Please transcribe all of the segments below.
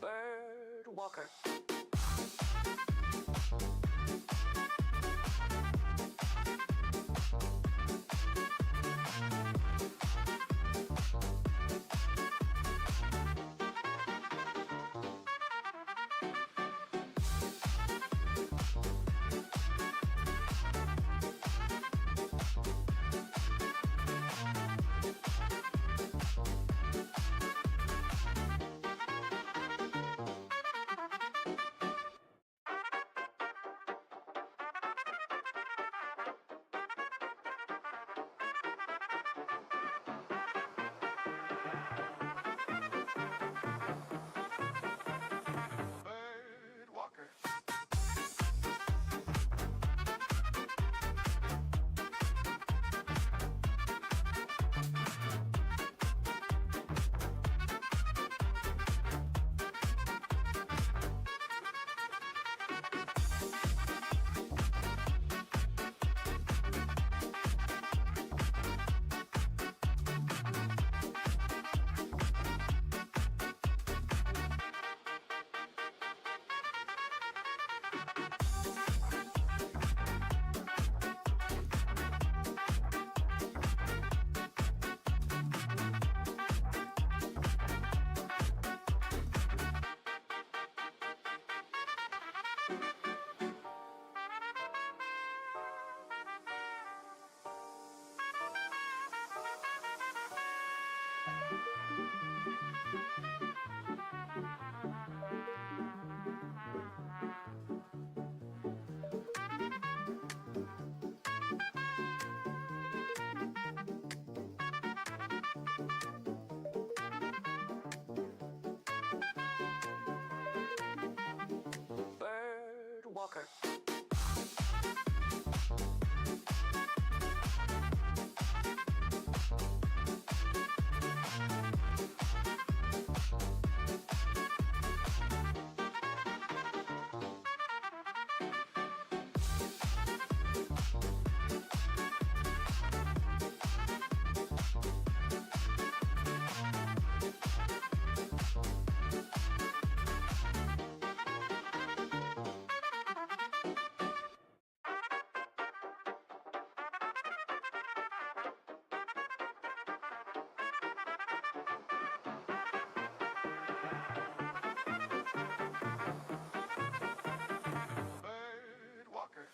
Bird Walker. Bird Walker. Bird Walker. Bird Walker.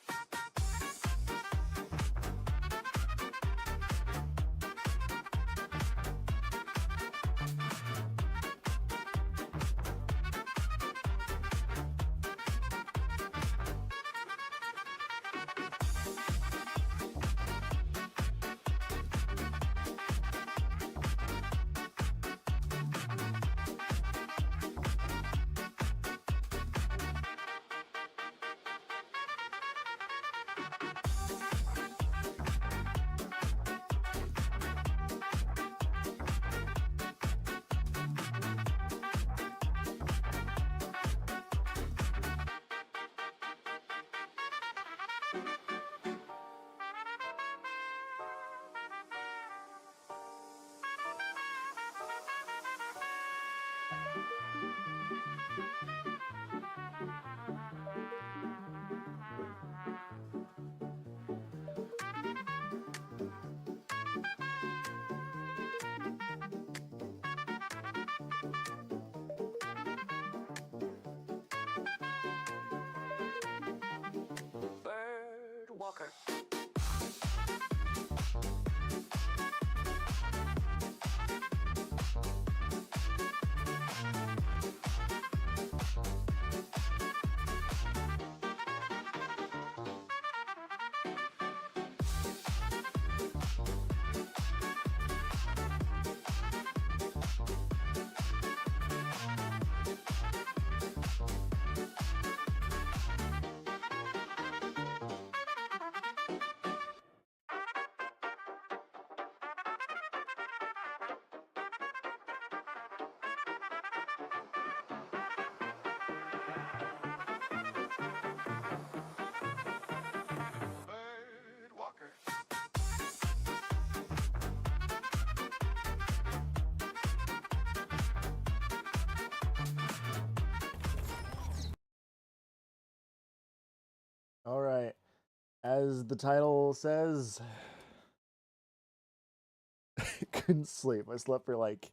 Bird Walker. As the title says, couldn't sleep. I slept for like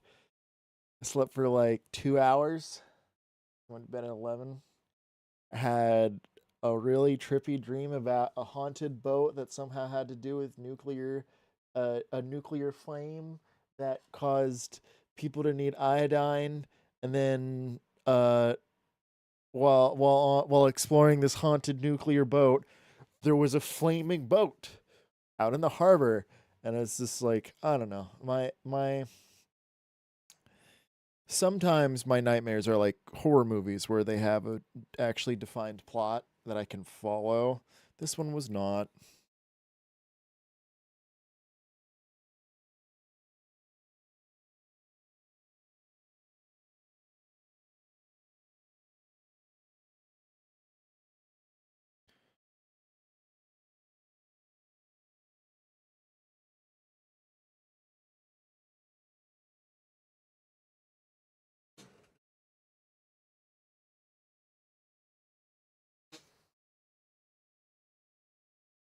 2 hours. Went to bed at 11. Had a really trippy dream about a haunted boat that somehow had to do with a nuclear flame that caused people to need iodine, and then while exploring this haunted nuclear boat, there was a flaming boat out in the harbor, and it's just like I don't know. My sometimes my nightmares are like horror movies where they have a actually defined plot that I can follow. This one was not.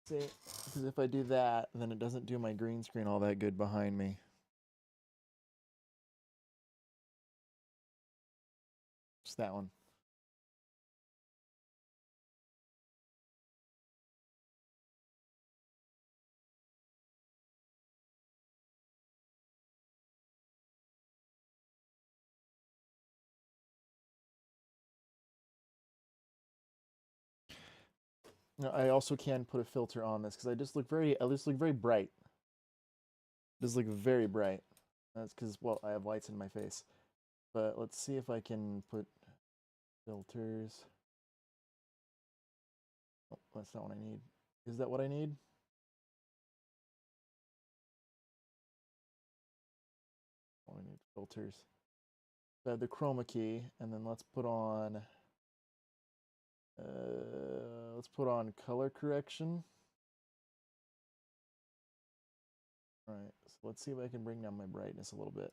See, because if I do that, then it doesn't do my green screen all that good behind me. Just that one. No, I also can put a filter on this because I just look very bright. Just look very bright. That's because, well, I have lights in my face. But let's see if I can put filters. Oh, that's not what I need. Is that what I need? Oh, I need filters. So I have the chroma key, and then let's put on color correction. All right, so let's see if I can bring down my brightness a little bit.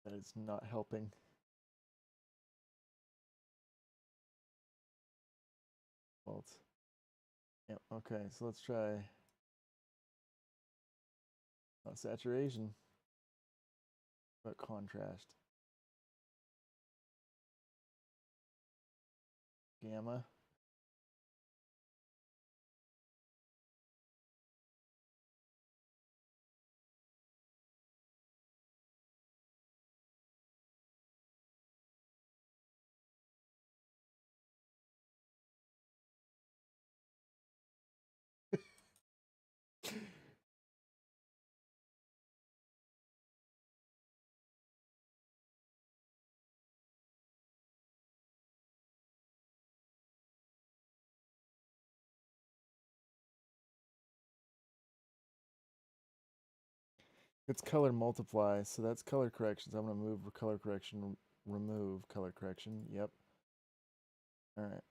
That is not helping. Well, it's, yeah, okay, so let's try saturation, but contrast, gamma. It's color multiply, so that's color correction. So I'm gonna move color correction, remove color correction. Yep. All right.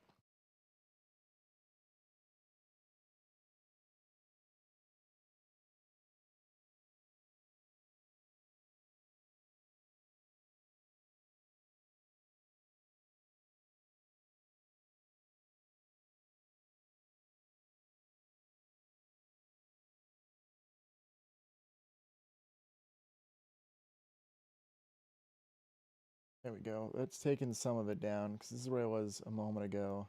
There we go. That's taken some of it down because this is where I was a moment ago.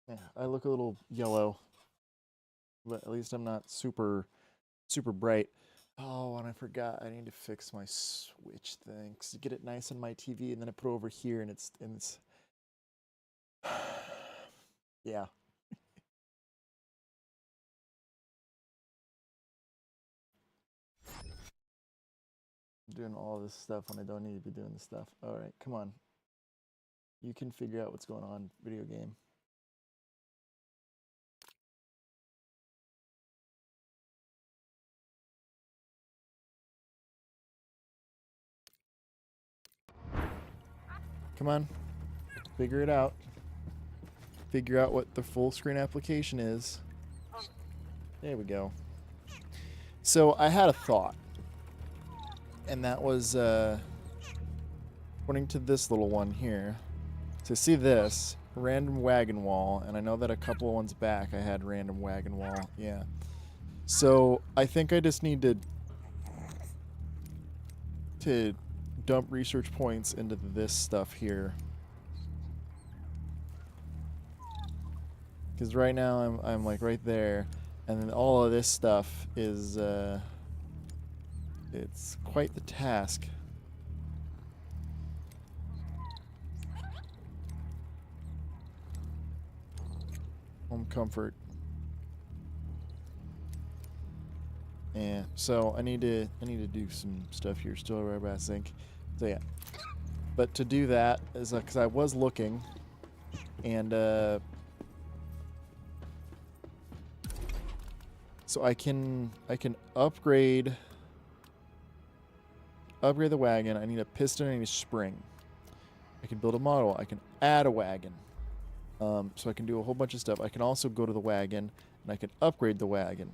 Yeah, I look a little yellow, but at least I'm not super bright. Oh, and I forgot. I need to fix my switch thing to get it nice on my TV, and then I put it over here, and it's yeah. I'm doing all this stuff when I don't need to be doing this stuff. All right, come on. You can figure out what's going on, video game. Come on. Figure it out. Figure out what the full screen application is. There we go. So I had a thought. And that was, according to this little one here, to see this, random wagon wall, and I know that a couple of ones back I had random wagon wall, yeah. So I think I just need to dump research points into this stuff here. Because right now I'm like right there, and then all of this stuff is, it's quite the task. Home comfort. Yeah, so I need to do some stuff here. Still right by sink. So yeah. But to do that is because I was looking, and so I can upgrade the wagon. I need a piston, I need a spring. I can build a model. I can add a wagon. So I can do a whole bunch of stuff. I can also go to the wagon, and I can upgrade the wagon.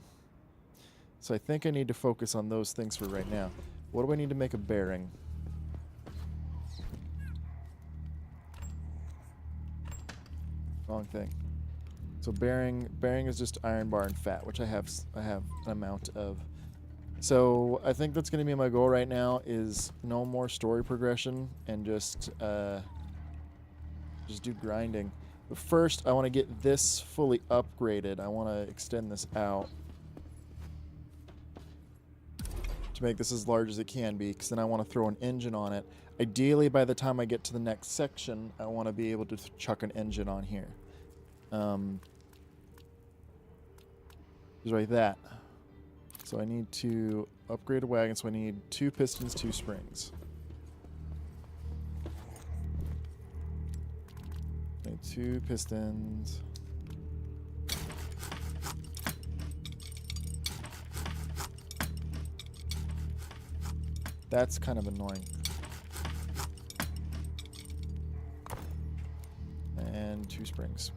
So I think I need to focus on those things for right now. What do I need to make a bearing? Wrong thing. So bearing is just iron bar and fat, which I have an amount of. So I think that's going to be my goal right now, is no more story progression and just do grinding. But first I want to get this fully upgraded. I want to extend this out to make this as large as it can be, because then I want to throw an engine on it. Ideally, by the time I get to the next section, I want to be able to chuck an engine on here. Just like that. So I need to upgrade a wagon, so I need 2 pistons, 2 springs. I need 2 pistons. That's kind of annoying. And 2 springs.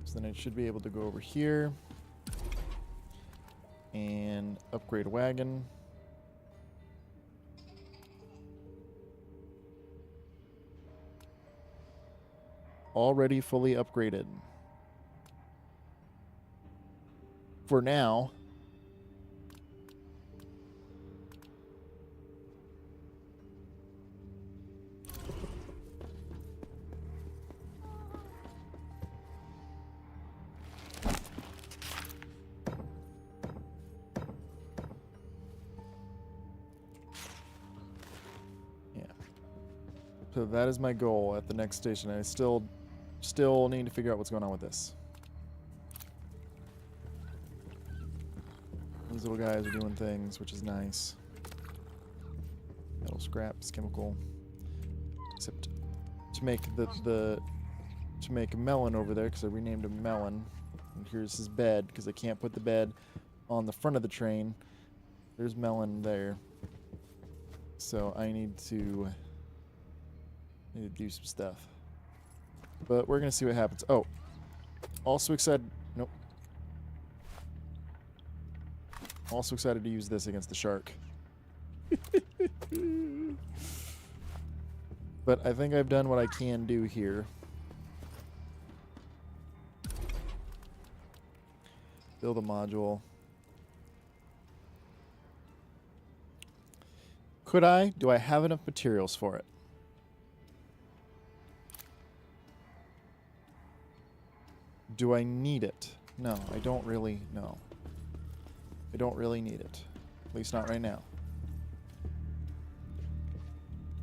So then I should be able to go over here and upgrade a wagon. Already fully upgraded. For now. Yeah. So that is my goal at the next station. I still need to figure out what's going on with this. These little guys are doing things, which is nice. Metal scraps, chemical. Except to make to make a melon over there, because I renamed him Melon. And here's his bed, because I can't put the bed on the front of the train. There's Melon there. So I need to do some stuff. But we're going to see what happens. Oh, also excited. Nope. Also excited to use this against the shark. But I think I've done what I can do here. Build a module. Could I? Do I have enough materials for it? Do I need it? No, I don't really. No. I don't really need it. At least not right now.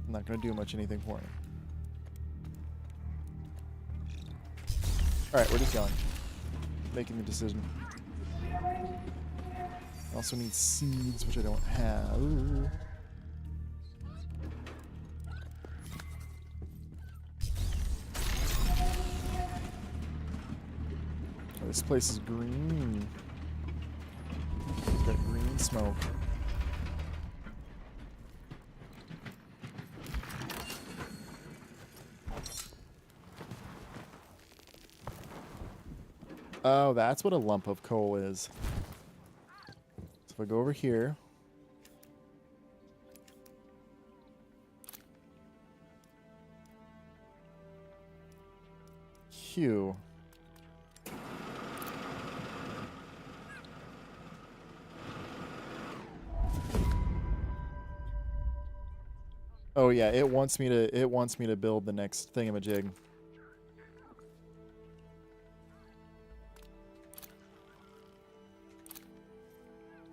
I'm not going to do much anything for me. Alright, we're just going. Making the decision. I also need seeds, which I don't have. Ooh. This place is green. It's got green smoke. Oh, that's what a lump of coal is. So if I go over here. Q. Oh yeah, it wants me to build the next thingamajig.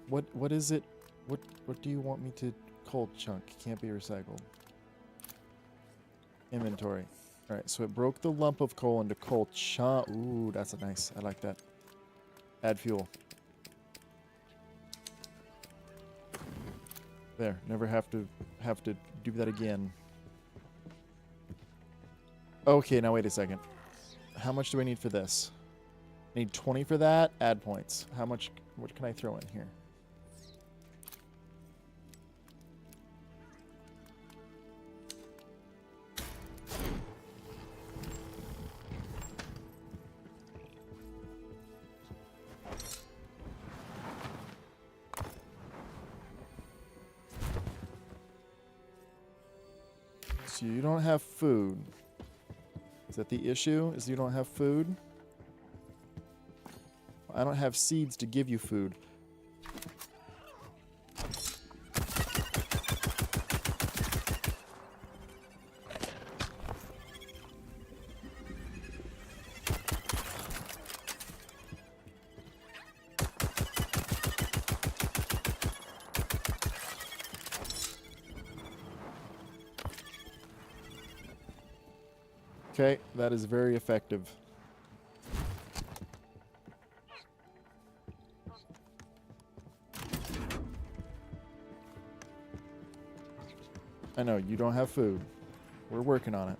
What is it? What do you want me to coal chunk? Can't be recycled. Inventory. Alright, so it broke the lump of coal into coal chunk. Ooh, that's a nice. I like that. Add fuel. There, never have to do that again. Okay, now wait a second. How much do I need for this? I need 20 for that. Add points. How much? What can I throw in here? So you don't have food. Is that the issue? Is you don't have food? I don't have seeds to give you food. Okay, that is very effective. I know, you don't have food. We're working on it.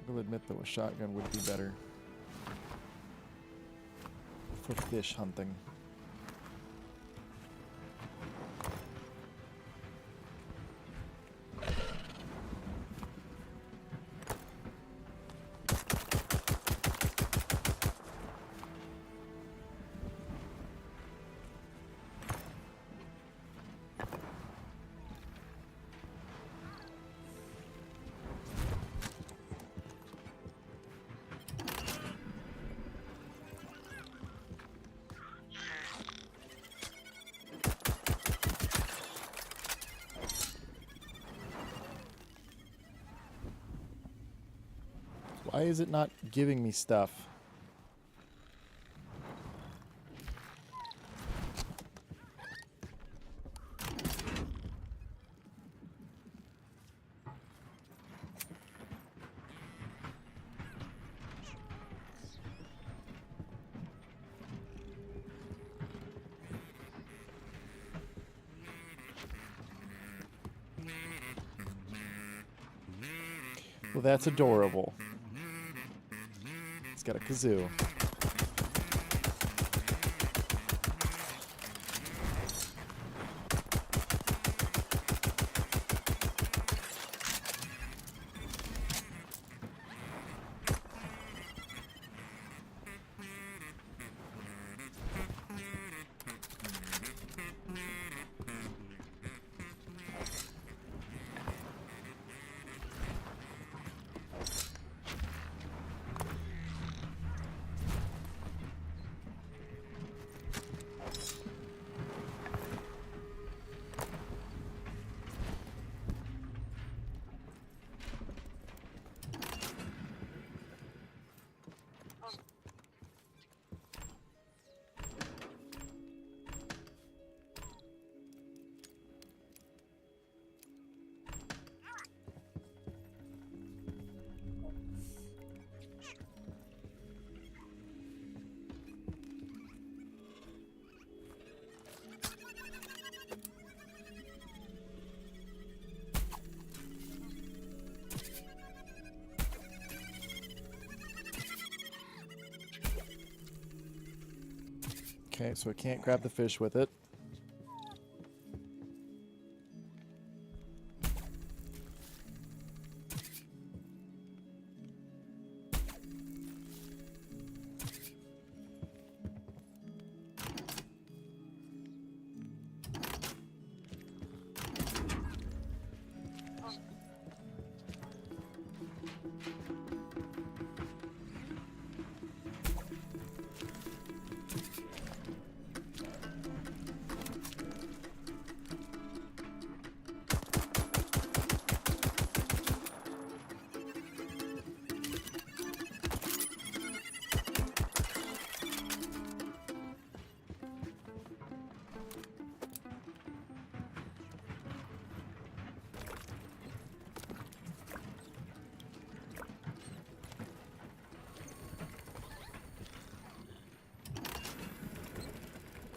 I will admit, though, a shotgun would be better for fish hunting. Why is it not giving me stuff? Well, that's adorable. It's got a kazoo. Okay, so I can't grab the fish with it.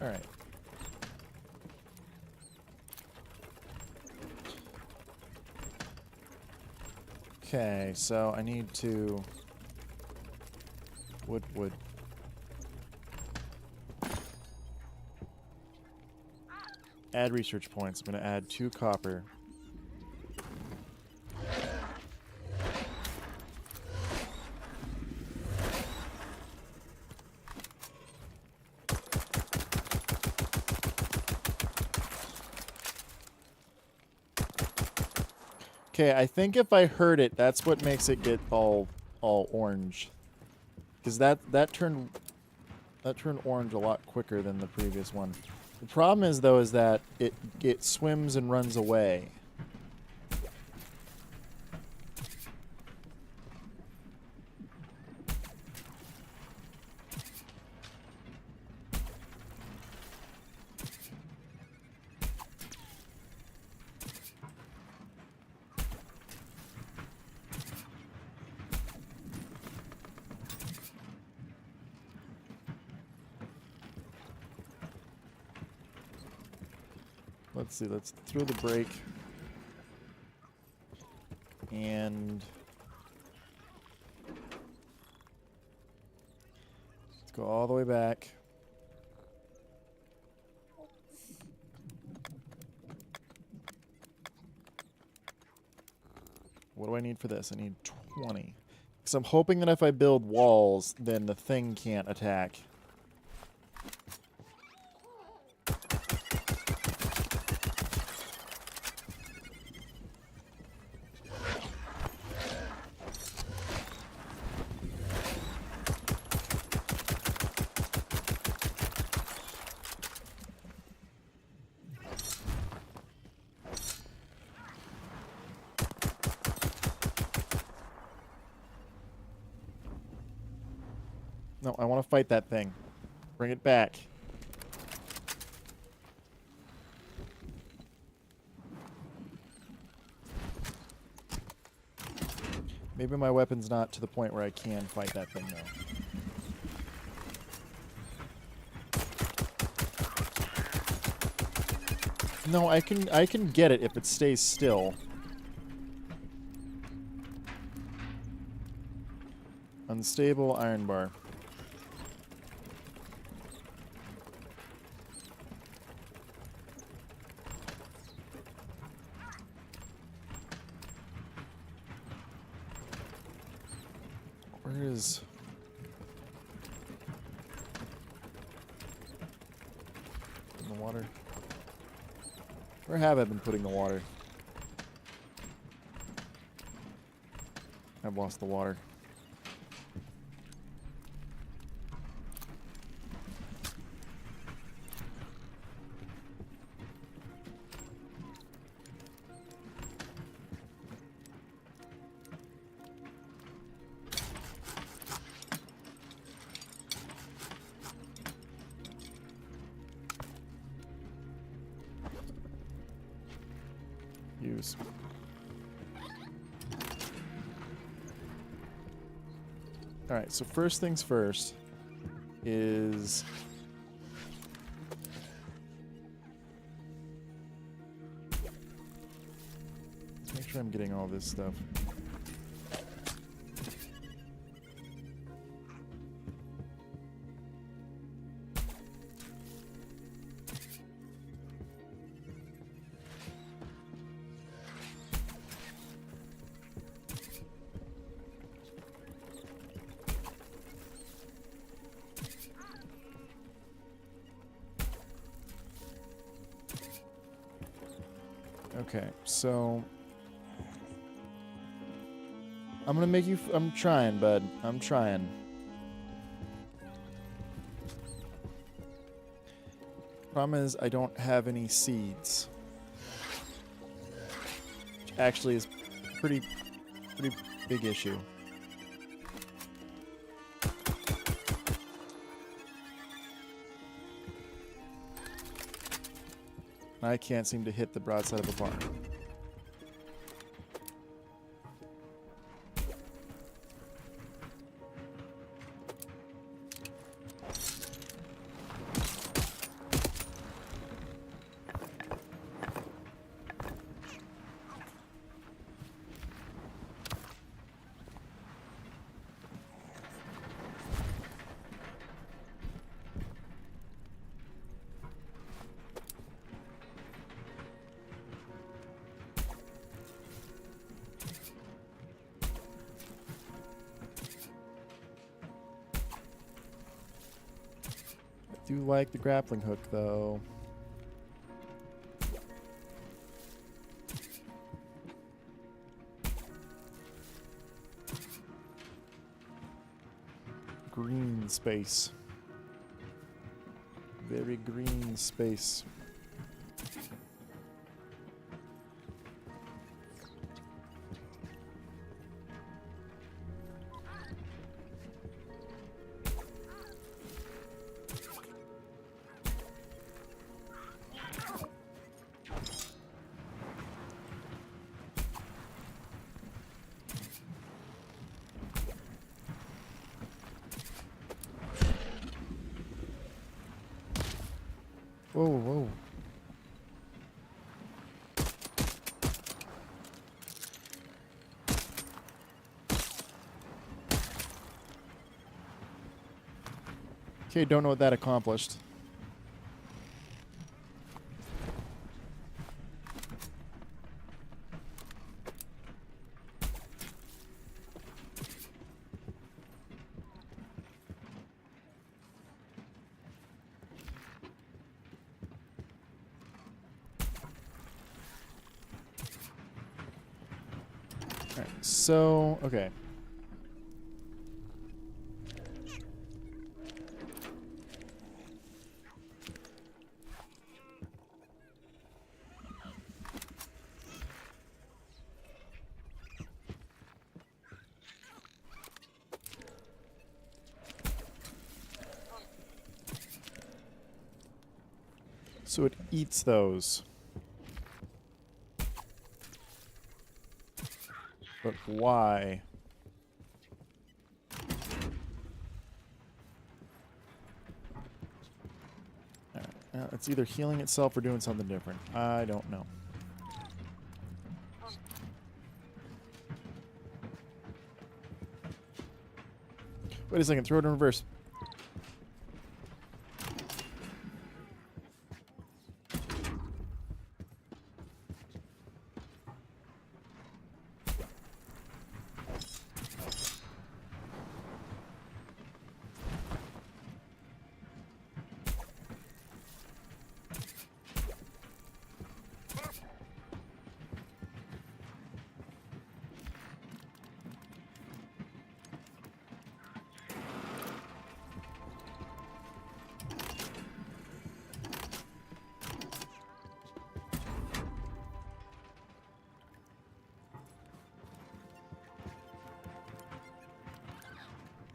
All right. Okay, so I need to... Wood. Add research points. I'm going to add 2 copper. Okay, I think if I hurt it, that's what makes it get all orange. Because that turned orange a lot quicker than the previous one. The problem is though is that it swims and runs away. Let's see, let's throw the brake. And let's go all the way back. What do I need for this? I need 20. Because I'm hoping that if I build walls, then the thing can't attack. No, I want to fight that thing. Bring it back. Maybe my weapon's not to the point where I can fight that thing, though. No, I can get it if it stays still. Unstable iron bar. Where is... in the water? Where have I been putting the water? I've lost the water. Use. Alright, so first things first is... let's make sure I'm getting all this stuff. Okay, so I'm gonna make you. I'm trying, bud. I'm trying. Problem is, I don't have any seeds. Which actually is pretty big issue. I can't seem to hit the broadside of a barn. I do like the grappling hook, though. Green space. Very green space. Whoa, whoa. Okay, don't know what that accomplished. Alright, so, okay. So it eats those. But why? Alright, it's either healing itself or doing something different. I don't know. Wait a second, throw it in reverse.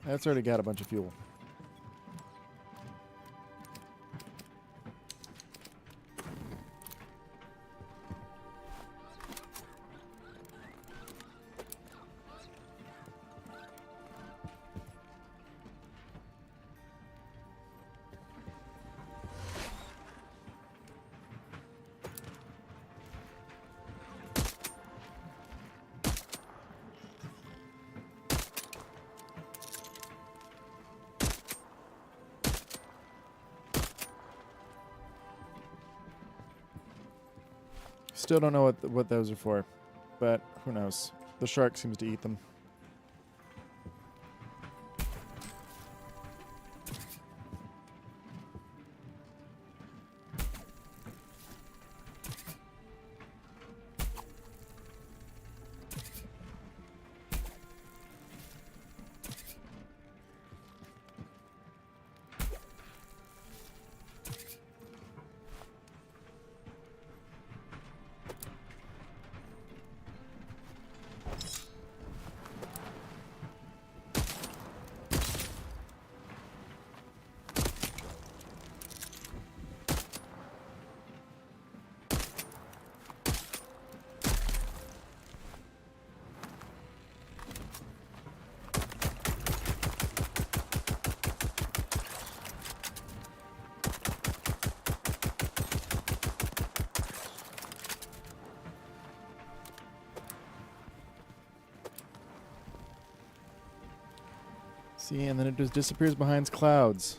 That's already got a bunch of fuel. Still don't know what those are for, but who knows? The shark seems to eat them. See, and then it just disappears behind clouds.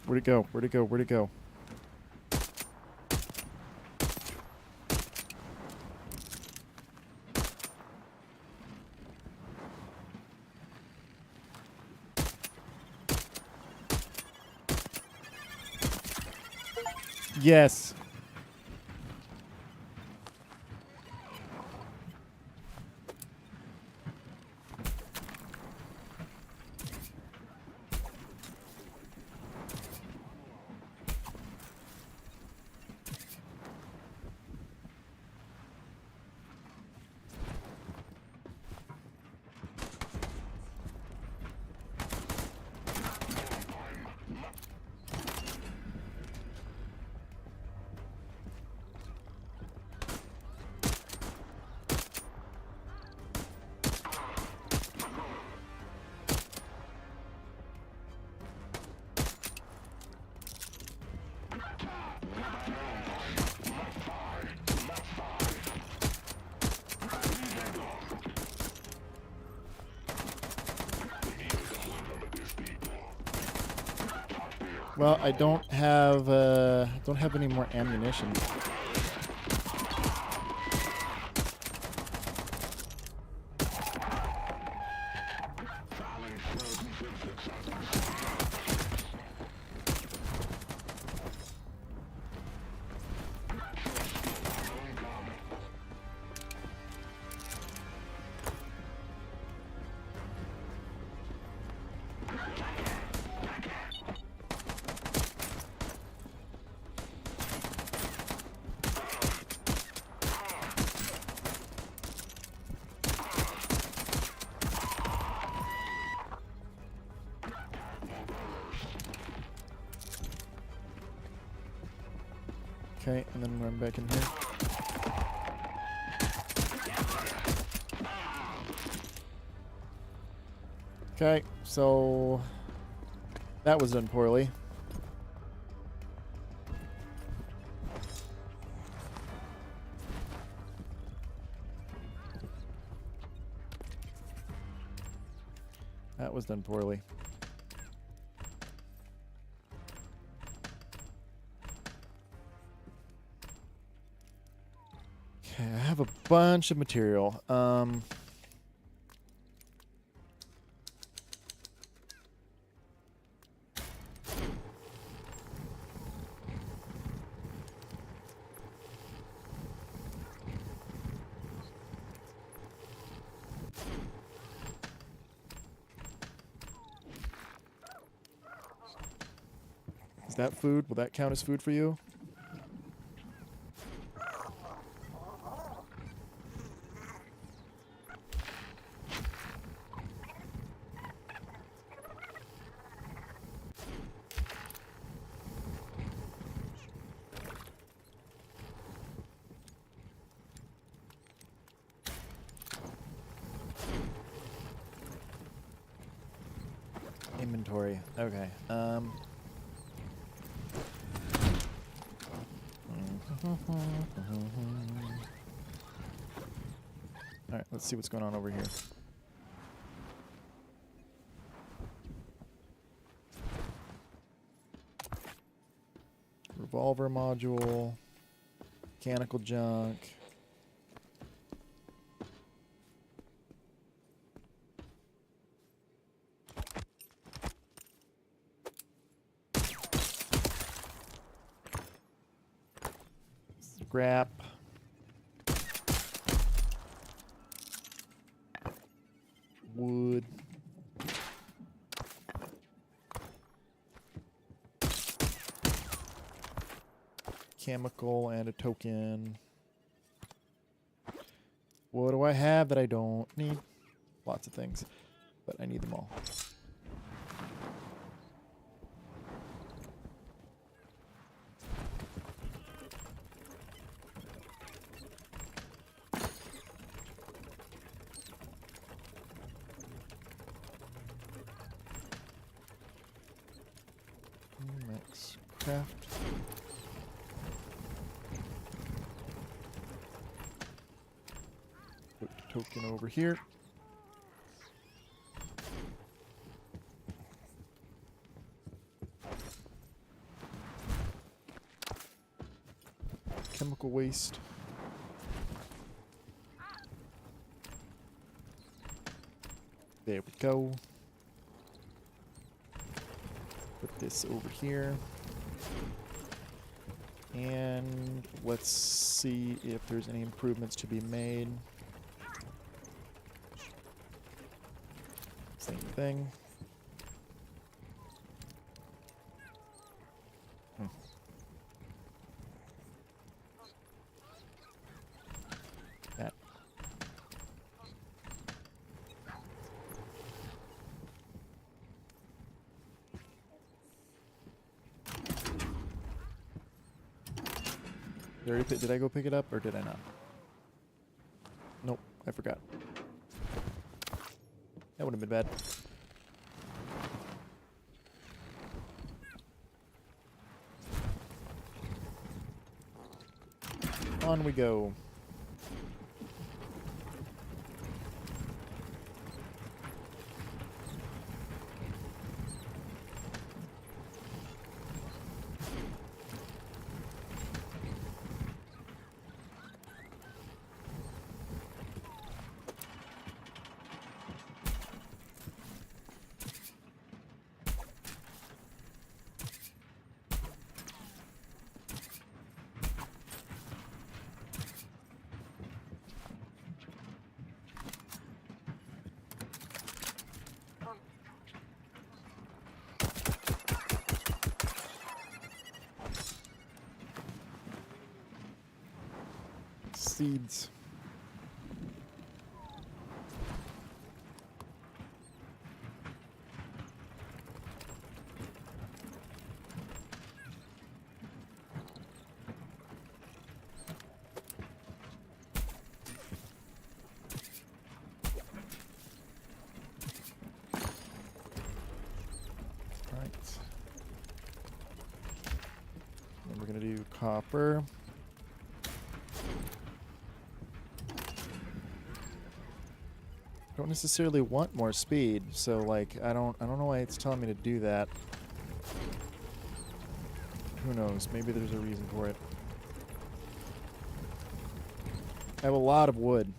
Where'd it go? Where'd it go? Where'd it go? Yes. Well, I don't have any more ammunition. Okay, and then run back in here. Okay, so that was done poorly. That was done poorly. Okay, I have a bunch of material. Is that food? Will that count as food for you? Inventory. Okay. Alright, let's see what's going on over here. Revolver module. Mechanical junk. scrap. Wood. Chemical and a token. What do I have that I don't need? Lots of things, but I need them all. Max craft. Put the token over here. Chemical waste. There we go. Put this over here. And let's see if there's any improvements to be made. Same thing. That. Did I go pick it up or did I not? Nope, I forgot. That would have been bad. On we go. Seeds. Right. Then we're gonna do copper. Don't necessarily want more speed, so like I don't know why it's telling me to do that. Who knows? Maybe there's a reason for it. I have a lot of wood.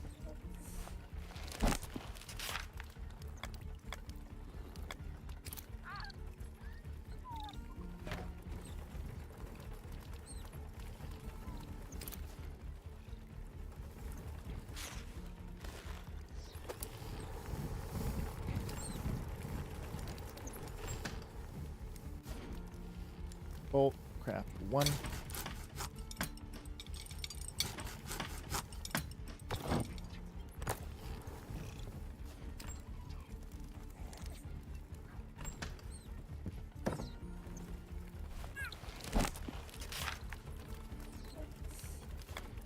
Bolt, craft one.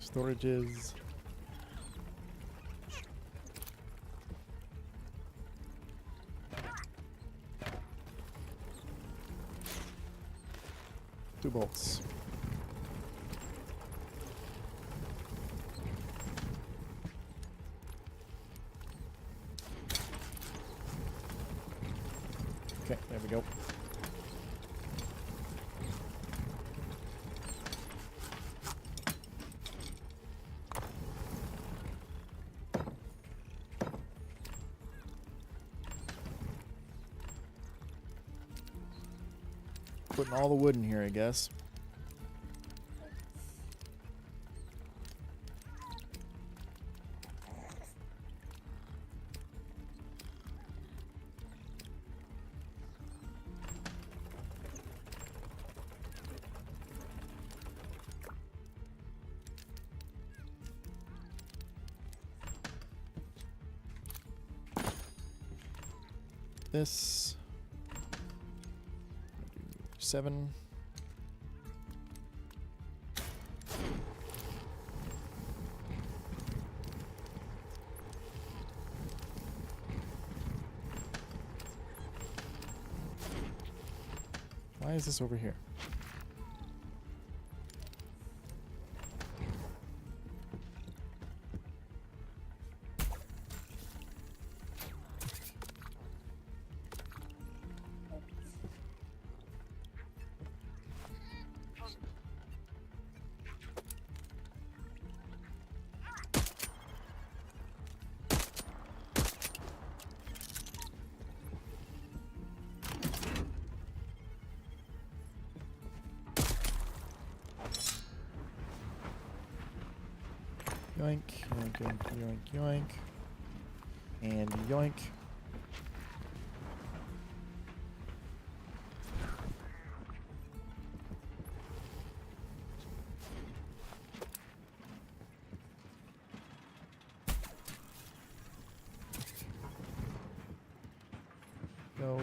Storages. Two bolts. Okay, there we go. Putting all the wood in here, I guess. this. 7. Why is this over here? Yoink, yoink, yoink, yoink, yoink. And yoink. Go.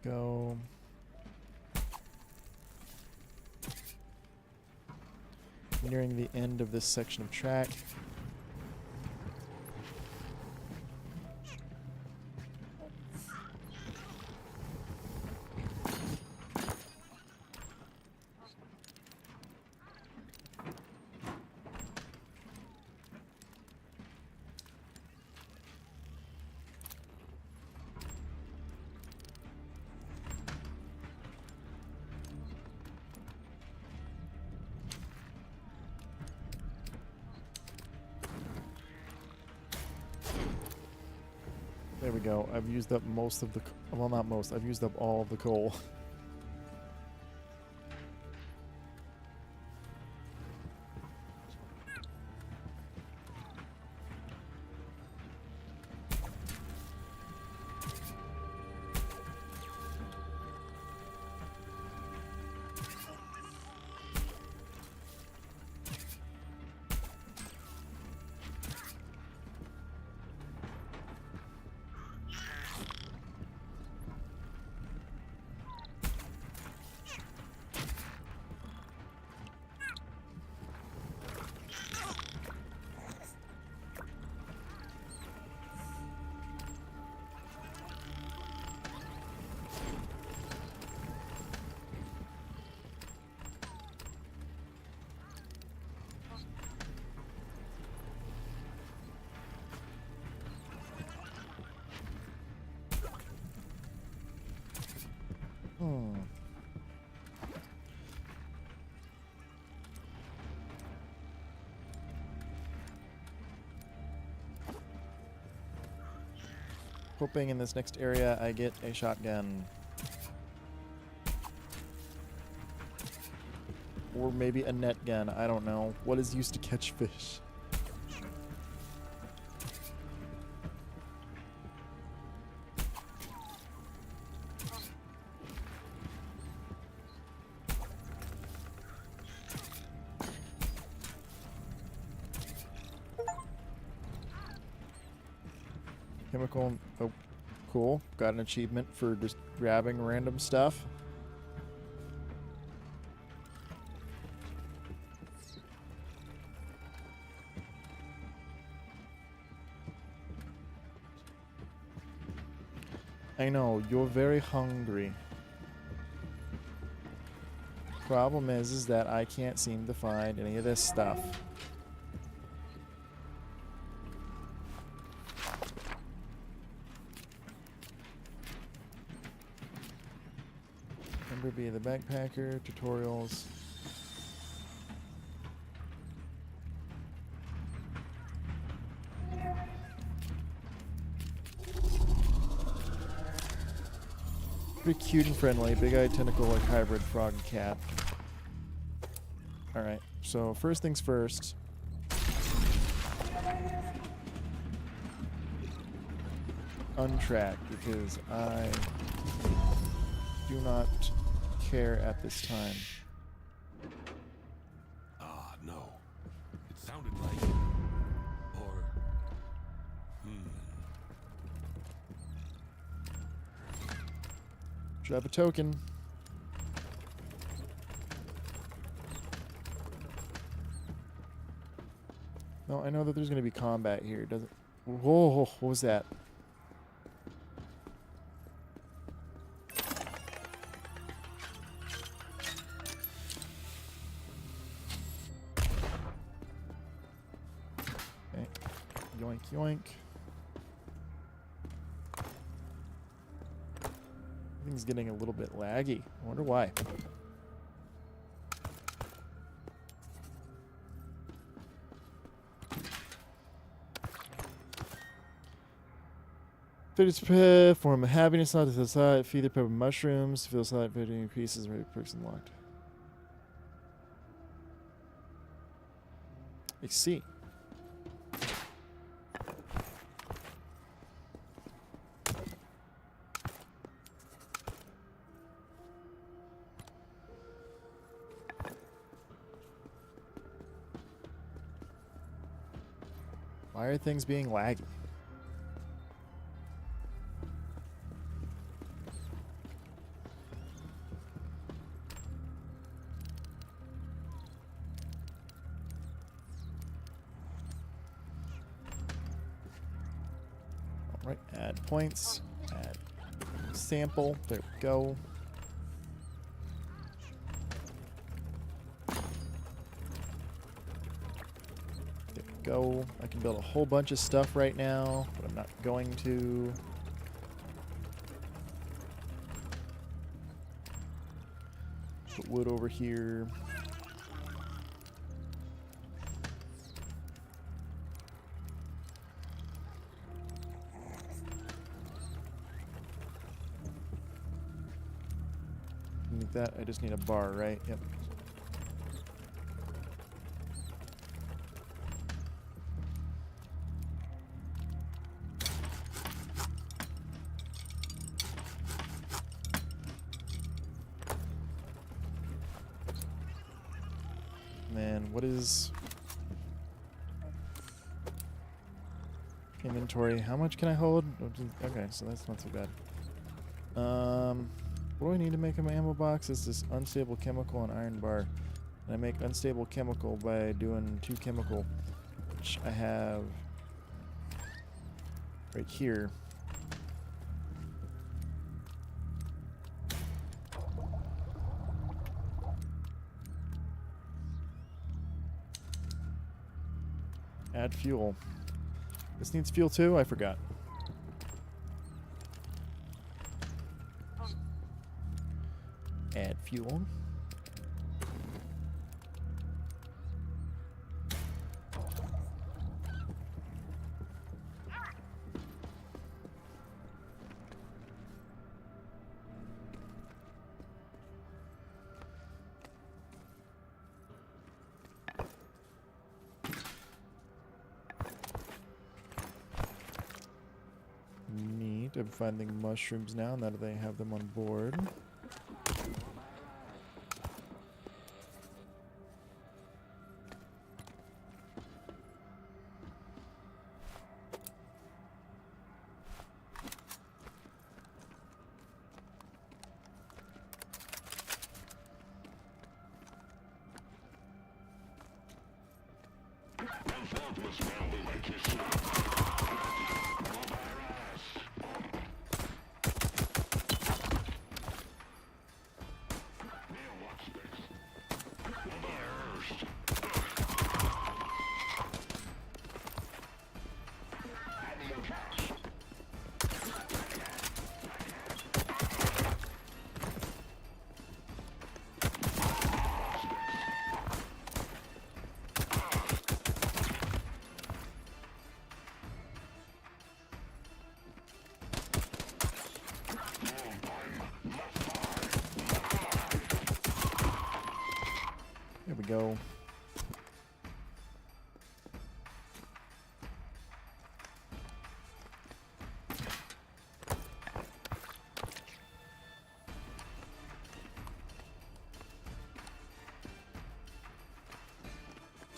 Go. Nearing the end of this section of track. There we go. I've used up most of the... Well, not most. I've used up all of the coal. Hoping in this next area I get a shotgun. Or maybe a net gun, I don't know. What is used to catch fish? Chemical. Oh, cool. Got an achievement for just grabbing random stuff. I know, you're very hungry. Problem is that I can't seem to find any of this stuff. Remember, be the backpacker, tutorials. Pretty cute and friendly. Big-eyed tentacle like hybrid frog and cat. Alright, so first things first. untrack because I do not care at this time. Ah, no. It sounded like... Or... Should have a token. No, I know that there's going to be combat here. Doesn't... Whoa, what was that? Okay. Yoink, yoink. Everything's getting a little bit laggy. I wonder why. Form of happiness, not to the side. Feed the pepper mushrooms. Feels like putting pieces right person locked. I see. Why are things being laggy? Alright, add points, add sample, there we go. There we go. I can build a whole bunch of stuff right now, but I'm not going to. Put wood over here. Need that. I just need a bar, right? Yep. Man, what is inventory? How much can I hold? Okay, so that's not so bad. What do I need to make an ammo box? It's this unstable chemical and iron bar. And I make unstable chemical by doing 2 chemical, which I have right here. Add fuel. This needs fuel too? I forgot. Add fuel. Neat. I'm finding mushrooms now that they have them on board. There we go.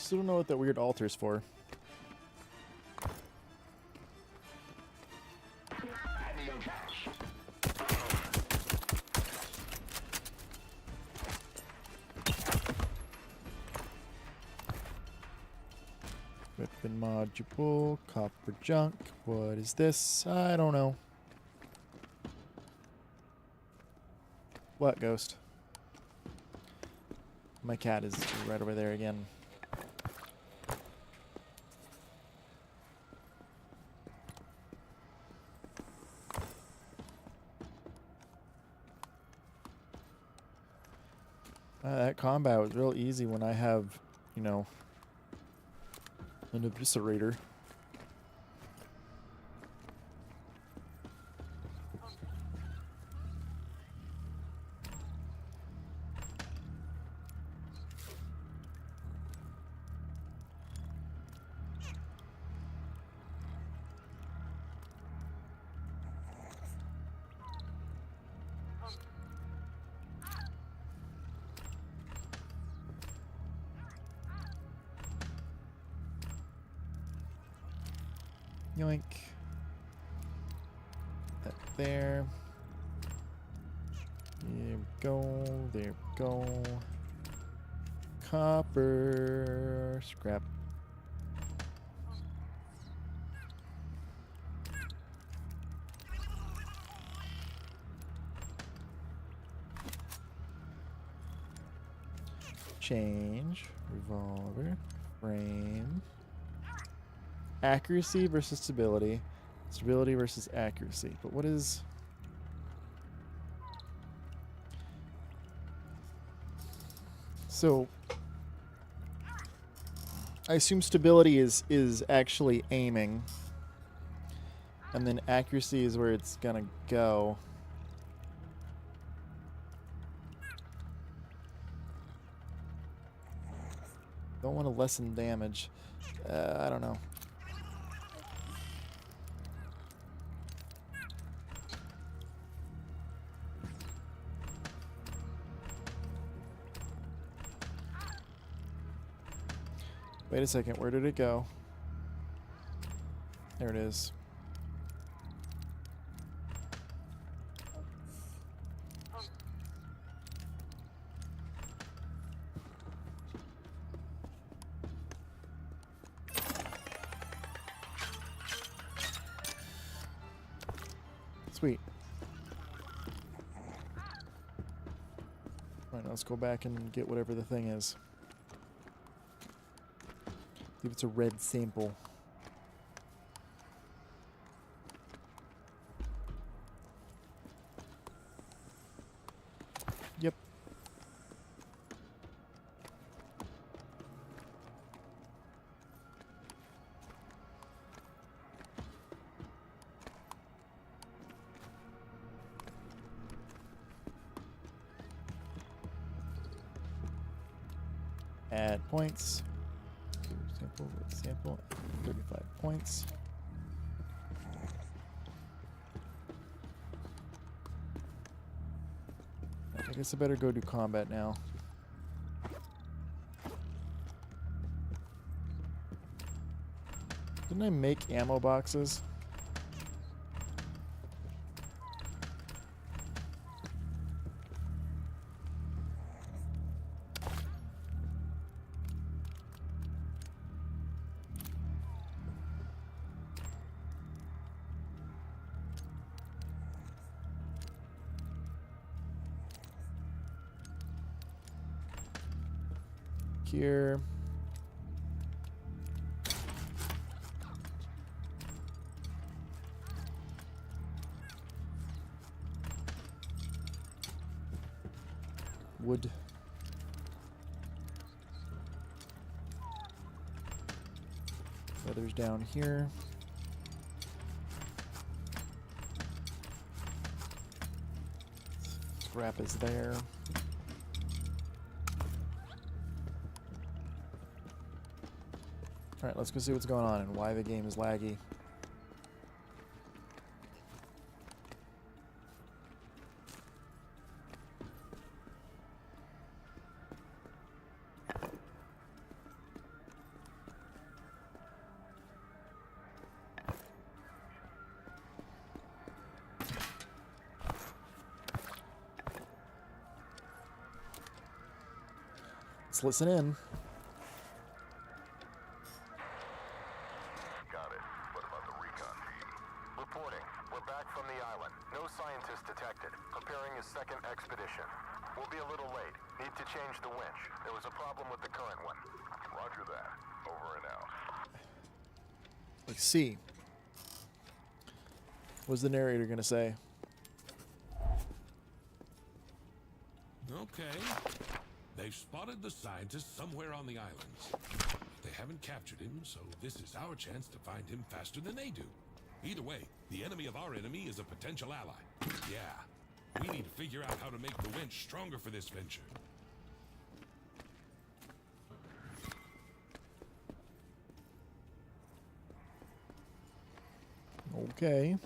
Still don't know what that weird altar's for. Weapon module, copper junk. What is this? I don't know. What, ghost? My cat is right over there again. That combat was real easy when I have, you know, an eviscerator. Yoink. That there. There we go. There we go. Copper. Scrap. Change. Revolver. Frame. Accuracy versus stability. Stability versus accuracy. But what is... So... I assume stability is actually aiming. And then accuracy is where it's gonna go. Don't want to lessen damage. I don't know. Wait a second, where did it go? There it is. Sweet. Alright, let's go back and get whatever the thing is. I believe it's a red sample. Yep. Add points. Sample, sample, 35 points. I guess I better go do combat now. Didn't I make ammo boxes? Here. Wood. Feathers down here. Scrap is there. Alright, let's go see what's going on and why the game is laggy. Let's listen in. Got it. What about the recon team? Reporting. We're back from the island. No scientists detected. Preparing a second expedition. We'll be a little late. Need to change the winch. There was a problem with the current one. Roger that. Over and out. Let's see. What's the narrator gonna say? Okay. They've spotted the scientist somewhere on the islands. They haven't captured him, so this is our chance to find him faster than they do. Either way, the enemy of our enemy is a potential ally. Yeah. We need to figure out how to make the winch stronger for this venture. Okay.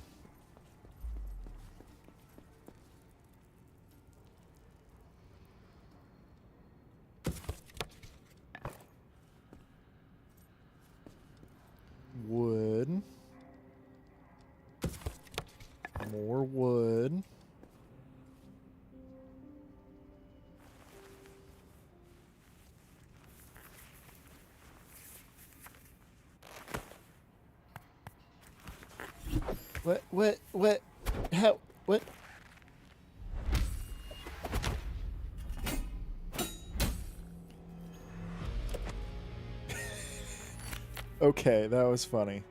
Wood. More wood. What? How? What? Okay, that was funny.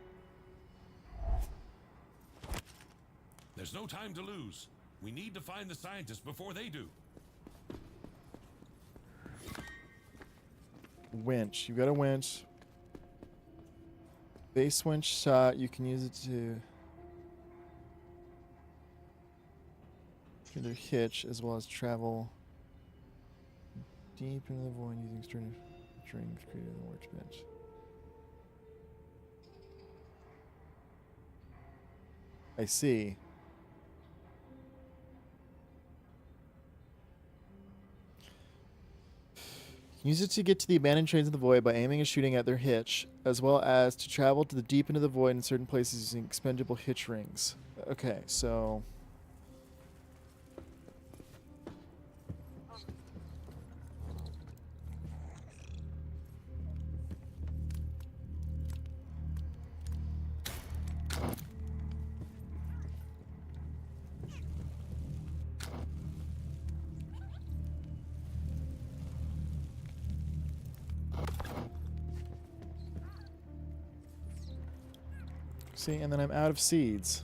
There's no time to lose. We need to find the scientist before they do. Winch. You got a winch. Base winch shot. You can use it to either hitch as well as travel deep into the void using strings created on the workbench. I see. Use it to get to the abandoned trains in the void by aiming and shooting at their hitch, as well as to travel to the deep into the void in certain places using expendable hitch rings. Okay, so... See, and then I'm out of seeds.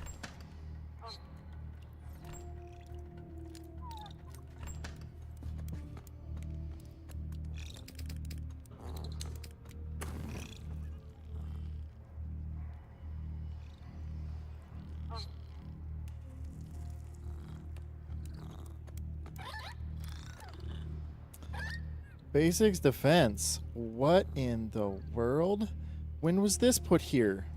Basics defense. What in the world? When was this put here?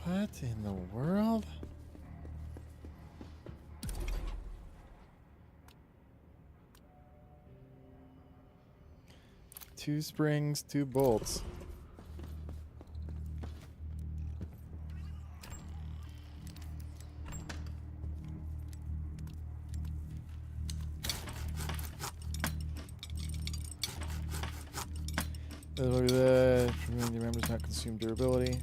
What in the world? Two springs, two bolts. Look at that. Remaining members not consume durability.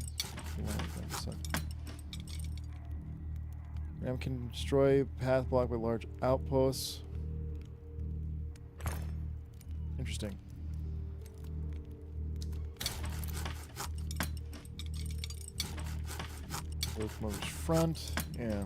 Ram can destroy path blocked by large outposts. Interesting. Locomotive's front. Yeah.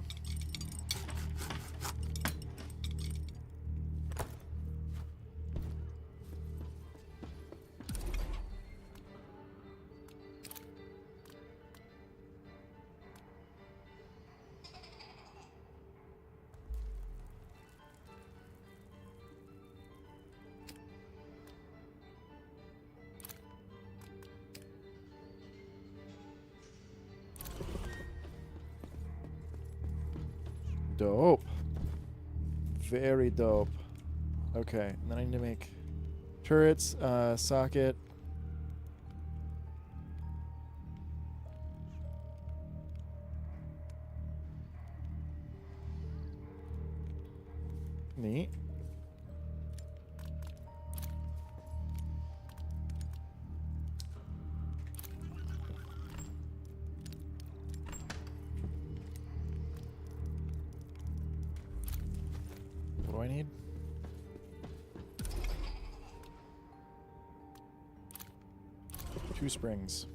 Dope. Very dope. Okay, and then I need to make turrets, socket, Neat. What do I need? Two springs.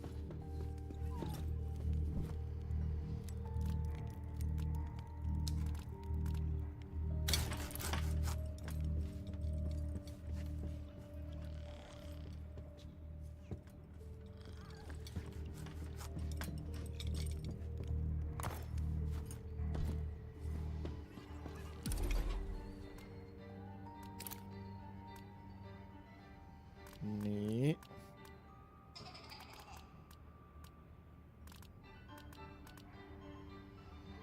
Neat.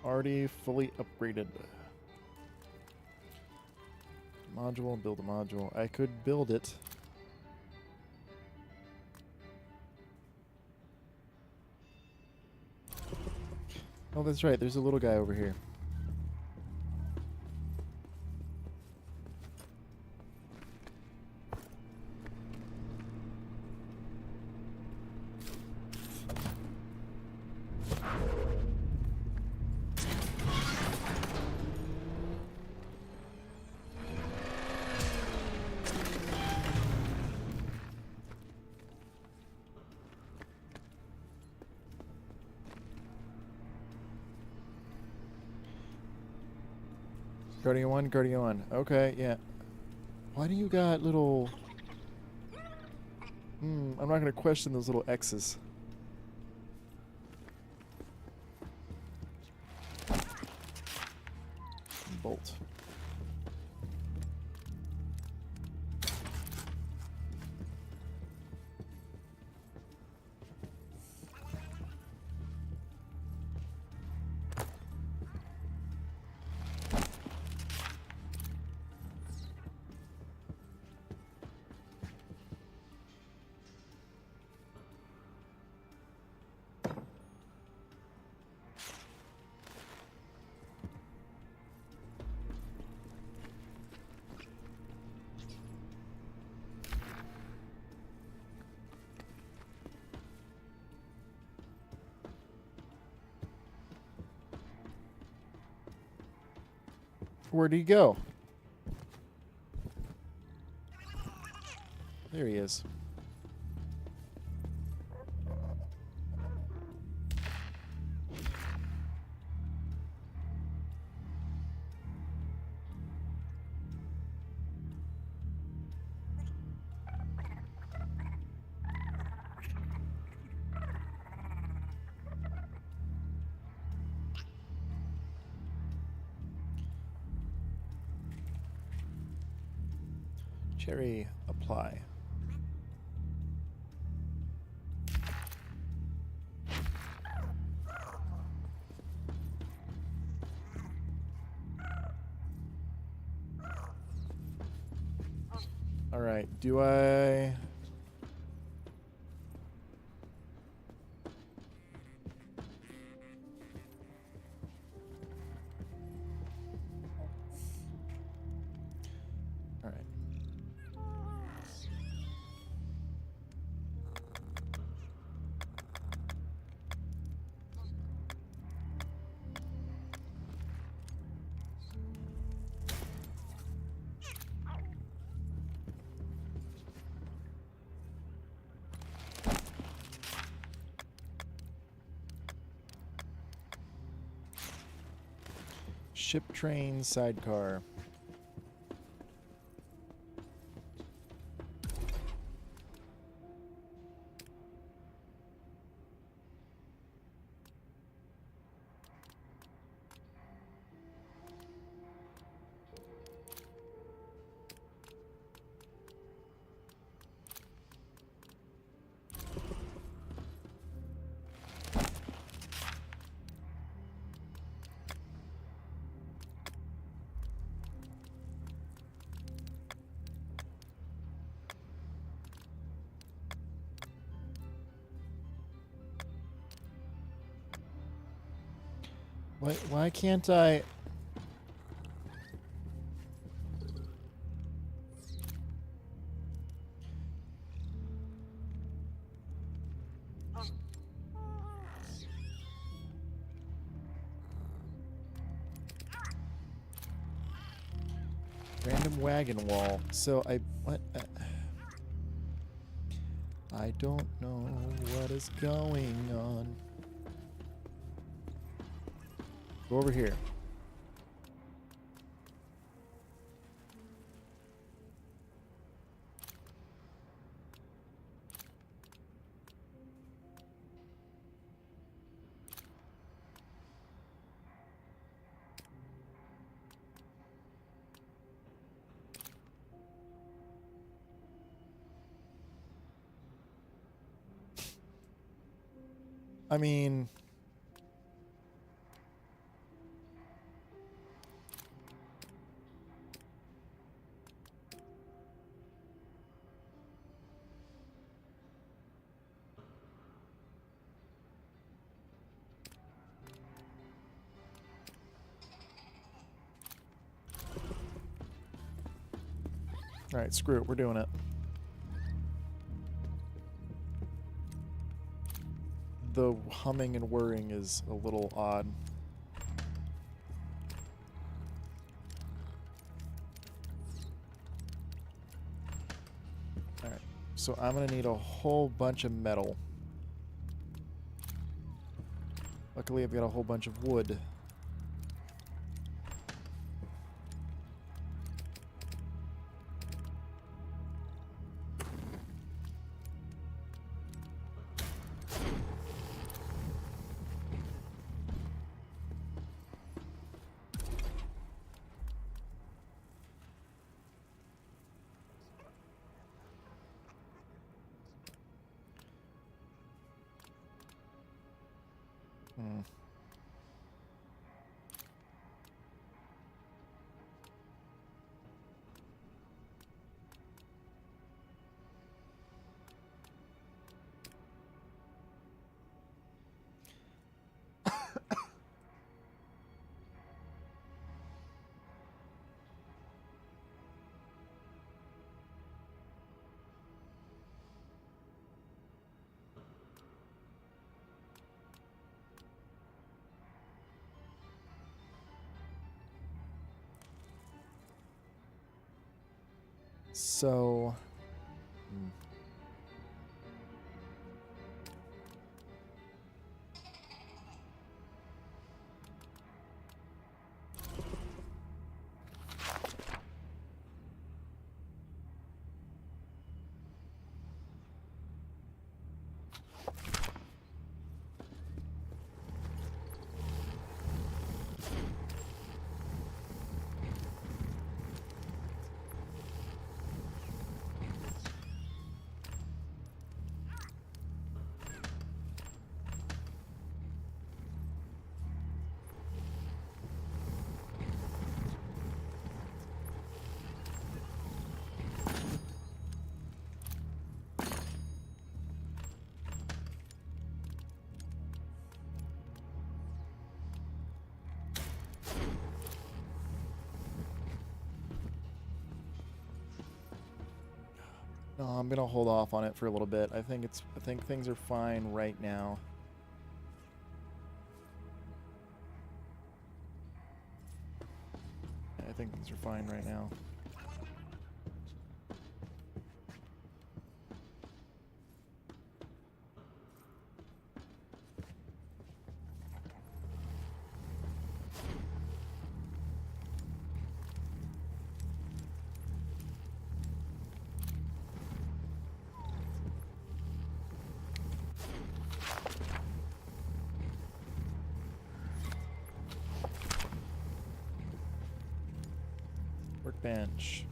Already fully upgraded. Module, build a module. I could build it. Oh, that's right. There's a little guy over here. Guardian 1, Guardian 1. Okay, yeah. Why do you got little... I'm not going to question those little X's. Bolt. Where'd he go? There he is. Cherry, apply. All right, do I... All right. Ship train sidecar. Why can't I... Random wagon wall. So what? I don't know what is going on. Go over here. I mean, all right, screw it. We're doing it. The humming and whirring is a little odd. Alright, so I'm gonna need a whole bunch of metal. Luckily, I've got a whole bunch of wood. So... No, I'm gonna hold off on it for a little bit. I think things are fine right now. I think things are fine right now. Workbench.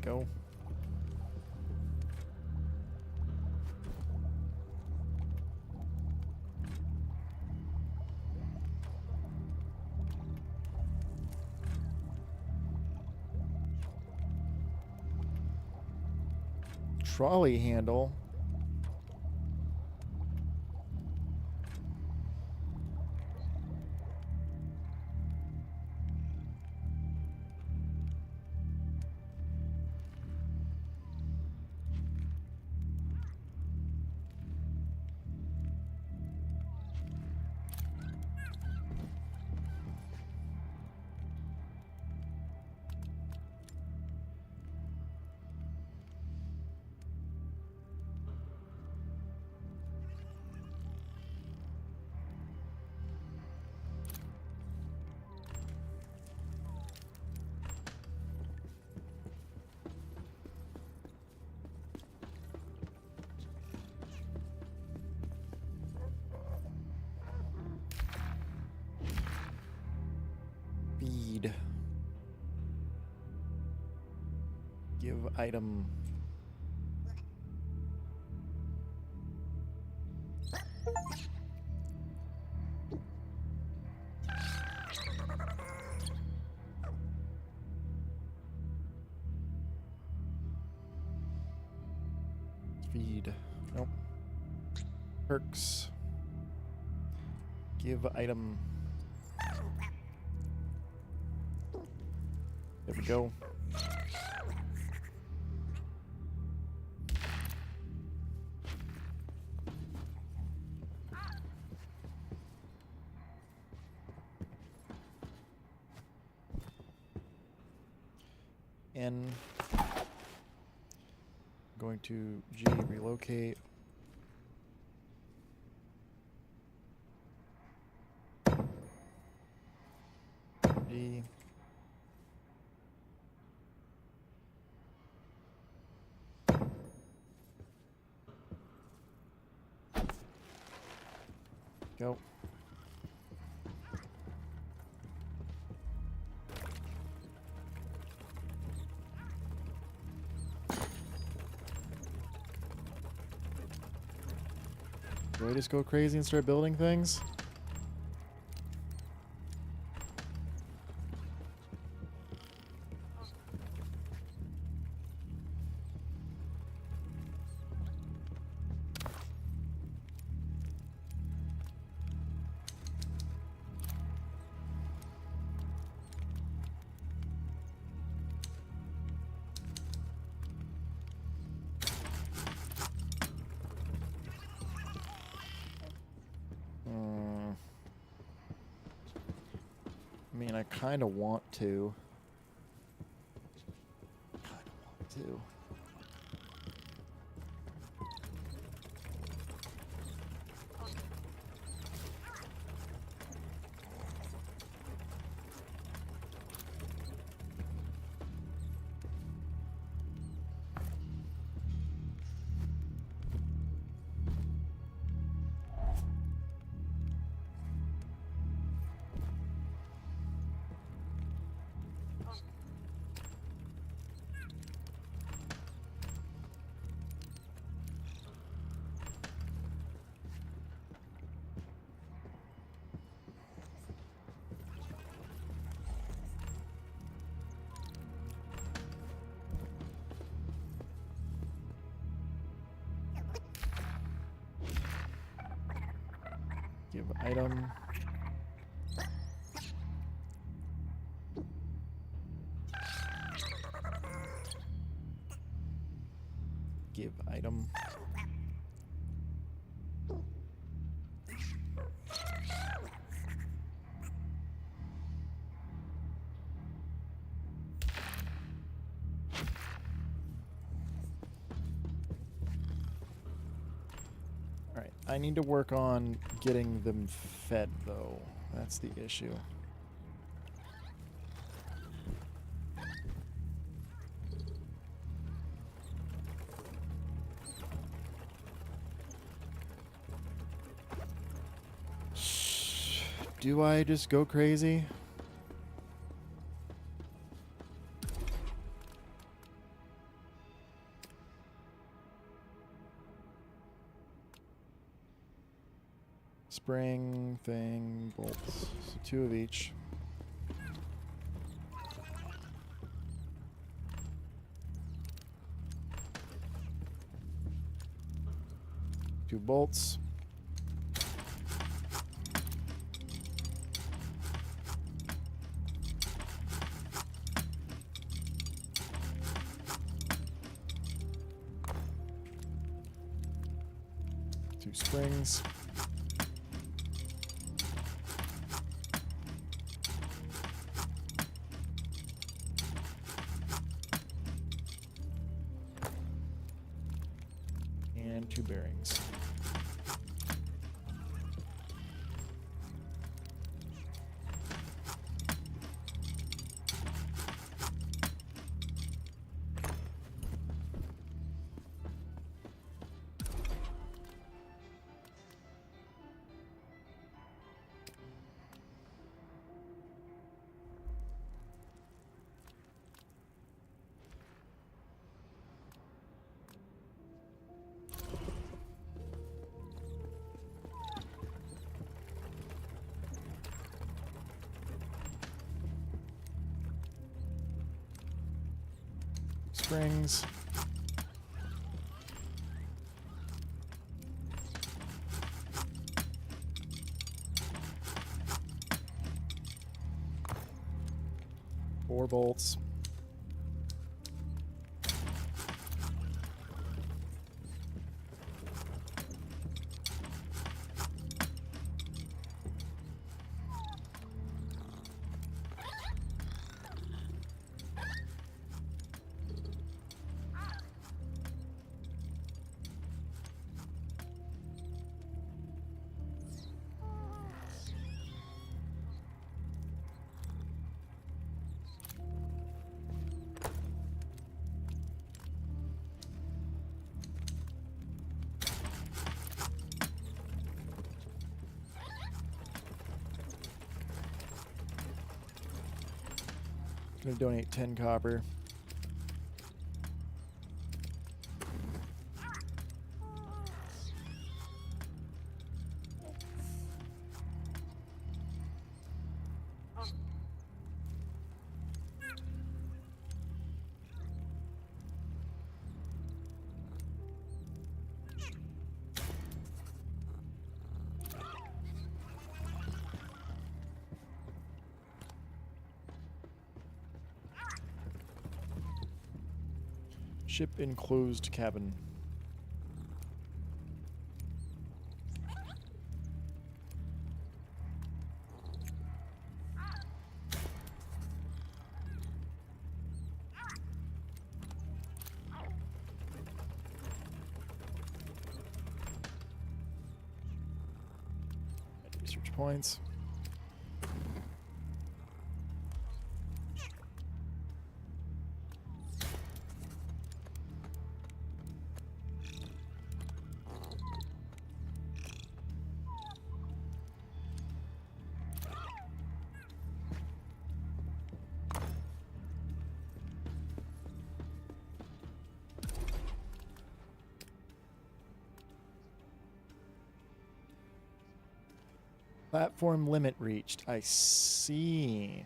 Go. Trolley handle. Feed. Give item. Feed. Nope. Perks. Give item. There we go. N. Going to G, relocate. G. Go. Do I just go crazy and start building things? I mean, I kind of want to. Give item. Give item. Alright, I need to work on getting them fed, though. That's the issue. Do I just go crazy? Spring, thing, bolts. So 2 of each. Two bolts. Two springs. And 2 bearings. rings. Four bolts. Gonna donate 10 copper. Ship enclosed cabin. Research points. Platform limit reached. I see.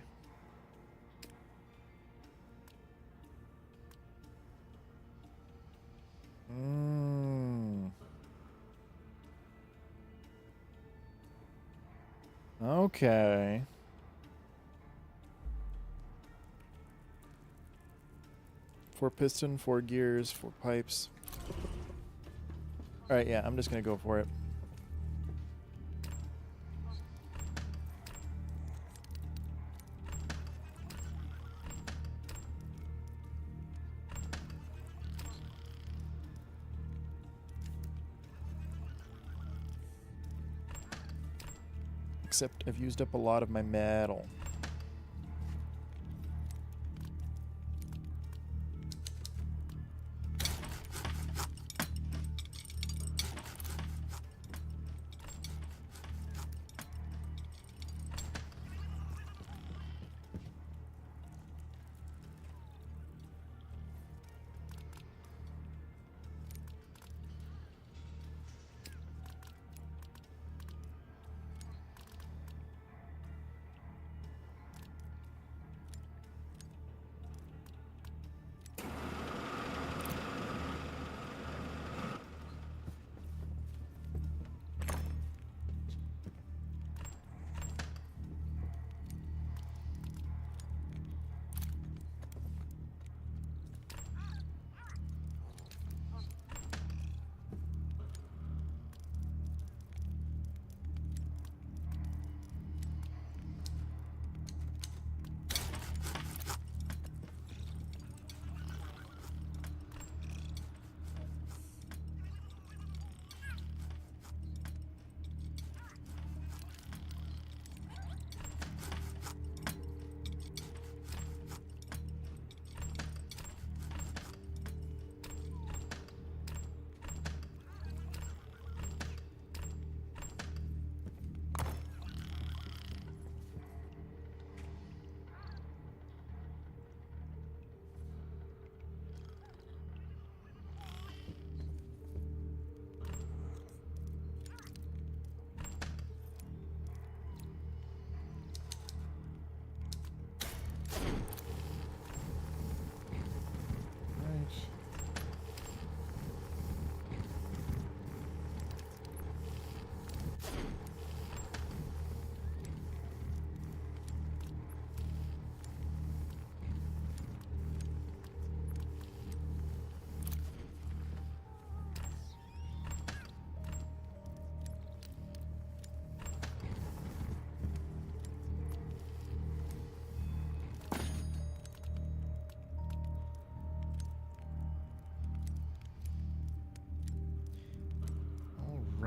Okay. Four piston, 4 gears, 4 pipes. Alright, yeah, I'm just gonna go for it. Except I've used up a lot of my metal.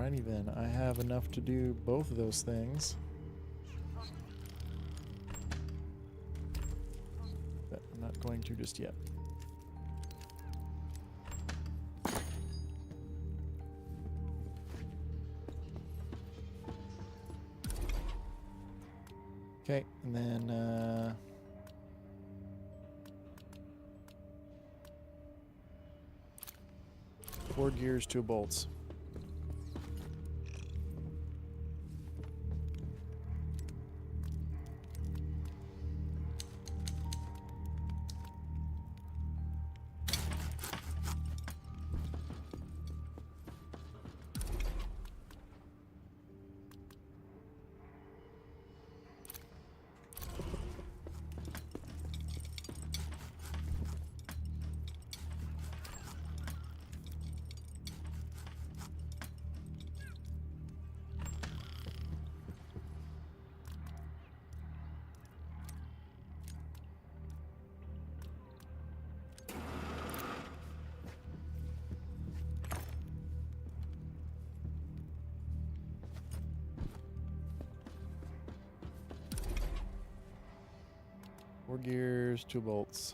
Alrighty then, I have enough to do both of those things. But I'm not going to just yet. Okay, and then 4 gears, 2 bolts. Four gears, 2 bolts.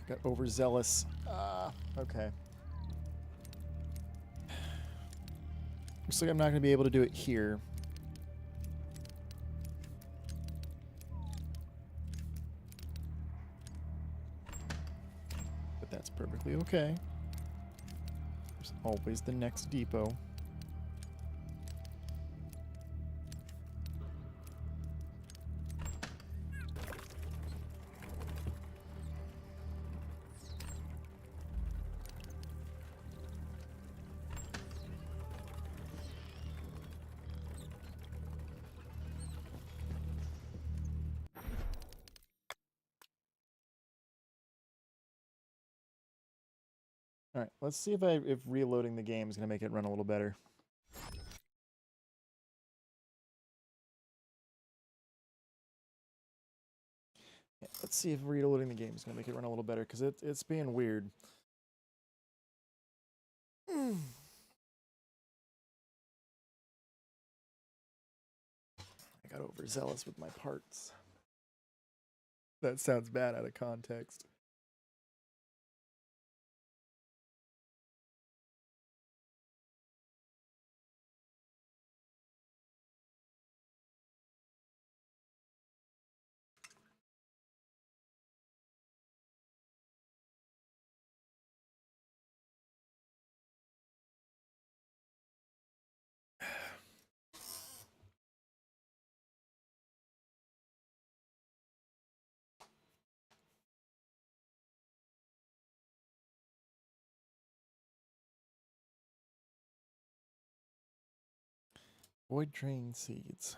Got overzealous. Okay. Looks like I'm not going to be able to do it here. But that's perfectly okay. There's always the next depot. All right, let's see if reloading the game is going to make it run a little better. Yeah, let's see if reloading the game is going to make it run a little better, because it's being weird. I got overzealous with my parts. That sounds bad out of context. Void drain seeds.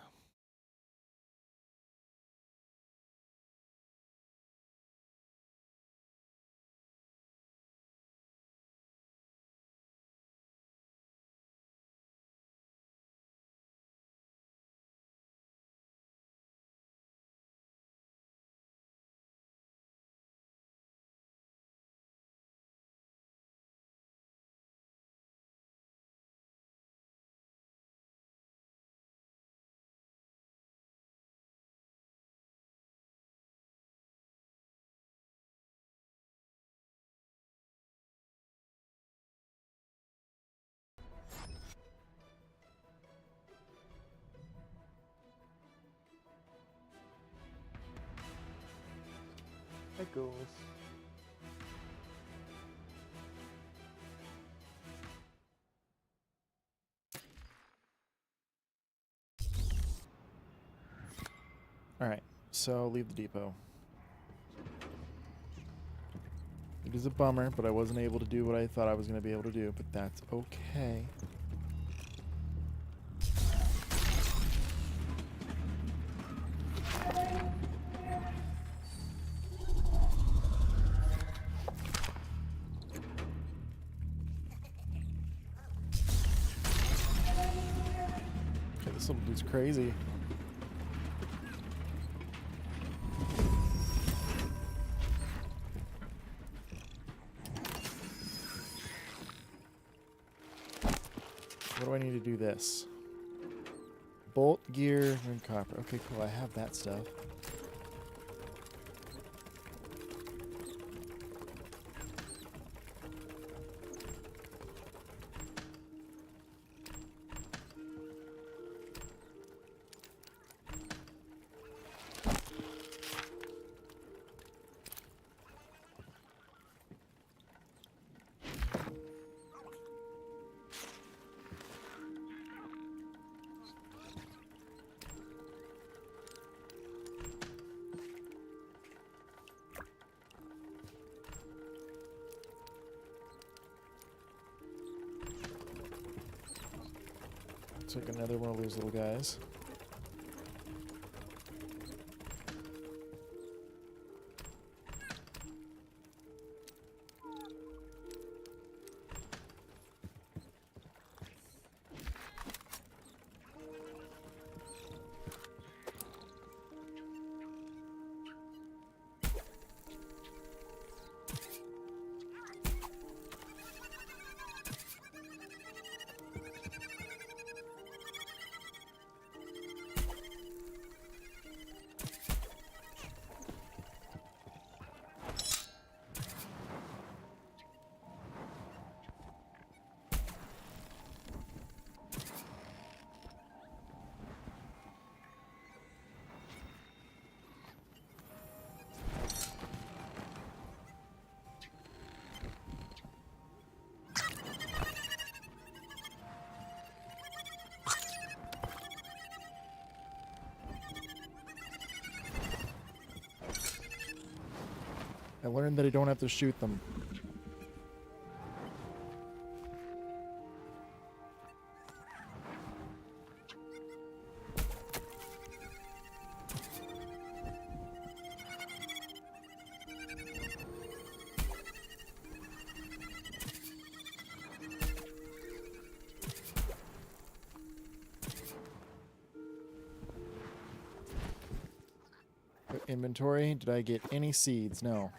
That goes. Alright, so leave the depot. It is a bummer, but I wasn't able to do what I thought I was going to be able to do, but that's okay. This little dude's crazy. What do I need to do this? Bolt, gear, and copper. Okay, cool. I have that stuff. Took another one of those little guys. I learned that I don't have to shoot them. Inventory. Did I get any seeds? No.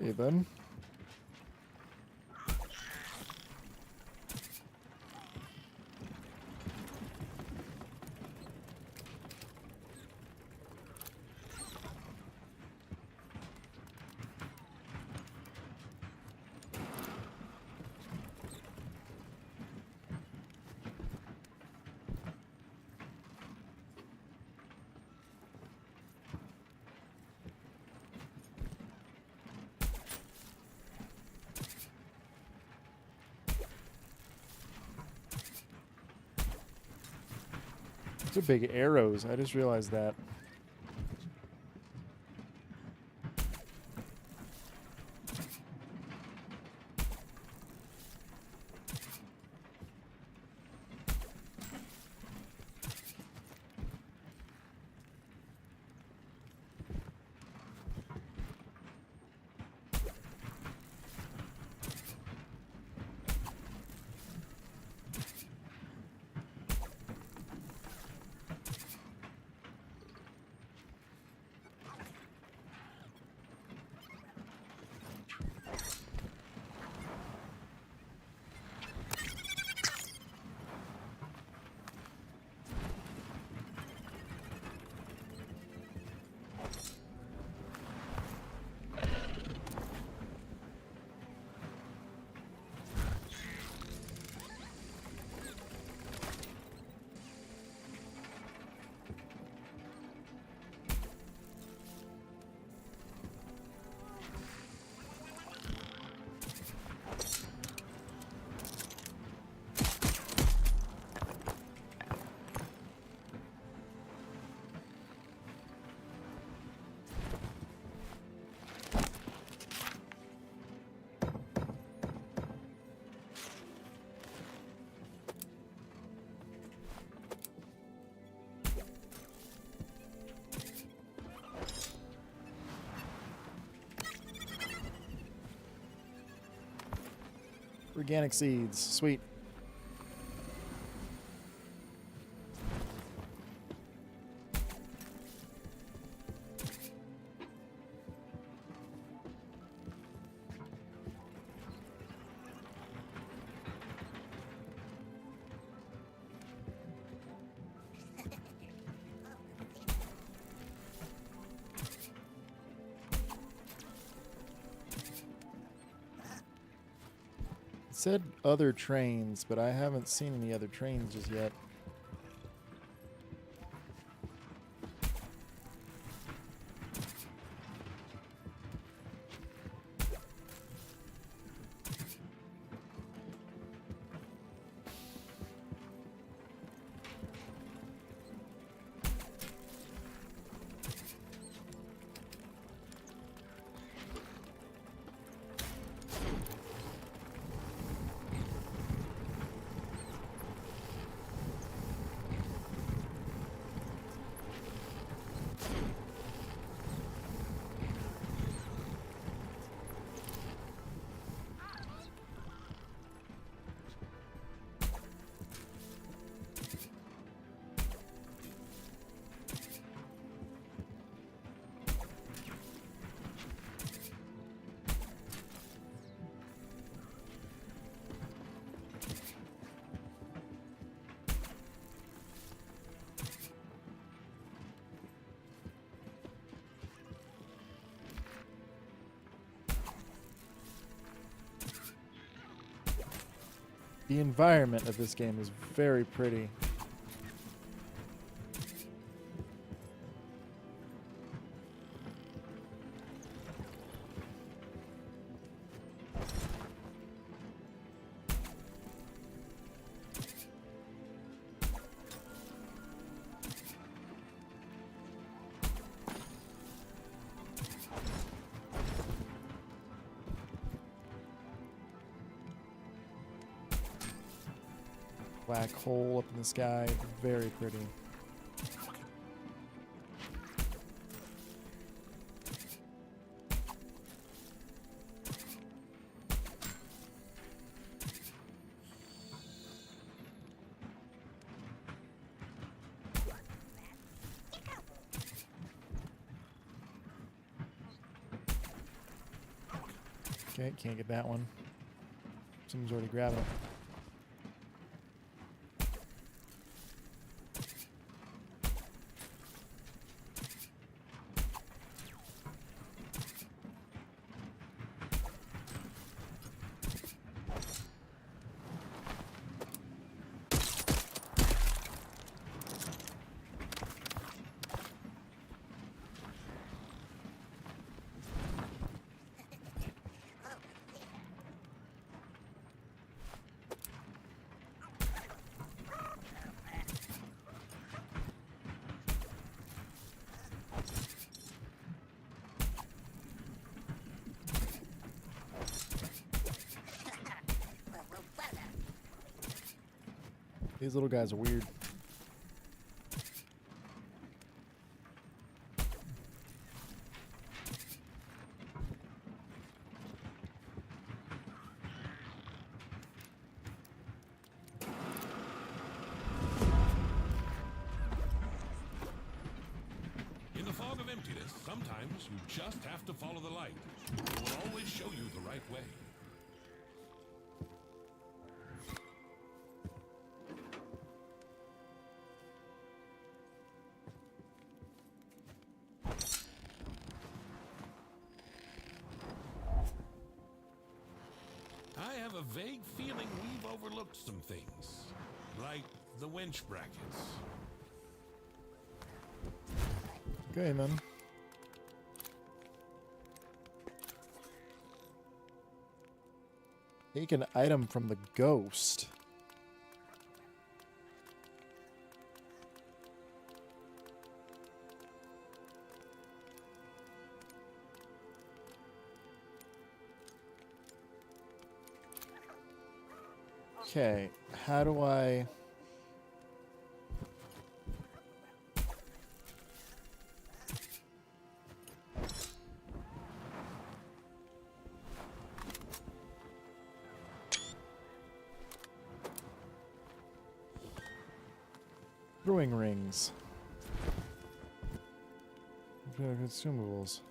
Hey, bud. Those are big arrows. I just realized that. Organic seeds. Sweet. It said other trains, but I haven't seen any other trains just yet. The environment of this game is very pretty. Black hole up in the sky, very pretty. Okay, can't get that one. Someone's already grabbing it. These little guys are weird. In the fog of emptiness, sometimes you just have to follow the light. It will always show you the right way. I have a vague feeling we've overlooked some things, like the winch brackets. Okay, man. Take an item from the ghost. Okay, how do I... Brewing rings. Consumables.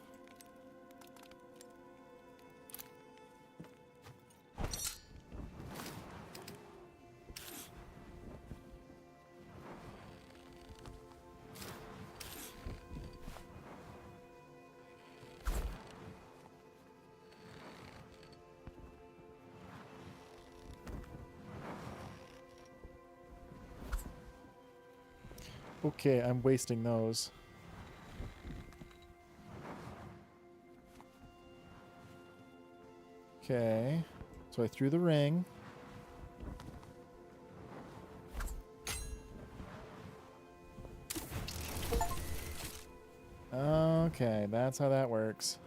Okay, I'm wasting those. Okay, so I threw the ring. Okay, that's how that works.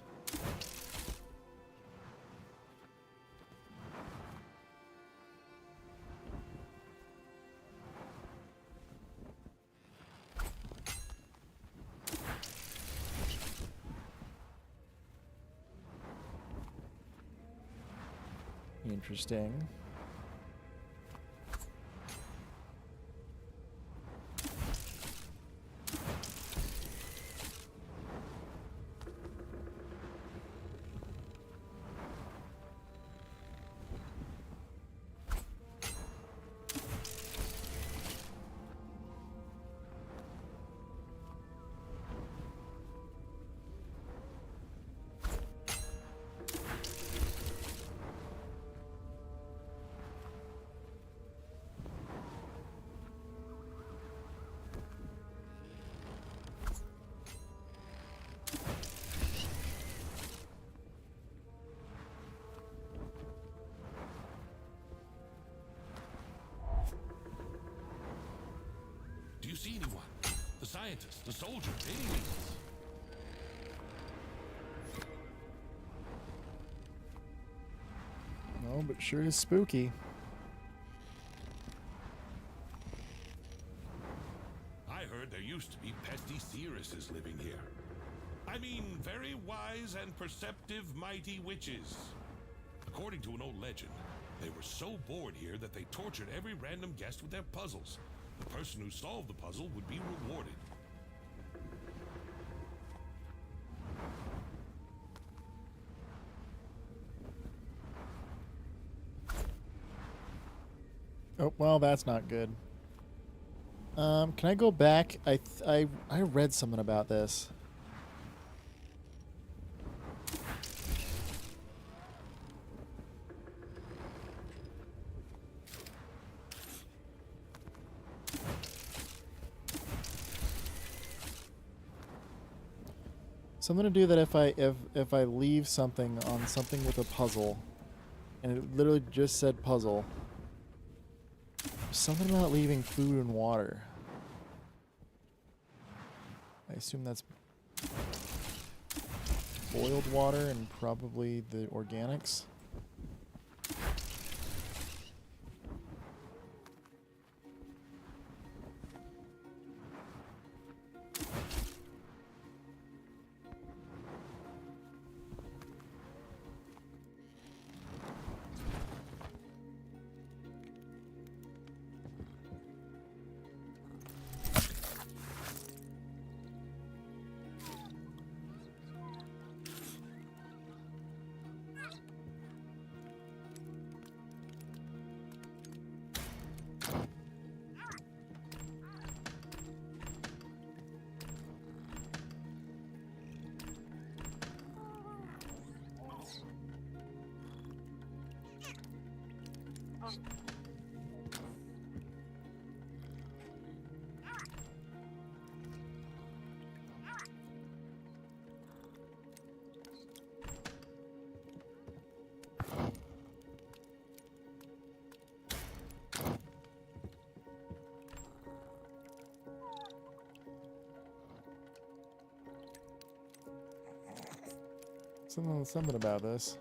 Interesting. Do you see anyone? The scientist, the soldier, any means? No, but sure is spooky. I heard there used to be pesty seeresses living here. I mean, very wise and perceptive mighty witches. According to an old legend, they were so bored here that they tortured every random guest with their puzzles. The person who solved the puzzle would be rewarded. Oh, well, that's not good. Can I go back? I read something about this. So I'm gonna do that if I leave something on something with a puzzle, and it literally just said puzzle. Something about leaving food and water. I assume that's boiled water and probably the organics. Something about this.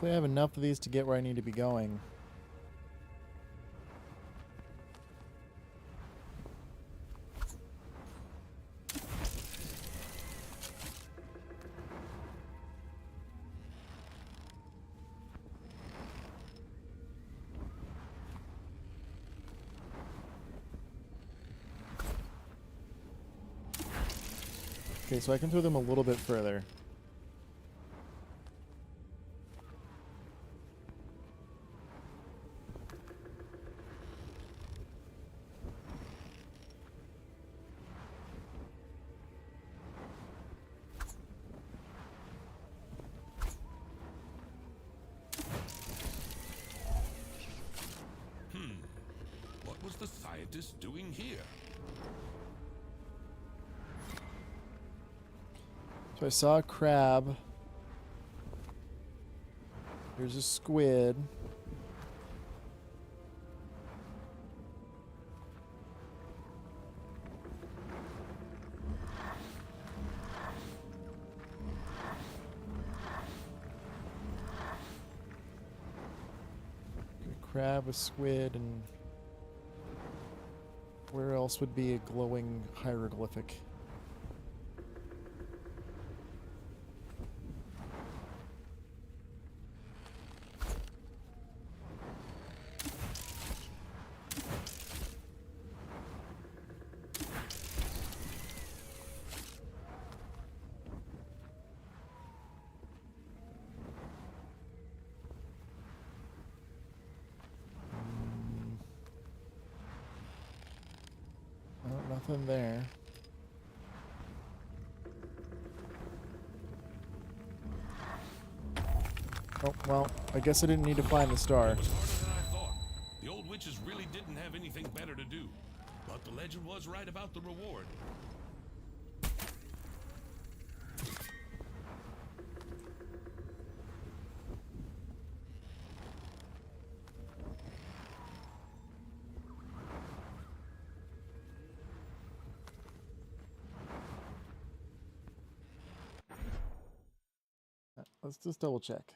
Hopefully I have enough of these to get where I need to be going. Okay, so I can throw them a little bit further. What was the scientist doing here? So I saw a crab. Here's a squid. A crab, a squid, and where else would be a glowing hieroglyphic? Oh, nothing there. Oh, well, I guess I didn't need to find the star. It was harder than I thought. The old witches really didn't have anything better to do. But the legend was right about the reward. Let's just double check.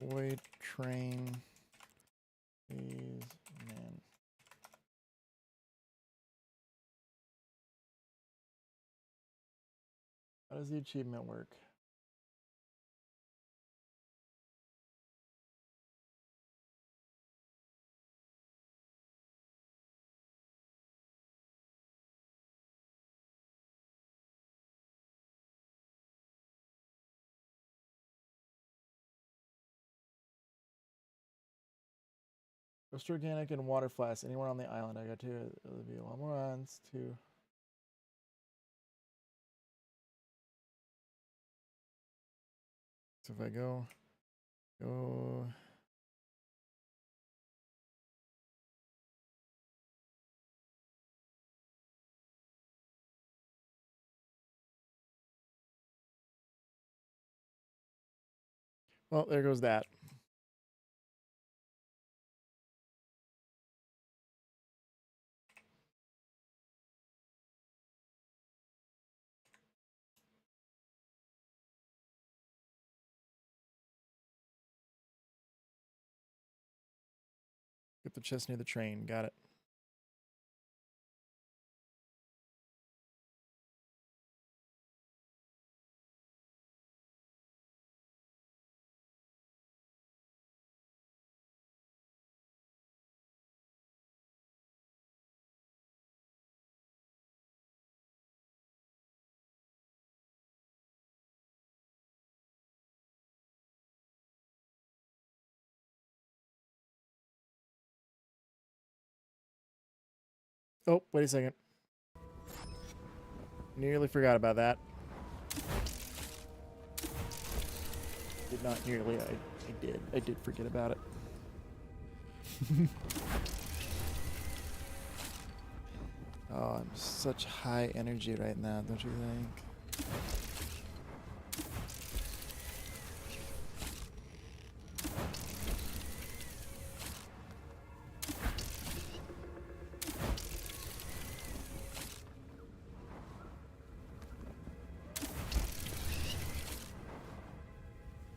Void train is man. How does the achievement work? Roast organic and water flasks anywhere on the island. I got two. It'll be one more runs. Two. So if I go. Well, there goes that. Get the chest near the train. Got it. Oh, wait a second. Nearly forgot about that. Did not nearly. I I did forget about it. Oh, I'm such high energy right now, don't you think?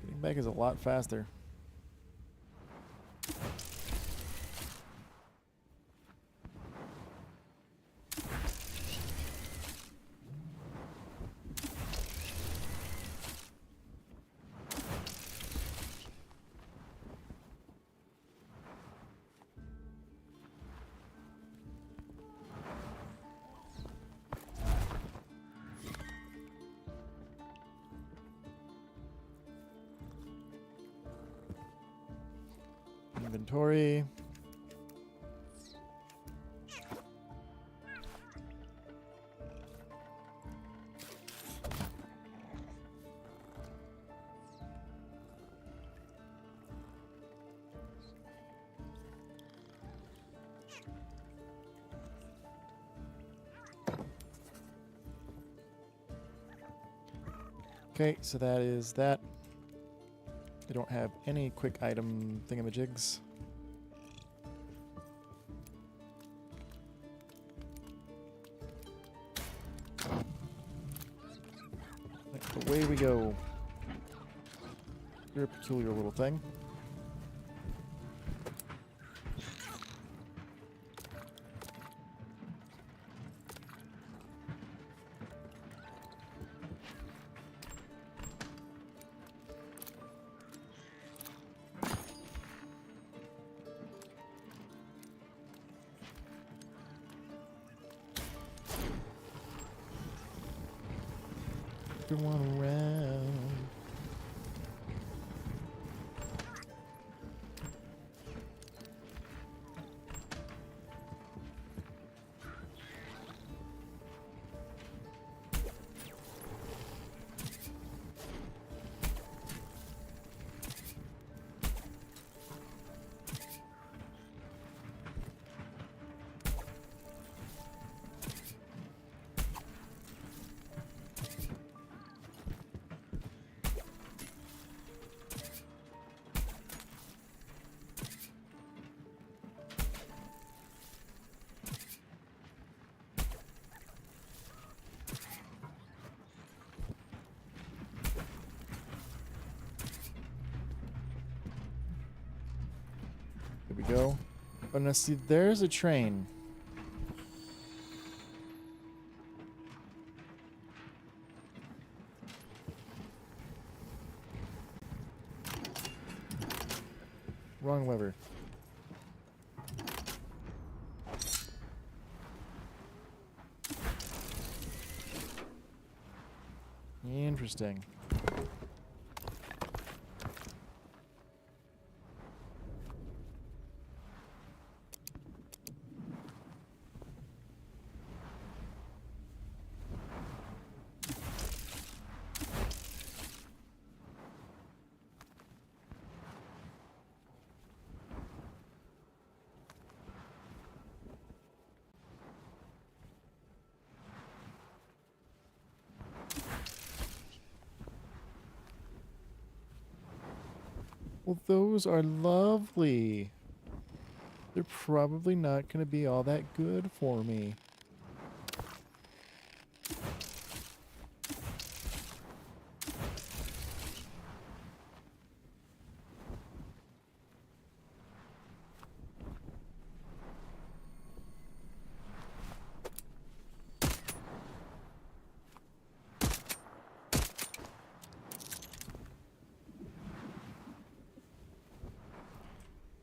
Getting back is a lot faster. Inventory. Okay, so that is that. I don't have any quick item thingamajigs. Away we go. You're a peculiar little thing. Everyone around. Here we go. Oh, now see, there's a train. Wrong lever. Interesting. Well, those are lovely. They're probably not going to be all that good for me.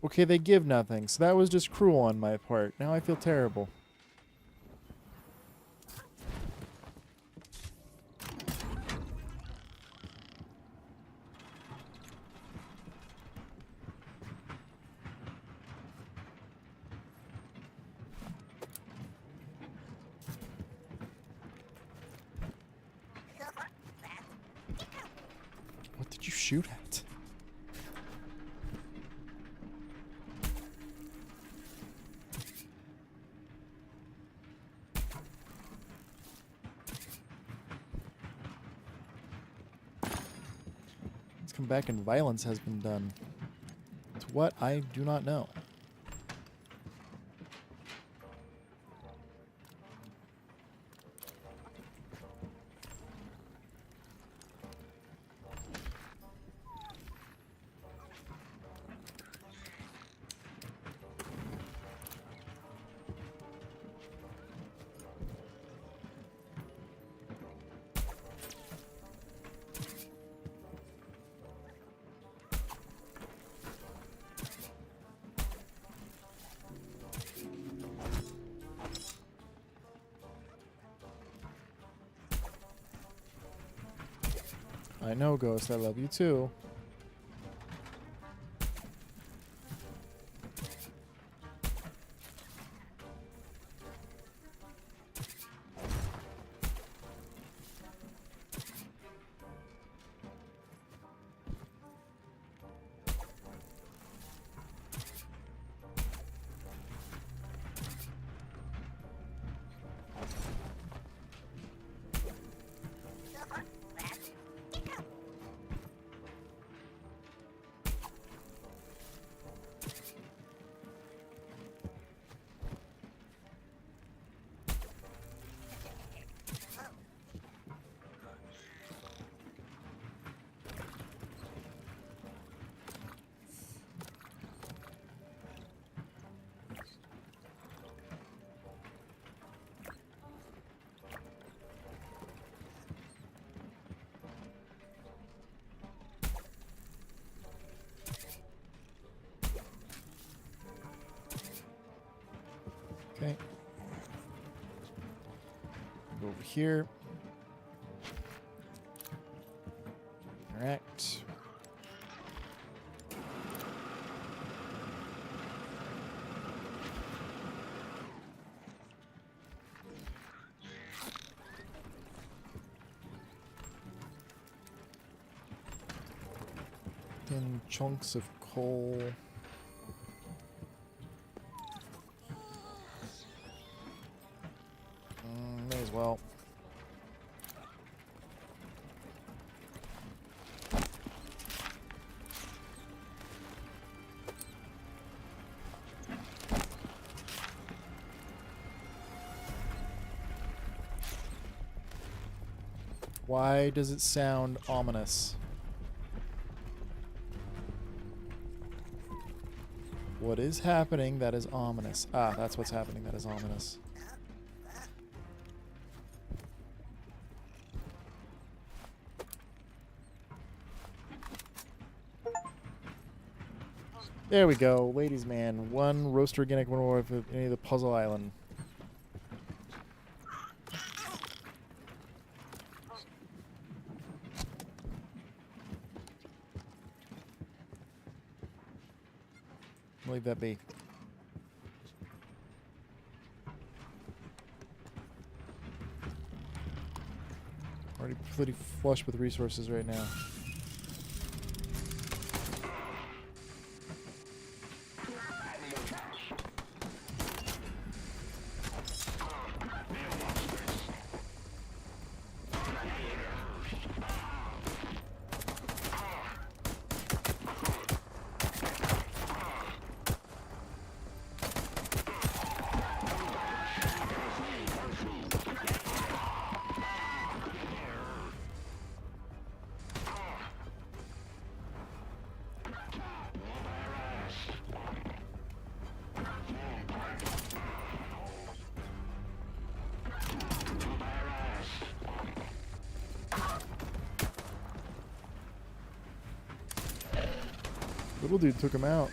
Okay, they give nothing, so that was just cruel on my part. Now I feel terrible. What did you shoot at? come back and violence has been done. To what? I do not know. I know, Ghost. I love you too. Okay. Go over here. Correct. Thin chunks of coal. May as well. Why does it sound ominous? What is happening that is ominous? Ah, that's what's happening that is ominous. There we go. Ladies man. One roast organic, one more of any of the puzzle island. Leave that be. Already pretty flush with resources right now. Little dude took him out.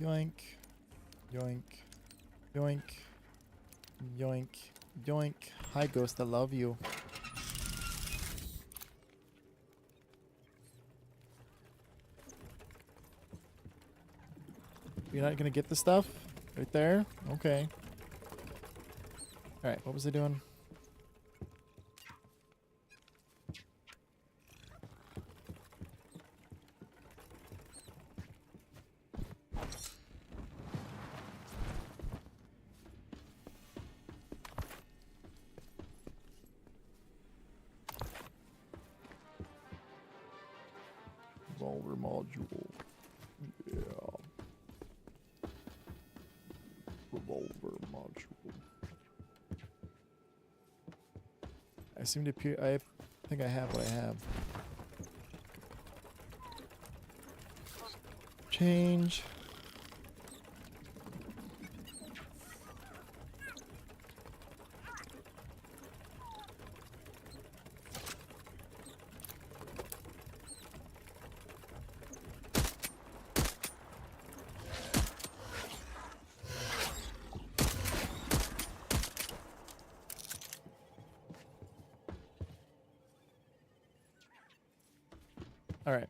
Yoink. Yoink. Yoink. Yoink. Yoink. Hi, Ghost. I love you. You're not gonna get the stuff? Right there? Okay. Alright, what was I doing? Revolver module. Yeah. Revolver module. I seem to appear. I think I have what I have. Change. All right.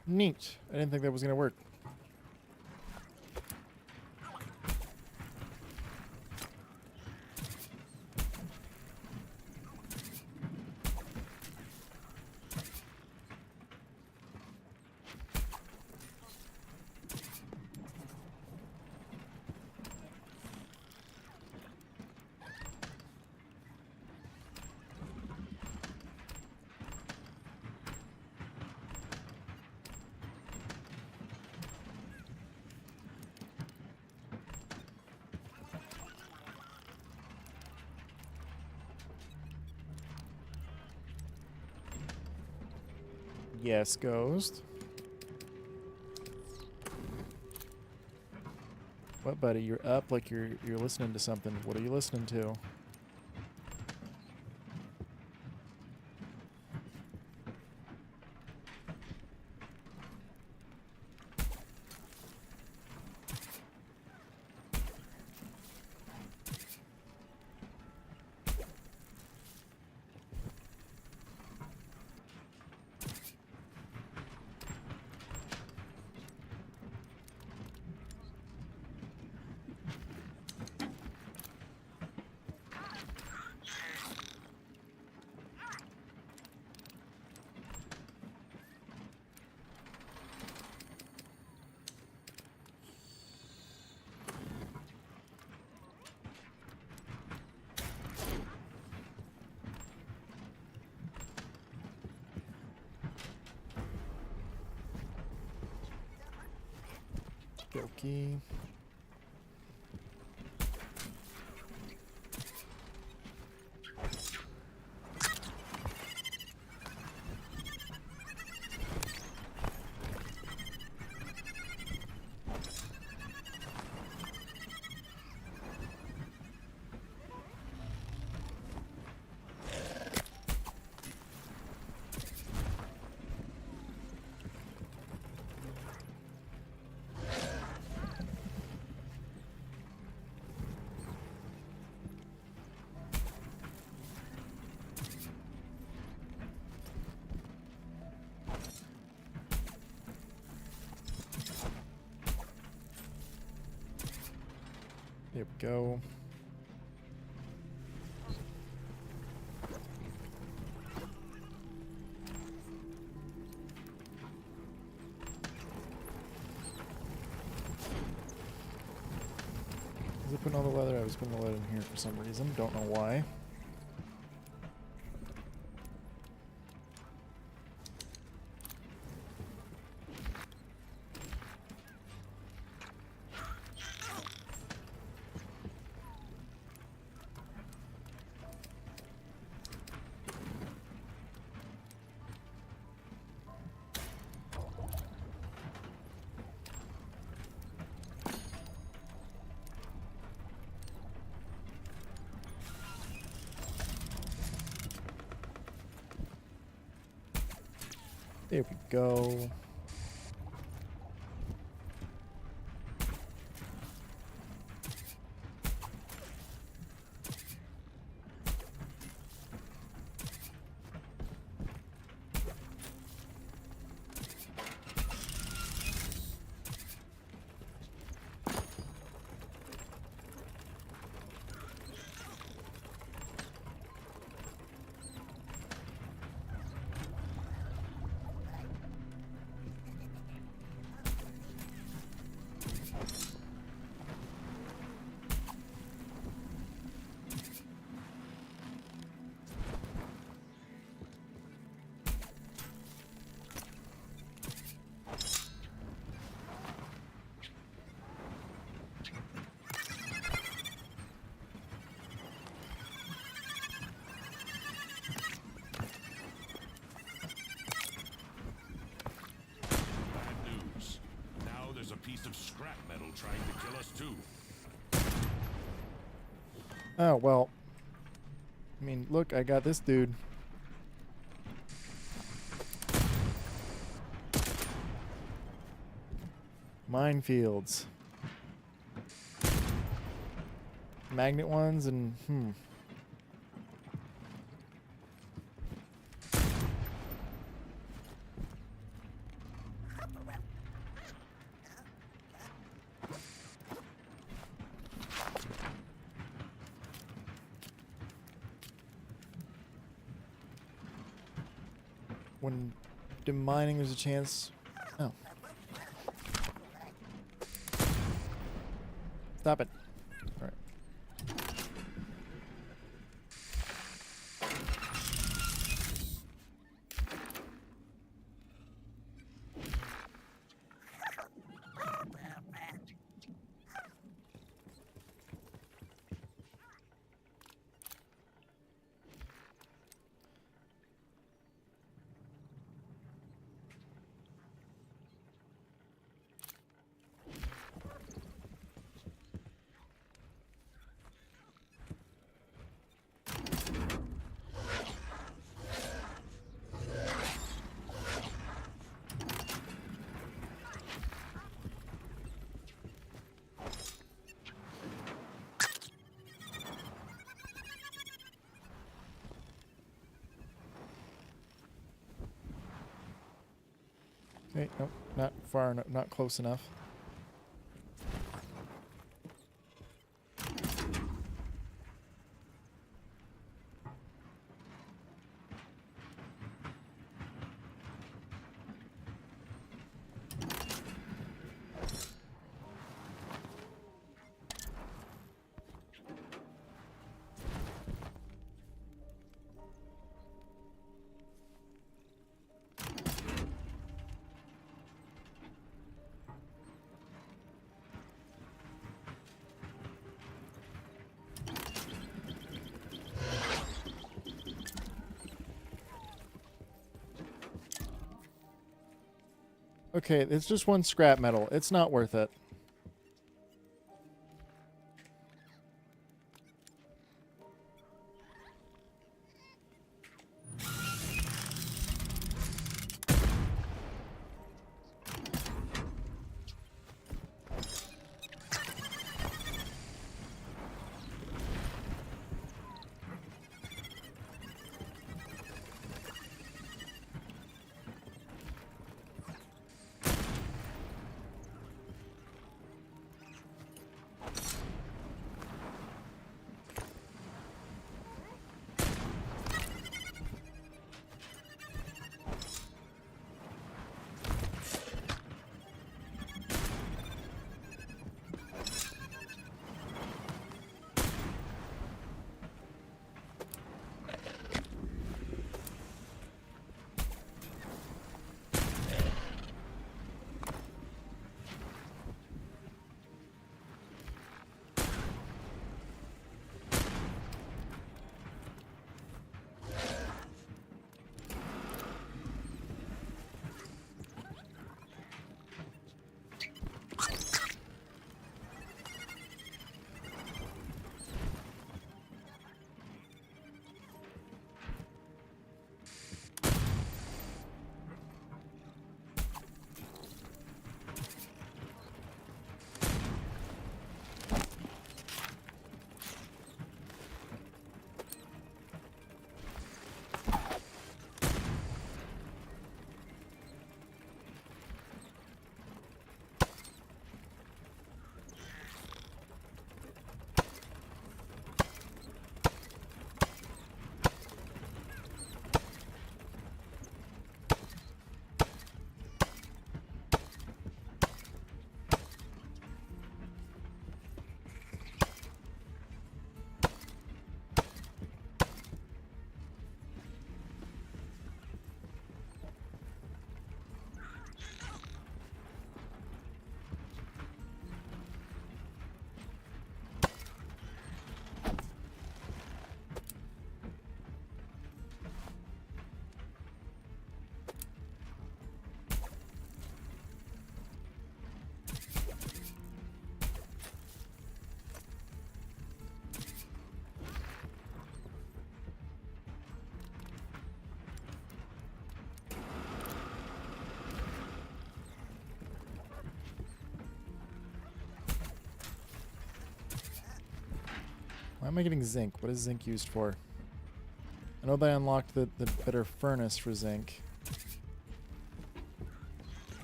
Neat. I didn't think that was going to work. Yes, Ghost. What, buddy? You're up like you're listening to something. What are you listening to? Okey. There we go. Was I putting all the leather? I was putting the leather in here for some reason. Don't know why. There we go. News. Now there's a piece of scrap metal trying to kill us too. Oh, well. I mean, look, I got this dude. Minefields. Magnet ones and, When demining, there's a chance. Oh. Stop it. All right. Wait, nope, not far enough, not close enough. Okay, it's just one scrap metal. It's not worth it. Why am I getting zinc? What is zinc used for? I know that I unlocked the better furnace for zinc.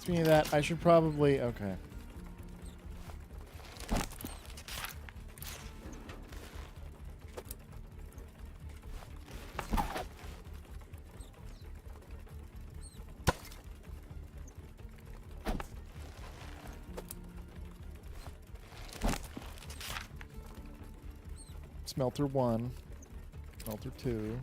Speaking of that, I should probably... Okay. Smelter 1. Smelter 2.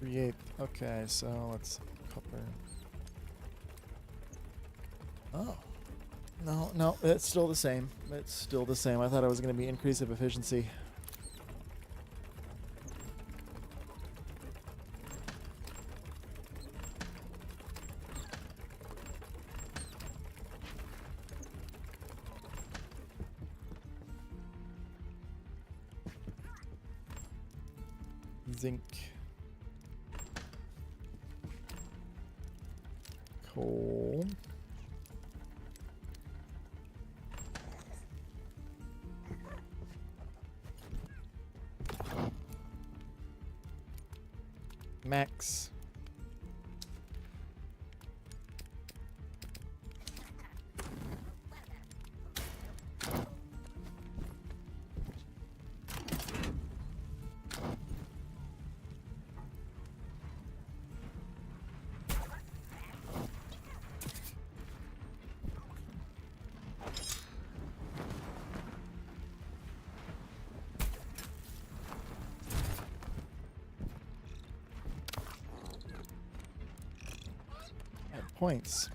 Create. Okay, so let's copper. Oh. No, no, it's still the same. It's still the same. I thought it was going to be increase of efficiency. Zinc. Coal. Max. Points.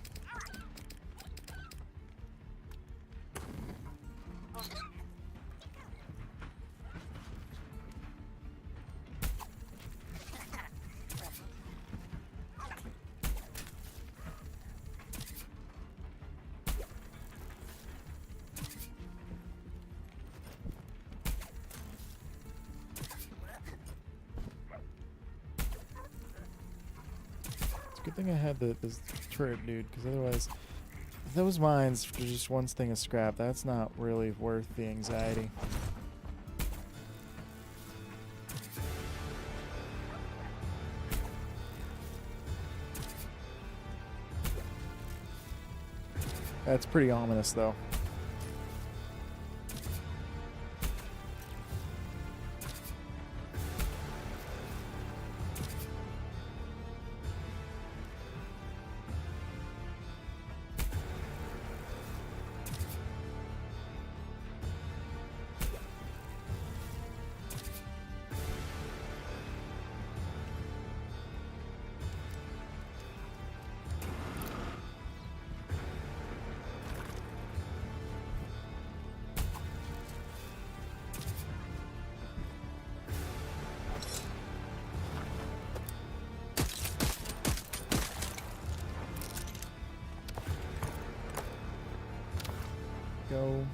Good thing I had this turret dude, because otherwise, if those mines for just one thing of scrap, that's not really worth the anxiety. That's pretty ominous, though. Go.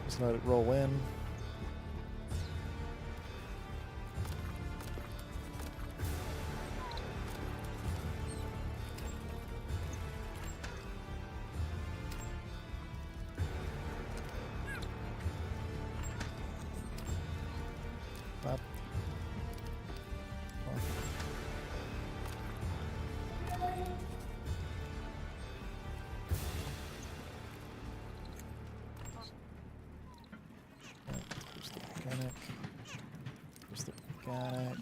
Just let it roll in. There's the mechanic. There's the mechanic.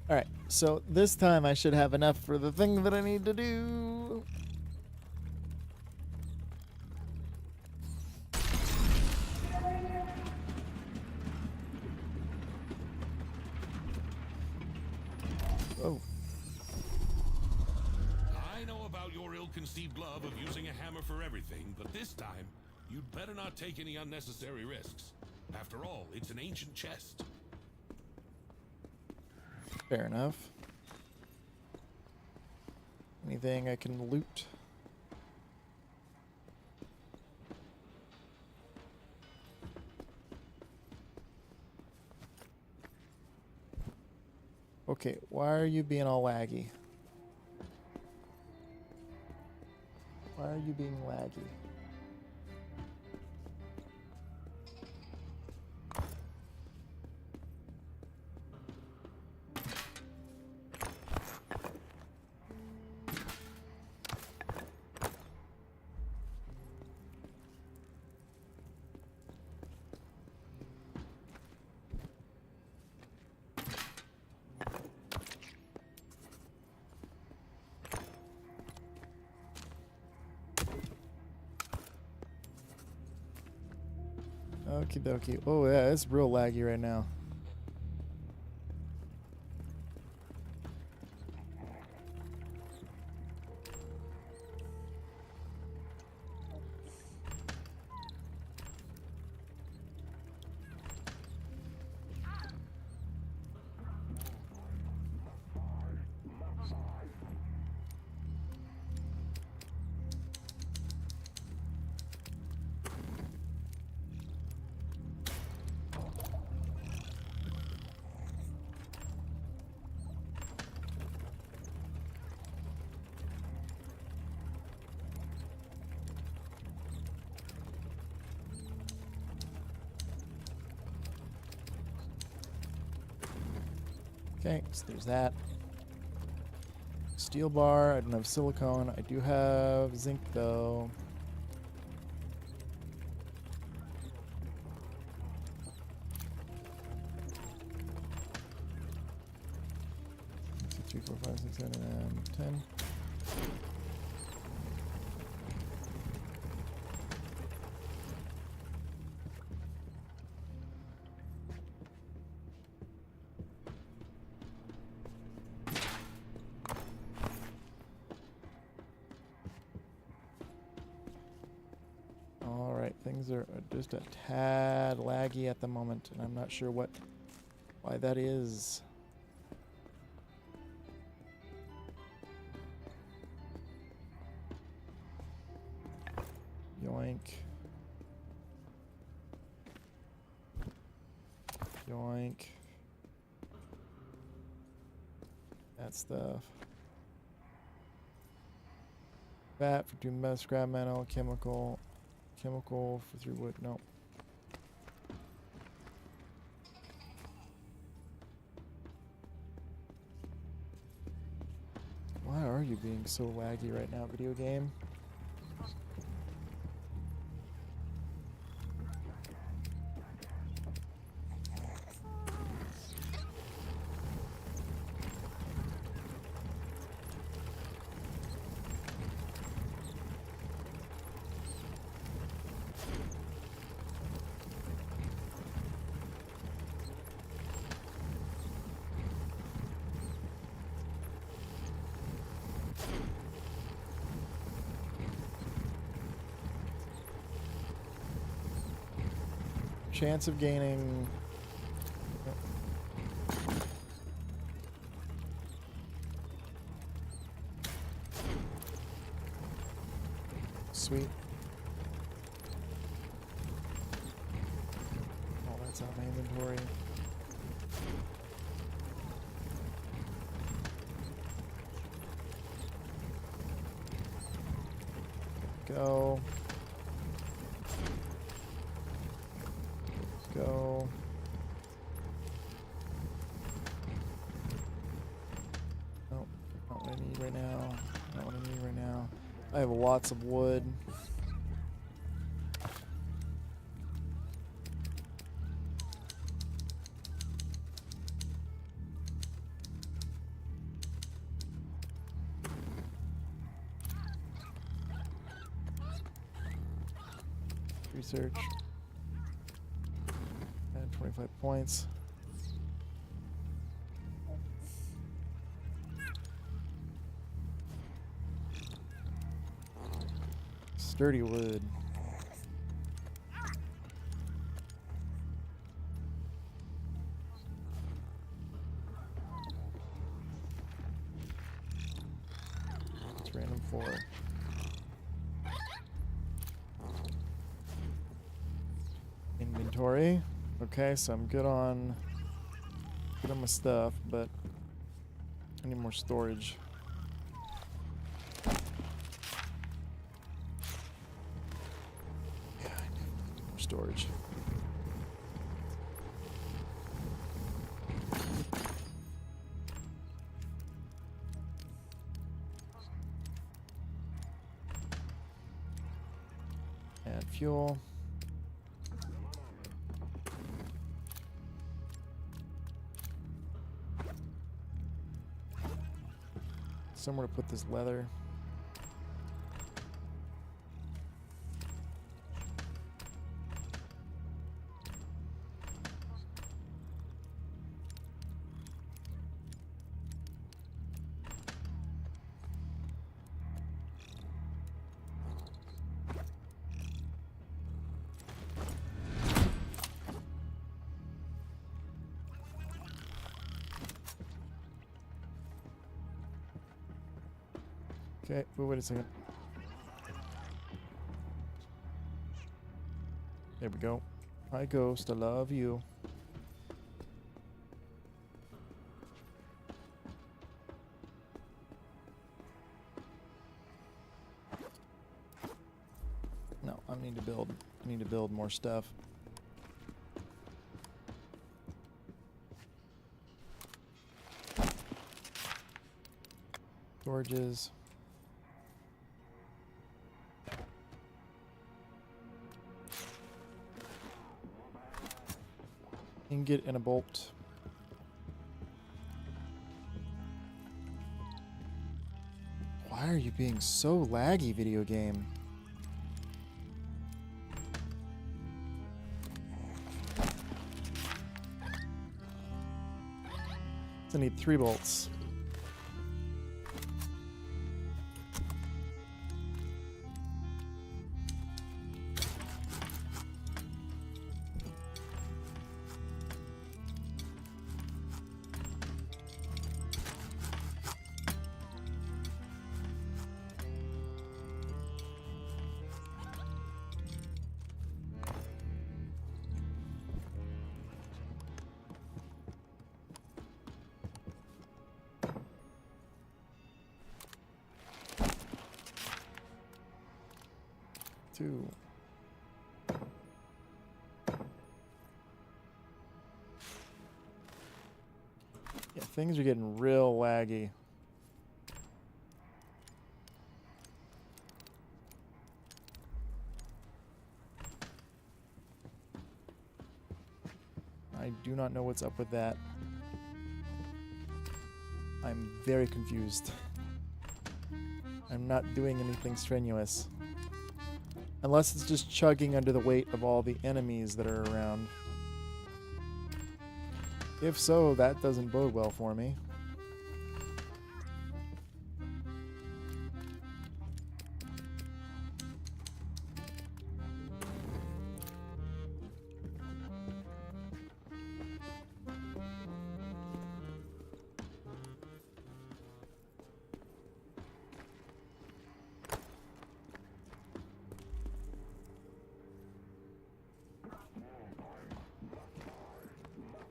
Alright, so this time I should have enough for the thing that I need to do. Oh. I know about your ill-conceived love of using a hammer for everything, but this time, you'd better not take any unnecessary risks. After all, it's an ancient chest. Fair enough. Anything I can loot? Okay, why are you being all laggy? Why are you being laggy? Okie dokie. Oh yeah, it's real laggy right now. Okay, so there's that. Steel bar, I don't have silicone. I do have zinc though. Two, 3, 4, 5, 6, 7, and 10. Things are just a tad laggy at the moment, and I'm not sure why that is. Yoink. Yoink. That stuff. Fat for 2 scrap metal, chemical for 3 wood. No. Why are you being so laggy right now, video game? Chance of gaining. Sweet. Oh, that's out of my inventory. go. Let's go. Nope, not what I need right now. Not what I need right now. I have lots of wood. Research. And 25 points. Sturdy wood. It's random 4. Inventory. Okay, so I'm good on my stuff, but I need more storage. Yeah, I need more storage. Add fuel. Somewhere to put this leather. Okay, wait a second. There we go. Hi, Ghost. I love you. No, I need to build. I need to build more stuff. Storages. Ingot and a bolt. Why are you being so laggy, video game? I need 3 bolts. Yeah, things are getting real laggy. I do not know what's up with that. I'm very confused. I'm not doing anything strenuous. Unless it's just chugging under the weight of all the enemies that are around. If so, that doesn't bode well for me.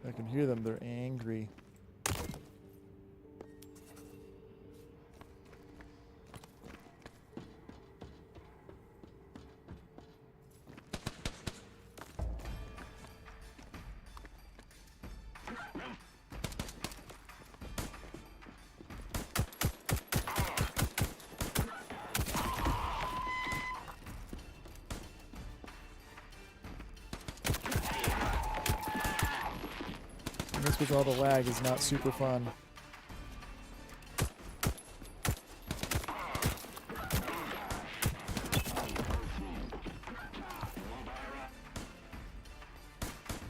I can hear them, they're angry. just because all the lag is not super fun.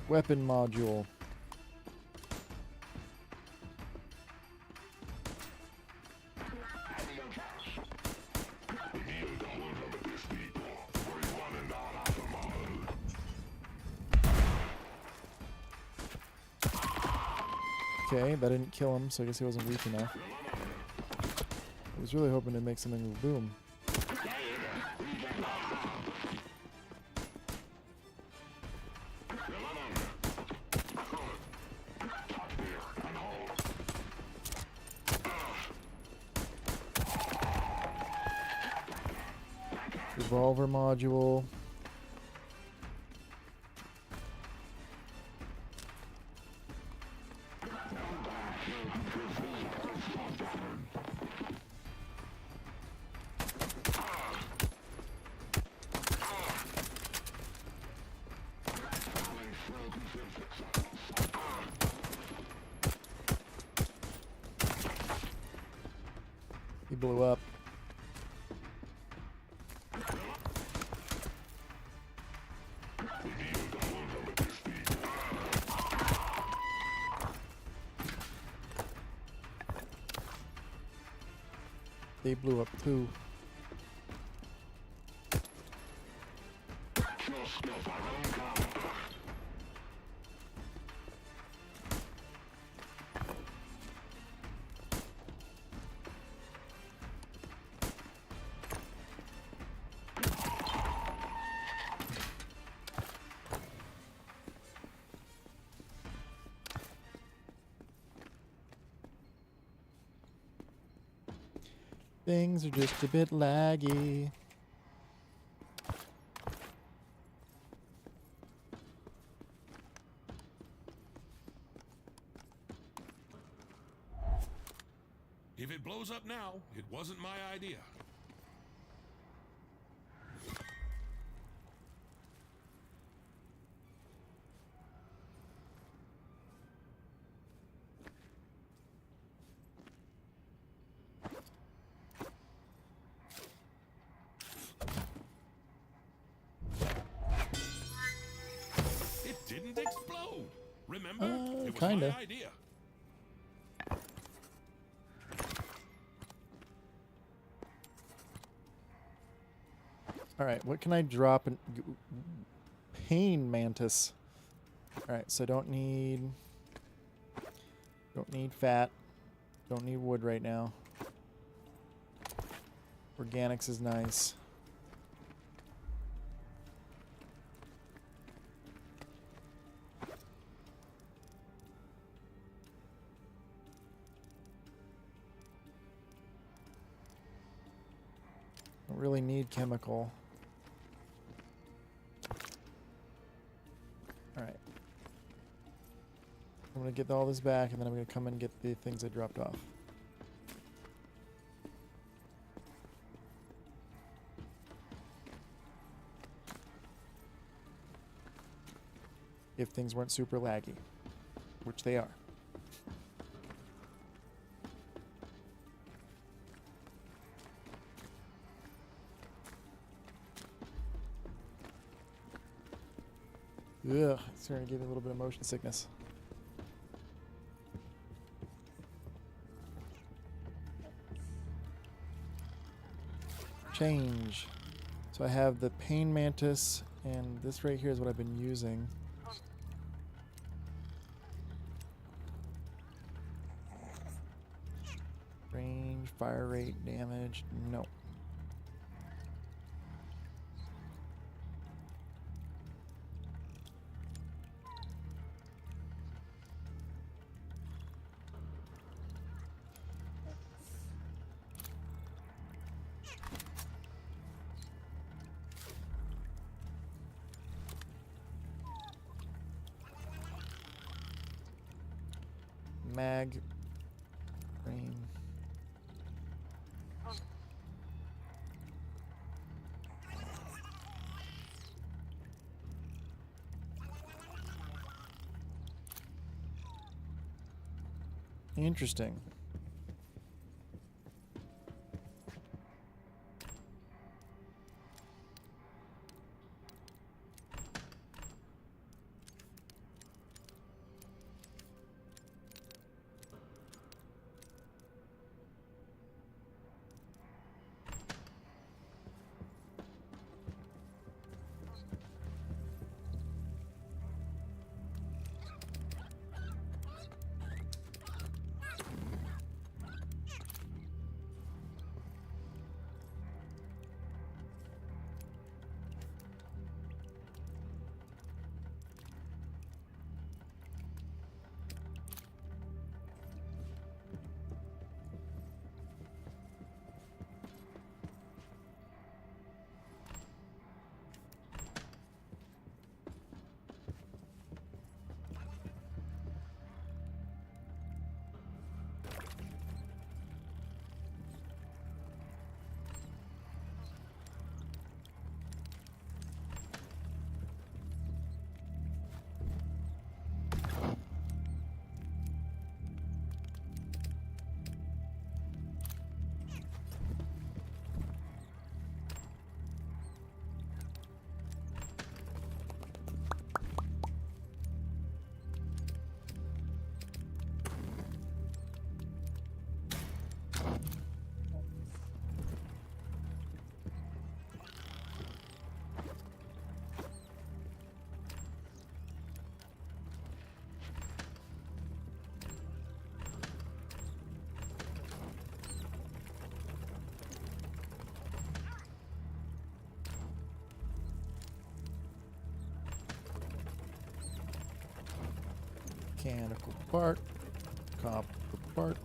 Weapon module. Okay, that didn't kill him, so I guess he wasn't weak enough. I was really hoping to make something with boom. Revolver module. He blew up. They blew up too. Things are just a bit laggy. If it blows up now, it wasn't my idea. It didn't explode. Remember? It was Kinda. my idea. Alright, what can I drop? Pain mantis. Alright, so don't need fat. Don't need wood right now. Organics is nice. Don't really need chemical. Alright. I'm going to get all this back, and then I'm going to come and get the things I dropped off. If things weren't super laggy, which they are. Ugh, it's starting to give me a little bit of motion sickness. Change. So I have the pain mantis, and this right here is what I've been using. Range, fire rate, damage, no. Mag frame. Interesting. Mechanical part, copper part.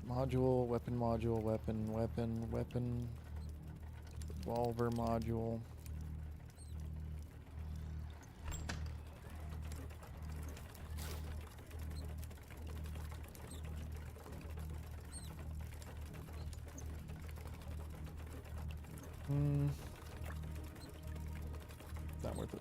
Module, weapon module, weapon, revolver module. Not worth it.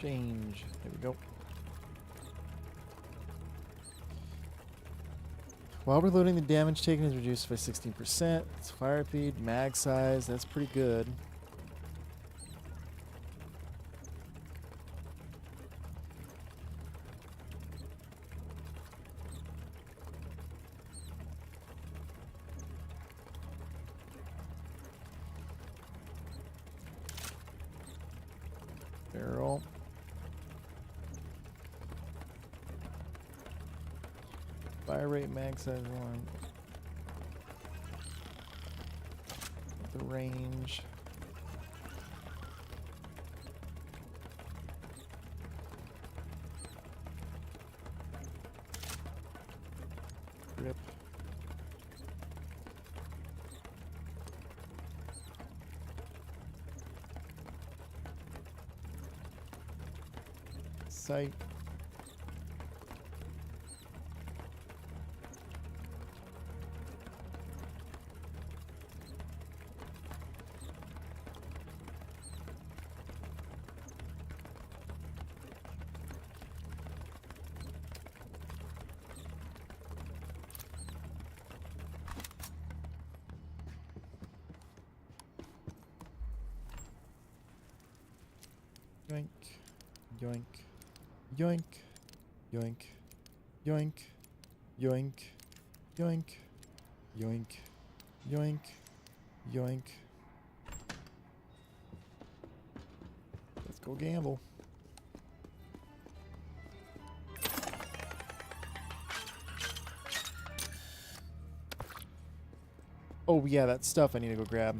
Change. There we go. While reloading, the damage taken is reduced by 16%. It's fire speed, mag size. That's pretty good. Barrel. Fire rate, mag size 1. The range. Grip. Sight. Yoink, yoink, yoink, yoink, Yoink. Yoink. Yoink. Yoink. Yoink. Yoink. Let's go gamble. Oh, yeah, that stuff I need to go grab.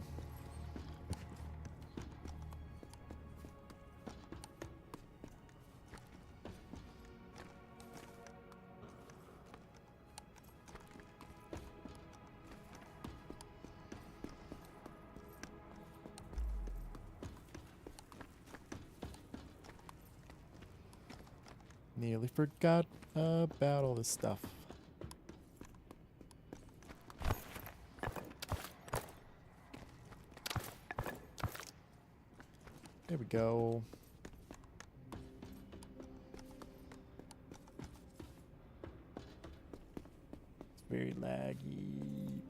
Nearly forgot about all this stuff. There we go. It's very laggy.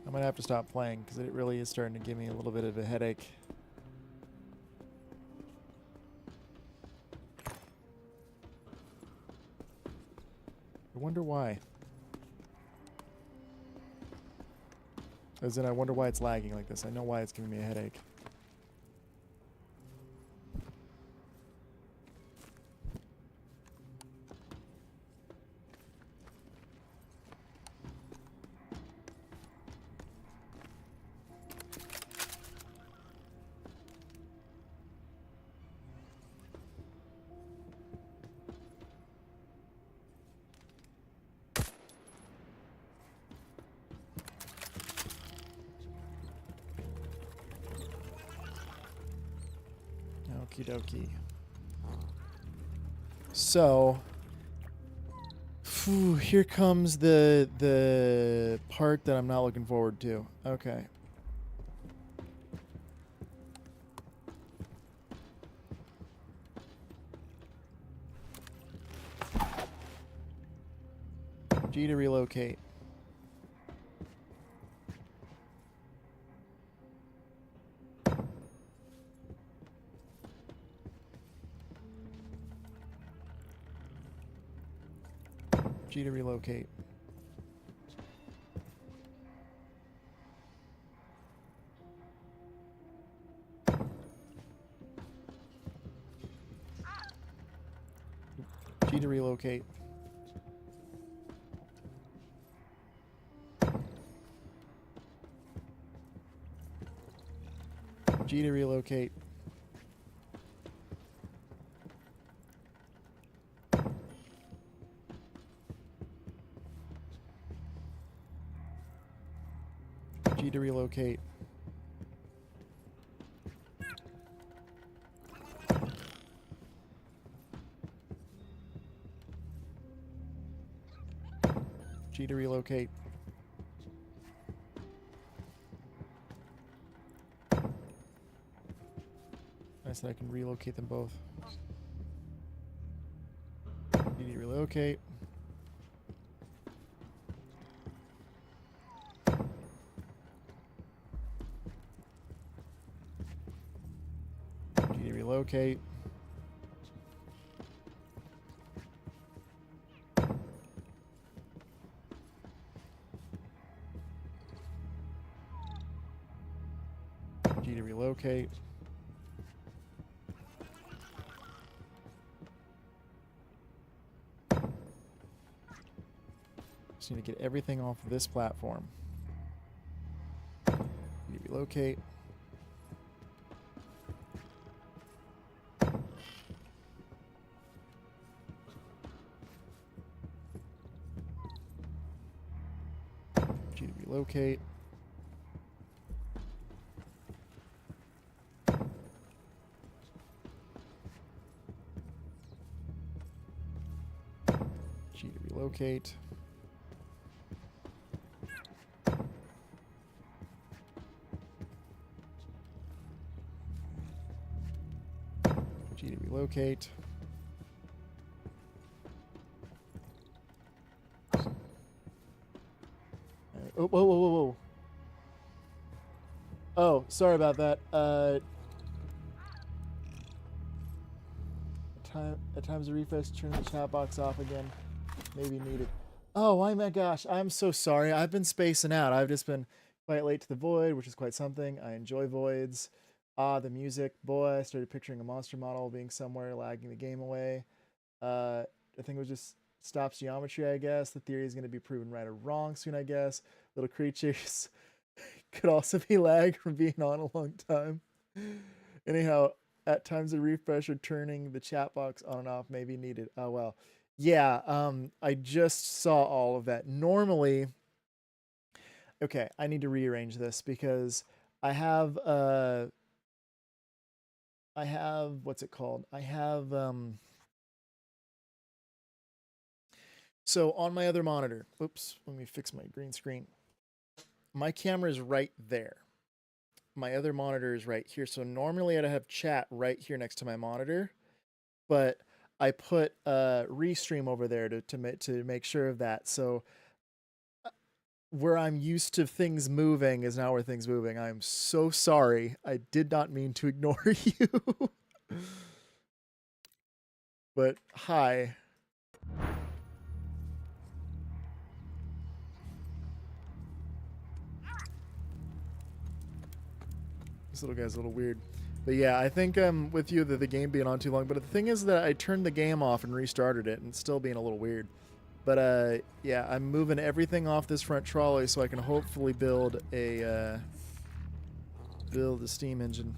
I might have to stop playing because it really is starting to give me a little bit of a headache. I wonder why. As in, I wonder why it's lagging like this. I know why it's giving me a headache. Okie dokie. So, here comes the part that I'm not looking forward to. Okay. G to relocate. G to relocate. G to relocate. G to relocate. G to relocate. G to relocate. I said I can relocate them both. G to relocate. G to relocate. G to relocate. Just need to get everything off of this platform. G to relocate. G to relocate. G to relocate. G to relocate. Oh, whoa, whoa, whoa, whoa. Oh, sorry about that. At times, a refresh turn the chat box off again. Maybe needed. Oh, my gosh. I'm so sorry. I've been spacing out. I've just been quite late to the void, which is quite something. I enjoy voids. The music. Boy, I started picturing a monster model being somewhere, lagging the game away. I think it was just stops geometry, I guess. The theory is going to be proven right or wrong soon, I guess. Little creatures could also be lagged from being on a long time. Anyhow, at times a refresh or turning the chat box on and off may be needed. Oh, well. Yeah, I just saw all of that. Normally, okay, I need to rearrange this because I have, what's it called? I have, so on my other monitor, oops, let me fix my green screen. My camera is right there. My other monitor is right here. So normally I'd have chat right here next to my monitor, but I put Restream over there to make sure of that. So where I'm used to things moving is now where things moving. I'm so sorry. I did not mean to ignore you. But hi. This little guy's a little weird. But yeah, I think I'm with you that the game being on too long. But the thing is that I turned the game off and restarted it and it's still being a little weird. But yeah, I'm moving everything off this front trolley so I can hopefully build a steam engine.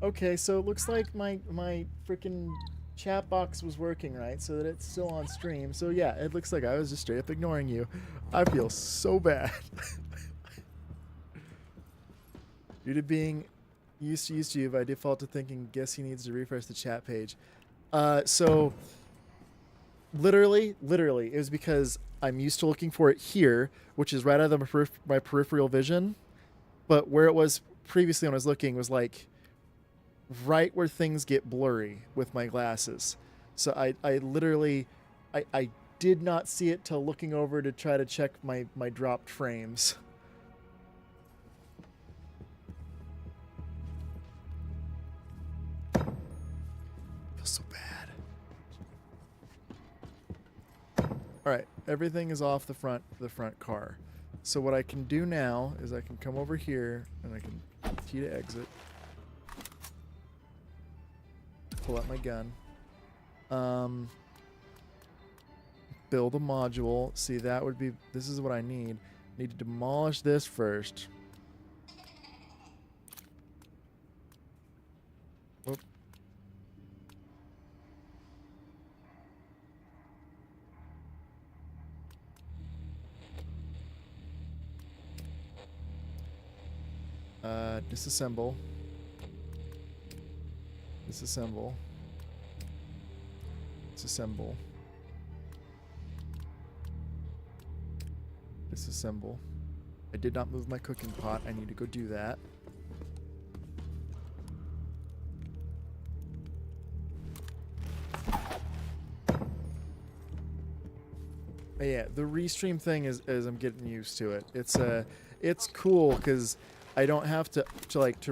Okay, so it looks like my freaking chat box was working right, so that it's still on stream. So yeah, it looks like I was just straight up ignoring you. I feel so bad. Due to being used to you by default to thinking, guess he needs to refresh the chat page. So literally, it was because I'm used to looking for it here, which is right out of my peripheral vision. But where it was previously when I was looking was like right where things get blurry with my glasses. So I literally, I did not see it till looking over to try to check my dropped frames. Feels so bad. All right, everything is off the front car. So what I can do now is I can come over here and I can T to exit. Pull out my gun. Build a module. See, that would be... This is what I need. I need to demolish this first. Oop. Disassemble. Disassemble. Disassemble. Disassemble. I did not move my cooking pot. I need to go do that. But yeah, the restream thing is I'm getting used to it. It's cool because I don't have to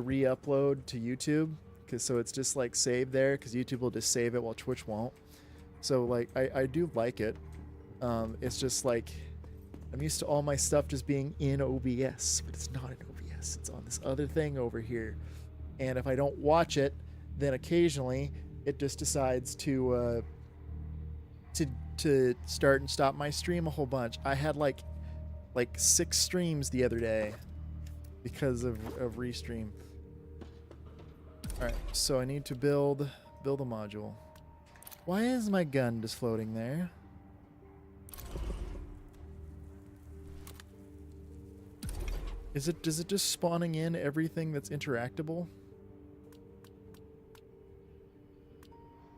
re-upload to YouTube. So it's just like saved there because YouTube will just save it while Twitch won't. So like I do like it. It's just like I'm used to all my stuff just being in OBS, but it's not in OBS. It's on this other thing over here. And if I don't watch it, then occasionally it just decides to start and stop my stream a whole bunch. I had like 6 streams the other day because of Restream. Alright, so I need to build a module. Why is my gun just floating there? Does it just spawning in everything that's interactable?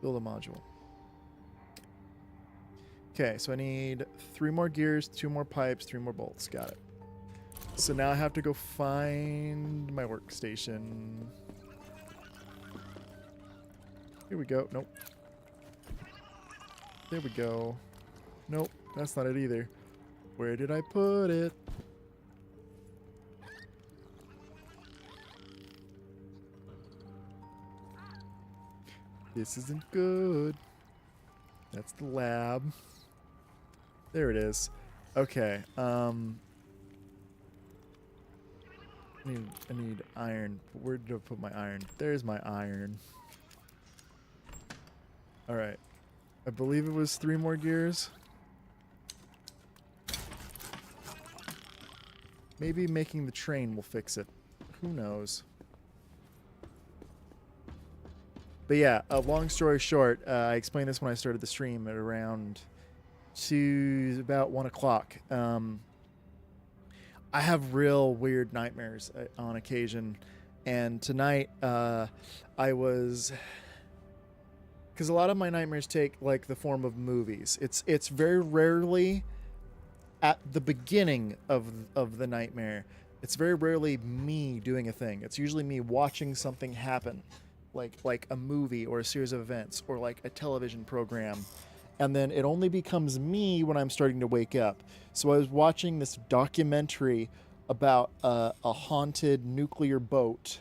Build a module. Okay, so I need 3 more gears, 2 more pipes, 3 more bolts. Got it. So now I have to go find my workstation. Here we go. Nope. There we go. Nope, that's not it either. Where did I put it? This isn't good. That's the lab. There it is. Okay. I need iron. Where did I put my iron? There's my iron. All right. I believe it was 3 more gears. Maybe making the train will fix it. Who knows? But yeah, long story short, I explained this when I started the stream at around about 1 o'clock. I have real weird nightmares on occasion, and tonight I was, because a lot of my nightmares take like the form of movies. It's very rarely at the beginning of the nightmare. It's very rarely me doing a thing. It's usually me watching something happen, like a movie or a series of events or like a television program. And then it only becomes me when I'm starting to wake up. So I was watching this documentary about a haunted nuclear boat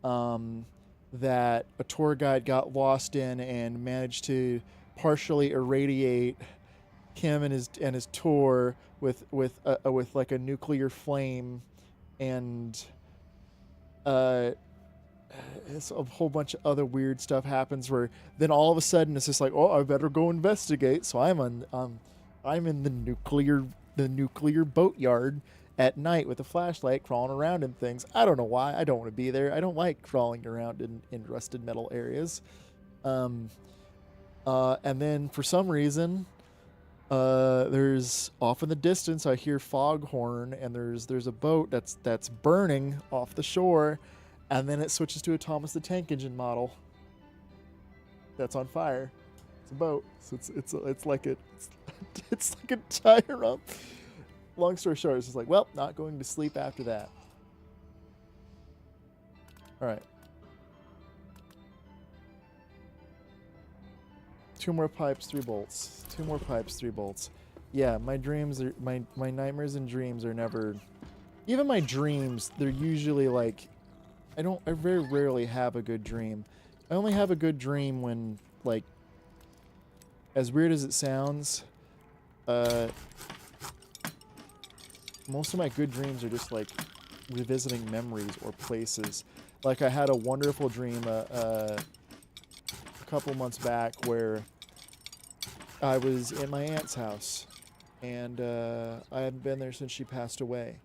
that a tour guide got lost in and managed to partially irradiate him and his tour with like a nuclear flame, and it's a whole bunch of other weird stuff happens where then all of a sudden it's just like, oh, I better go investigate. So I'm in the nuclear boatyard at night with a flashlight, crawling around in things. I don't know why. I don't want to be there. I don't like crawling around in rusted metal areas. And then for some reason, there's off in the distance, I hear foghorn, and there's a boat that's burning off the shore. And then it switches to a Thomas the Tank Engine model that's on fire. It's a boat, so it's like a tire up. Long story short, it's just like, well, not going to sleep after that. All right. 2 more pipes, 3 bolts. 2 more pipes, 3 bolts. Yeah, my dreams are my nightmares and dreams are never. Even my dreams, they're usually like. I very rarely have a good dream. I only have a good dream when, like, as weird as it sounds, most of my good dreams are just, like, revisiting memories or places. Like, I had a wonderful dream a couple months back where I was in my aunt's house, and I hadn't been there since she passed away.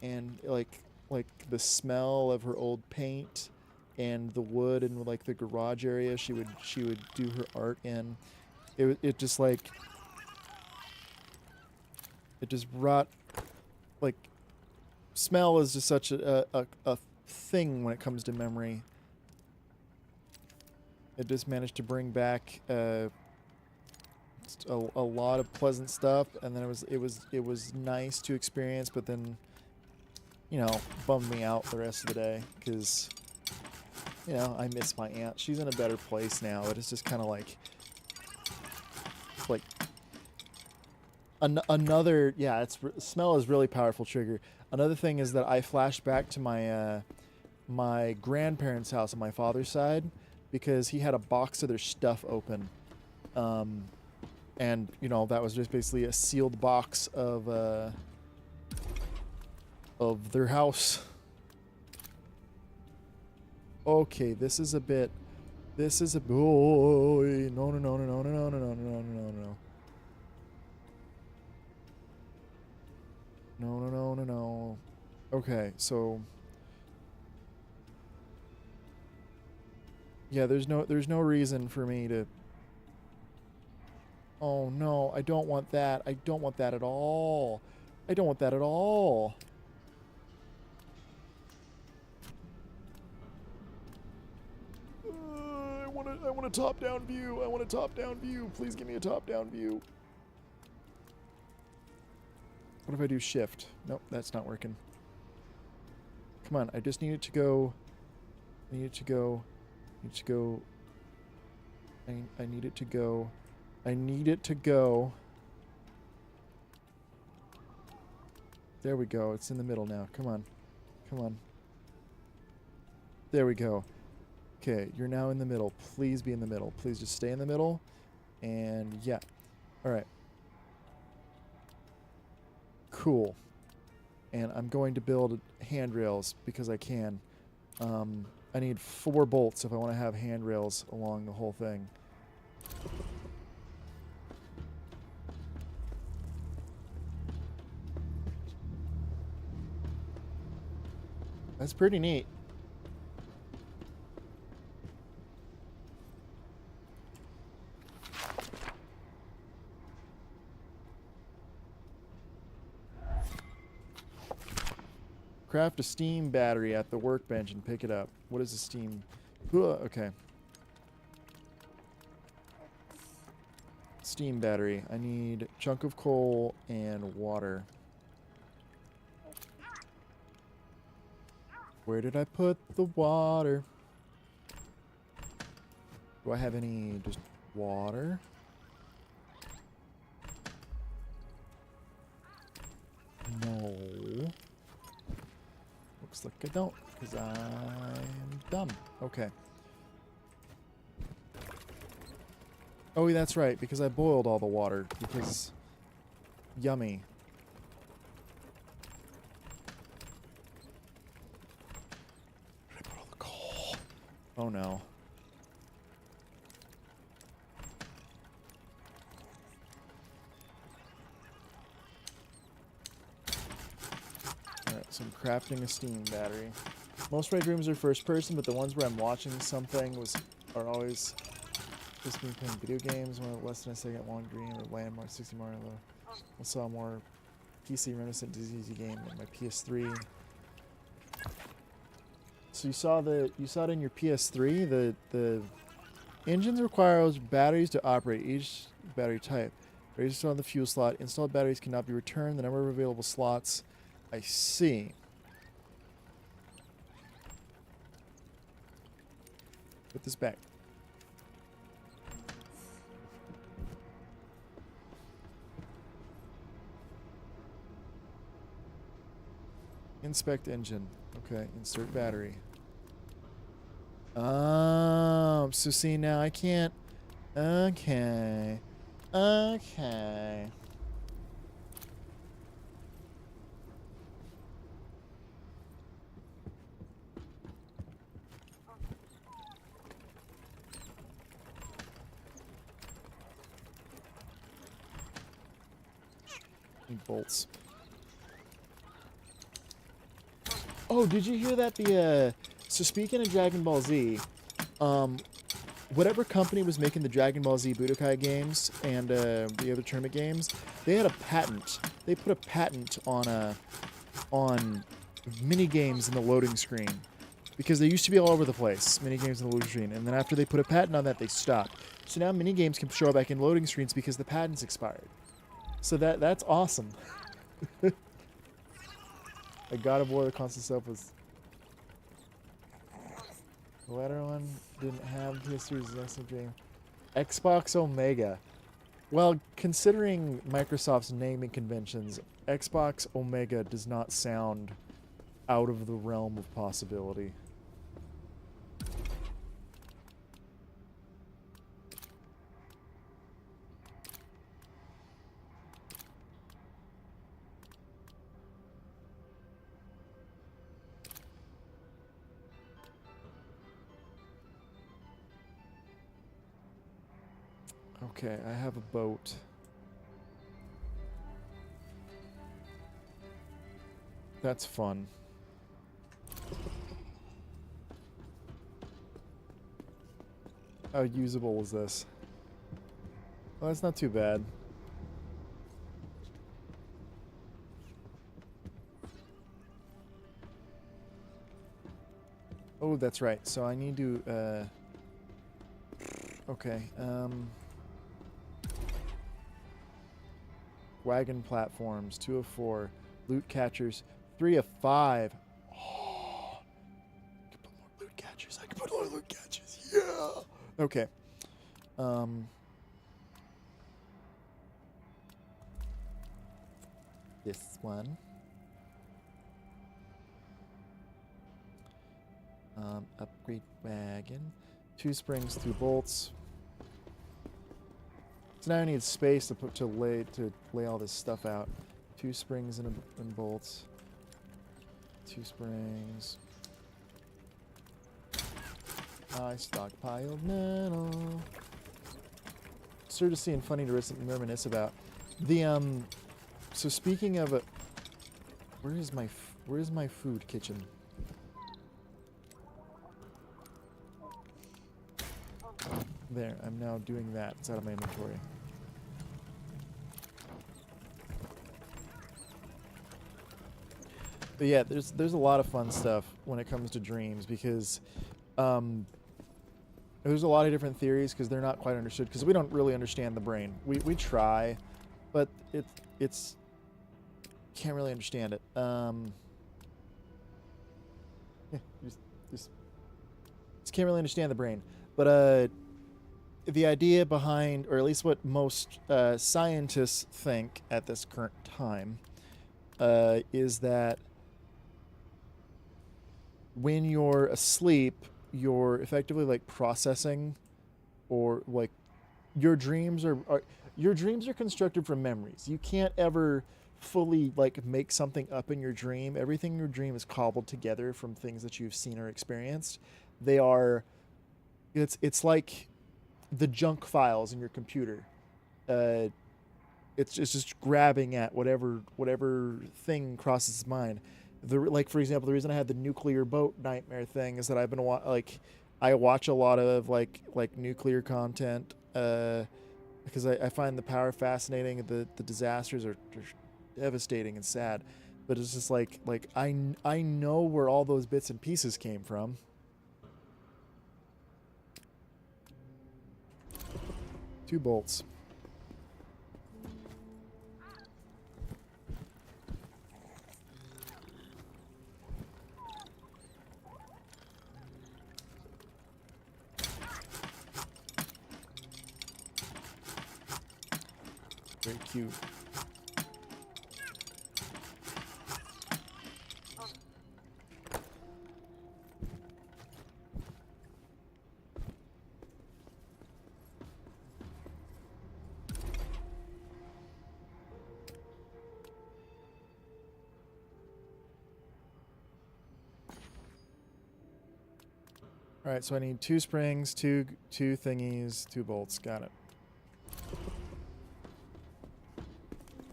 And, like the smell of her old paint and the wood and like the garage area she would do her art in, it just like it just brought, like, smell is just such a thing when it comes to memory. It just managed to bring back a lot of pleasant stuff, and then it was nice to experience, but then, you know, bummed me out the rest of the day because, you know, I miss my aunt. She's in a better place now. It is just kind of like another, yeah, smell is really powerful trigger. Another thing is that I flashed back to my my grandparents' house on my father's side because he had a box of their stuff open. And, you know, that was just basically a sealed box of their house. Okay, this is a bit. Oh, no. No. Okay, so yeah, there's no reason for me to. Oh no, I don't want that. I don't want that at all. I don't want that at all. I want a top-down view. I want a top-down view. Please give me a top-down view. What if I do shift? Nope, that's not working. Come on, I just need it to go. I need it to go. I need it to go. I need it to go. I need it to go. There we go. It's in the middle now. Come on. Come on. There we go. Okay, you're now in the middle. Please be in the middle. Please just stay in the middle. And yeah. Alright. Cool. And I'm going to build handrails because I can. I need 4 bolts if I want to have handrails along the whole thing. That's pretty neat. Craft a steam battery at the workbench and pick it up. What is a steam? Okay. Steam battery. I need a chunk of coal and water. Where did I put the water? Do I have any just water? No. Looks like I don't, because I'm dumb. Okay. Oh, that's right, because I boiled all the water, because... Yummy. Where did I put all the coal? Oh no. Alright, so I'm crafting a steam battery. Most of my dreams are first person, but the ones where I'm watching something are always just me playing video games. One of the less than a second long dream of Landmark 60 Mario. I saw a more PC reminiscent DZ game in my PS3. So you saw it in your PS3. The engines requires batteries to operate each battery type. Batteries installed on the fuel slot. Installed batteries cannot be returned. The number of available slots. I see. Put this back. Inspect engine. Okay, insert battery. Oh, so see now I can't. Okay. Okay. Need bolts. Oh, did you hear that? So speaking of Dragon Ball Z, whatever company was making the Dragon Ball Z Budokai games and the other tournament games, they had a patent. They put a patent on mini games in the loading screen because they used to be all over the place. Mini games in the loading screen, and then after they put a patent on that, they stopped. So now mini games can show up back in loading screens because the patent's expired. So that's awesome. A God of War, the console itself was... The latter one didn't have PS3's excellent game. Xbox Omega. Well, considering Microsoft's naming conventions, Xbox Omega does not sound out of the realm of possibility. Okay, I have a boat. That's fun. How usable is this? Well, that's not too bad. Oh, that's right. So I need to, okay, wagon platforms, 2 of 4. Loot catchers, 3 of 5. Oh, I can put more loot catchers. I can put more loot catchers. Yeah. Okay. This one. Upgrade wagon. 2 springs, 2 bolts. So now I need space to lay all this stuff out. 2 springs and bolts. 2 springs. I stockpiled metal. Sort of seeing funny to reminisce about. The So speaking of a, where is my food kitchen? There, I'm now doing that. It's out of my inventory. But yeah, there's a lot of fun stuff when it comes to dreams because there's a lot of different theories because they're not quite understood because we don't really understand the brain. We try, but it's can't really understand it. Yeah, just can't really understand the brain. But the idea behind, or at least what most scientists think at this current time, is that when you're asleep, you're effectively like processing, or like your dreams are constructed from memories. You can't ever fully like make something up in your dream. Everything in your dream is cobbled together from things that you've seen or experienced. It's like the junk files in your computer. It's just grabbing at whatever thing crosses its mind. Like for example, the reason I had the nuclear boat nightmare thing is that I've been I watch a lot of like nuclear content because I find the power fascinating. The disasters are devastating and sad, but it's just like I know where all those bits and pieces came from. Two bolts. Very cute. All right, so I need 2 springs, two thingies, 2 bolts. Got it.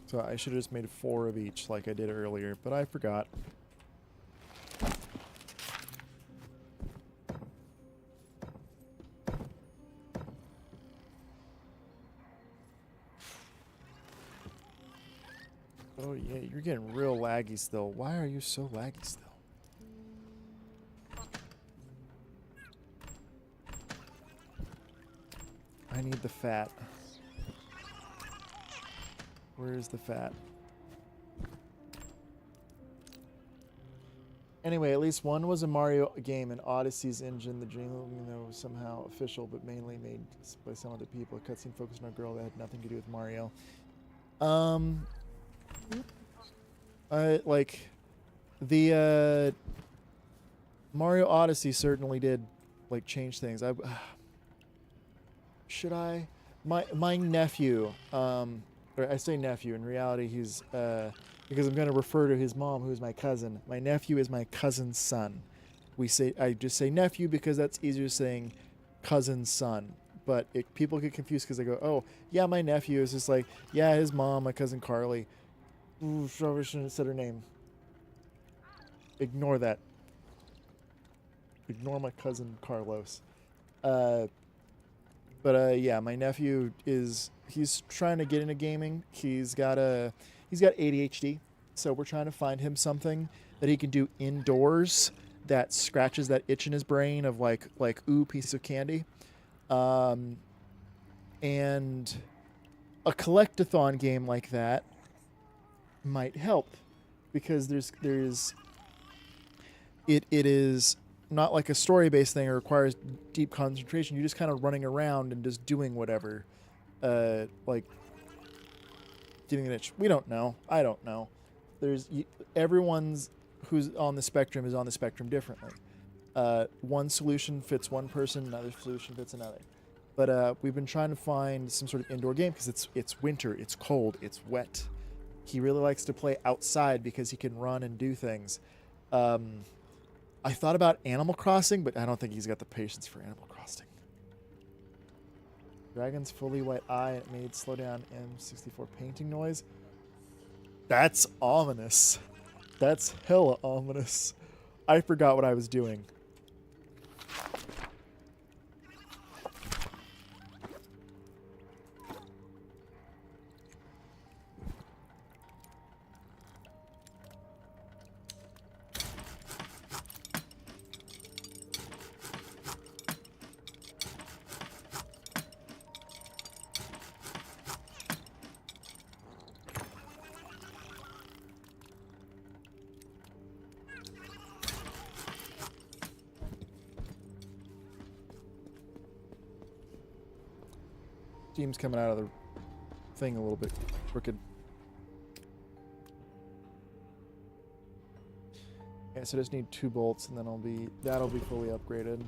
So I should have just made 4 of each like I did earlier, but I forgot. Oh yeah, you're getting real laggy still. Why are you so laggy still? I need the fat. Where is the fat? Anyway, at least one was a Mario game in Odyssey's engine. The dream, was somehow official, but mainly made by some other people. A cutscene focused on a girl that had nothing to do with Mario. Like the Mario Odyssey certainly did like change things. Should I? My nephew. Or I say nephew. In reality, he's because I'm going to refer to his mom, who is my cousin. My nephew is my cousin's son. I just say nephew because that's easier saying cousin's son. But people get confused because they go, oh, yeah, my nephew is just like, yeah, his mom, my cousin Carly. Ooh, probably shouldn't have said her name. Ignore that. Ignore my cousin Carlos. But yeah, my nephew he's trying to get into gaming. He's got ADHD, so we're trying to find him something that he can do indoors that scratches that itch in his brain of like ooh, piece of candy. And a collectathon game like that might help because it is not like a story-based thing. It requires deep concentration. You're just kind of running around and just doing whatever, like getting an itch. We don't know. I don't know. Everyone's who's on the spectrum is on the spectrum differently. one solution fits one person, another solution fits another. But we've been trying to find some sort of indoor game because it's winter, it's cold, it's wet. He really likes to play outside because he can run and do things. I thought about Animal Crossing, but I don't think he's got the patience for Animal Crossing. Dragon's fully white eye. It made slow down M64 painting noise. That's ominous. That's hella ominous. I forgot what I was doing. Steam's coming out of the thing a little bit crooked. Yeah, so I just need 2 bolts and then that'll be fully upgraded.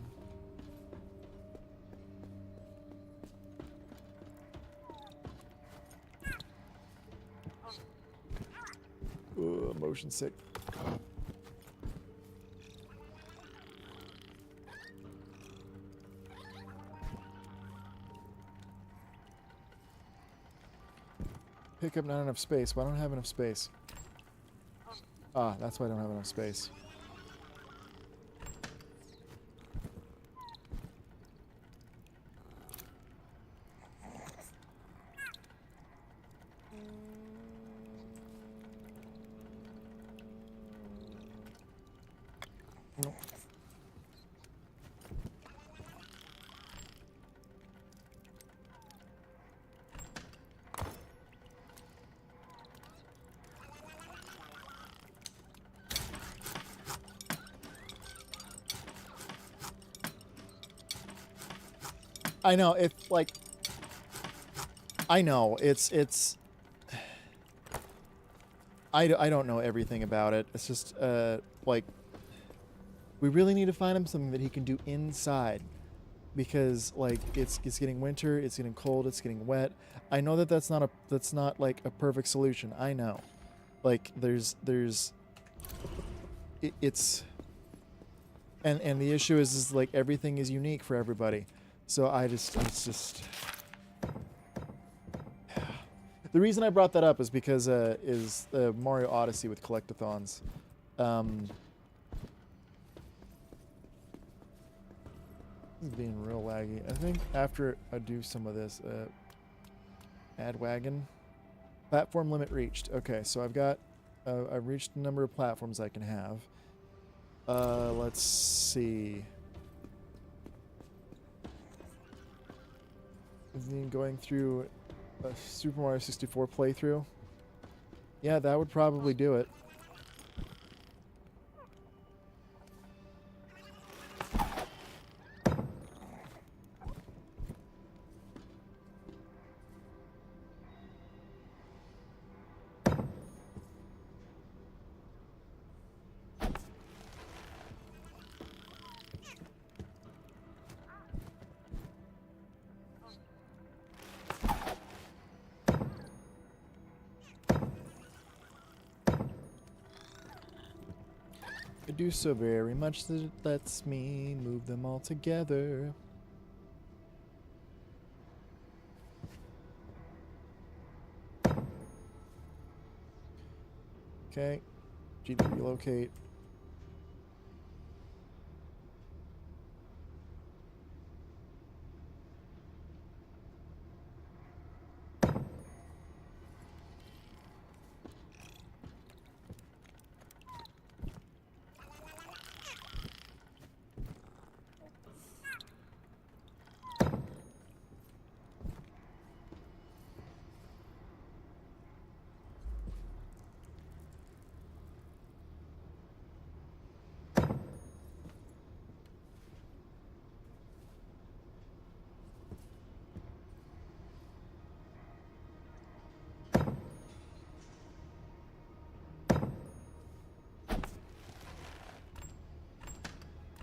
Ugh, motion sick. Pick up not enough space. Why don't I have enough space? Ah, that's why I don't have enough space. Nope. I know, I know, I don't know everything about it. It's just, like, we really need to find him something that he can do inside. Because, like, it's getting winter, it's getting cold, it's getting wet. I know that that's not, like, a perfect solution. I know. Like, it's... And the issue is like, everything is unique for everybody. So it's just... The reason I brought that up is because, Mario Odyssey with collectathons. This is being real laggy. I think after I do some of this, add wagon. Platform limit reached. Okay, so I've reached the number of platforms I can have. Let's see. Going through a Super Mario 64 playthrough. Yeah, that would probably do it. I do so very much that it lets me move them all together. Okay, G3 relocate.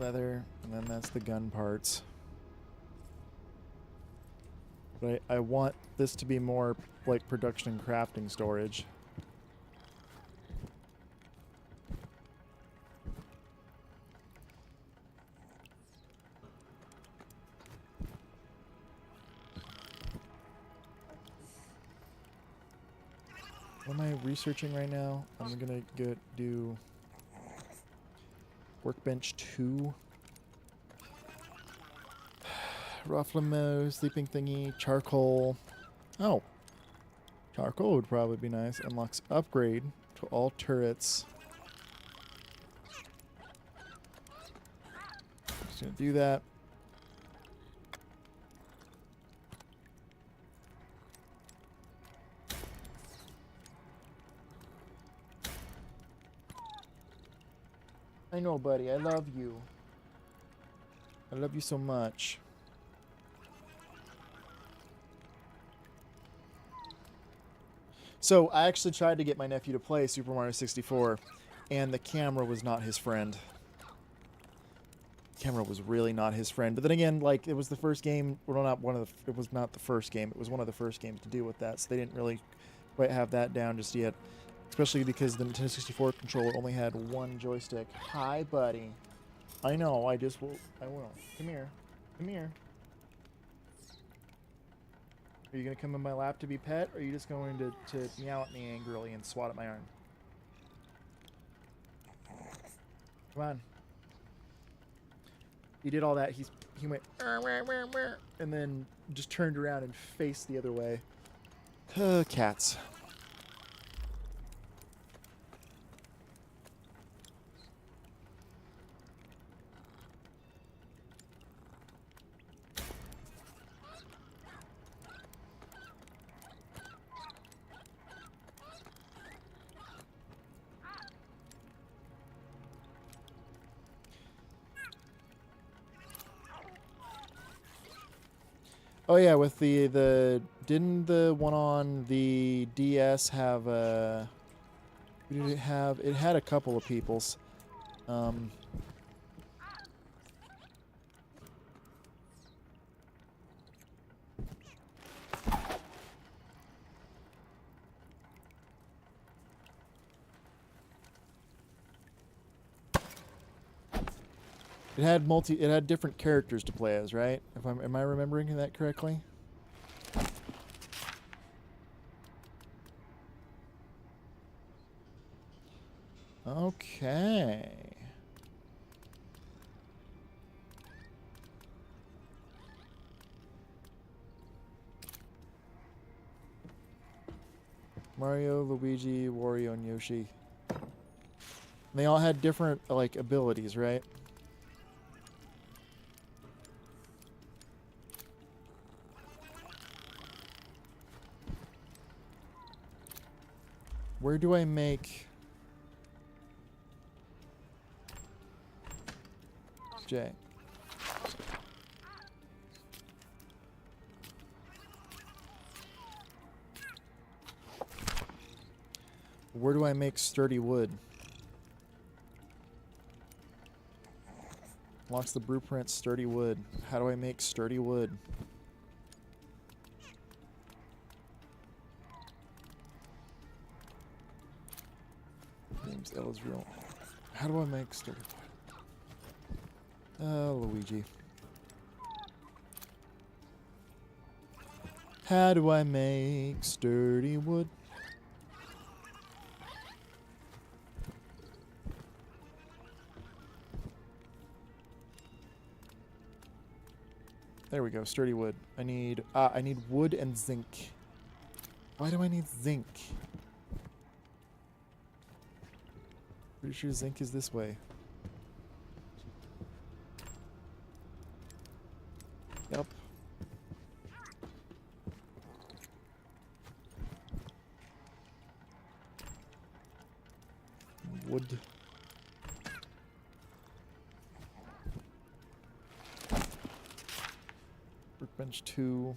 leather, and then that's the gun parts. But I want this to be more like production and crafting storage. What am I researching right now? I'm gonna go do workbench 2. Rough limo, sleeping thingy, charcoal. Oh. Charcoal would probably be nice. Unlocks upgrade to all turrets. Just gonna do that. I know, buddy. I love you. I love you so much. So, I actually tried to get my nephew to play Super Mario 64, and the camera was not his friend. The camera was really not his friend. But then again, like, it was the first game, well, not one of the, it was not the first game, it was one of the first games to deal with that, so they didn't really quite have that down just yet. Especially because the Nintendo 64 controller only had one joystick. Hi, buddy. I know, I will. Come here. Come here. Are you going to come in my lap to be pet, or are you just going to meow at me angrily and swat at my arm? Come on. He did all that. He went, and then just turned around and faced the other way. Cats. Oh yeah, with the didn't the one on the DS have a? Who did it have? It had a couple of peoples. It had different characters to play as, right? Am I remembering that correctly? Okay. Mario, Luigi, Wario, and Yoshi. And they all had different, like, abilities, right? Where do I make... J? Where do I make sturdy wood? Unlocks the blueprint, sturdy wood. How do I make sturdy wood? Name's Elizreal. How do I make sturdy wood? Luigi. How do I make sturdy wood? There we go, sturdy wood. I need wood and zinc. Why do I need zinc? Pretty sure zinc is this way. Yep. Wood. Workbench 2.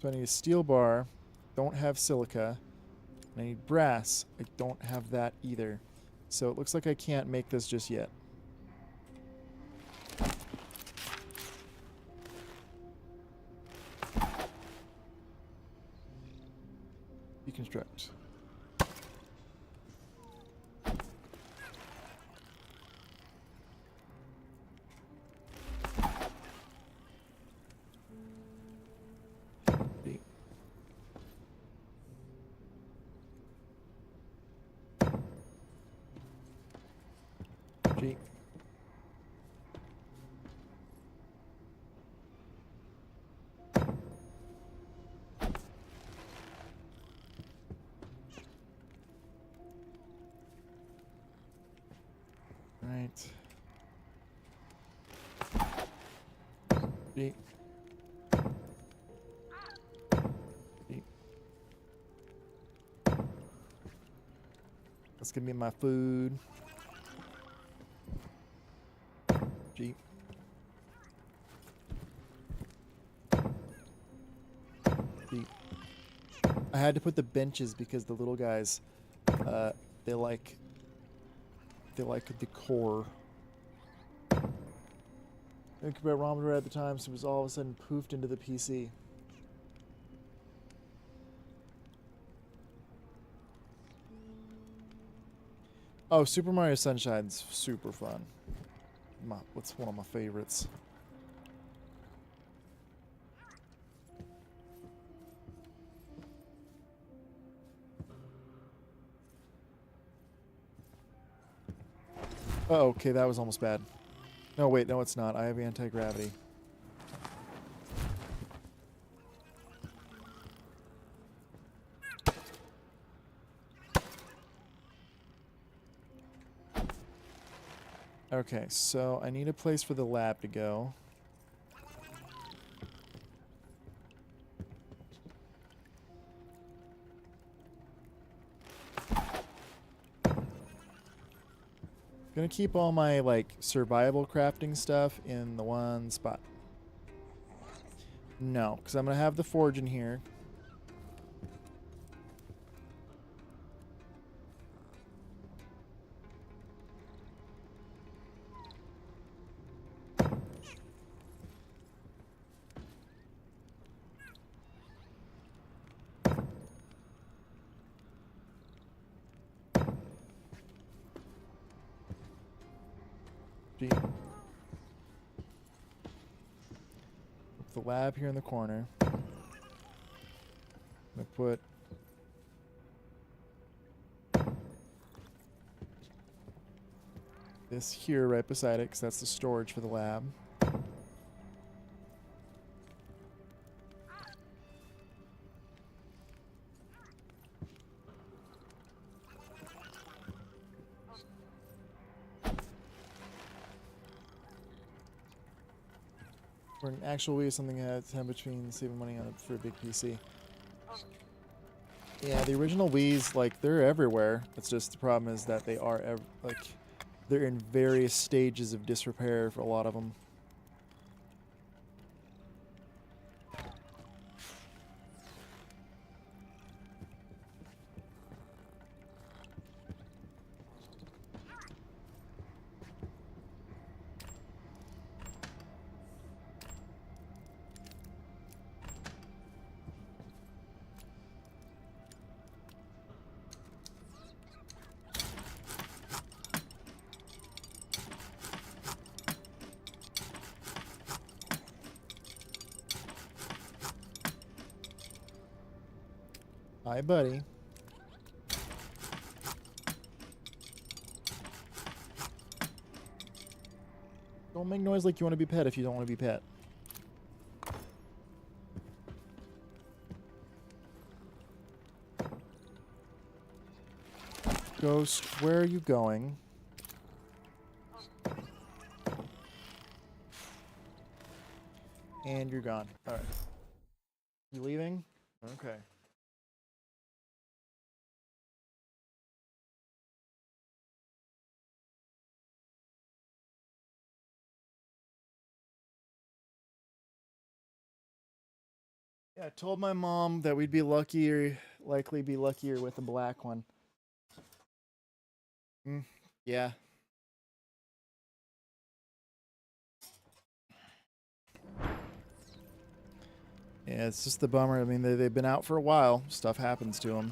So I need a steel bar. Don't have silica. And I need brass. I don't have that either. So it looks like I can't make this just yet. Deconstruct. D. G. Right. G. G. That's gonna be my food. G. G. I had to put the benches because the little guys, they like the core. Think about ramble at the time, so it was all of a sudden poofed into the PC. Oh, Super Mario Sunshine's super fun. What's one of my favorites? Oh, okay, that was almost bad. No, wait, no, it's not. I have anti-gravity. Okay, so I need a place for the lab to go. Gonna keep all my, like, survival crafting stuff in the one spot. No, because I'm gonna have the forge in here. Gee. The lab here in the corner. I'm gonna put this here right beside it, because that's the storage for the lab. For an actual Wii, something that had between saving money on it for a big PC. Yeah, the original Wii's, like, they're everywhere. It's just the problem is that they are, like, they're in various stages of disrepair for a lot of them. Hi, buddy. Don't make noise like you want to be pet if you don't want to be pet. Ghost, where are you going? And you're gone. Alright. You leaving? Okay. Yeah, I told my mom that we'd be likely be luckier with a black one. Yeah. Yeah, it's just the bummer. I mean, they've been out for a while. Stuff happens to them.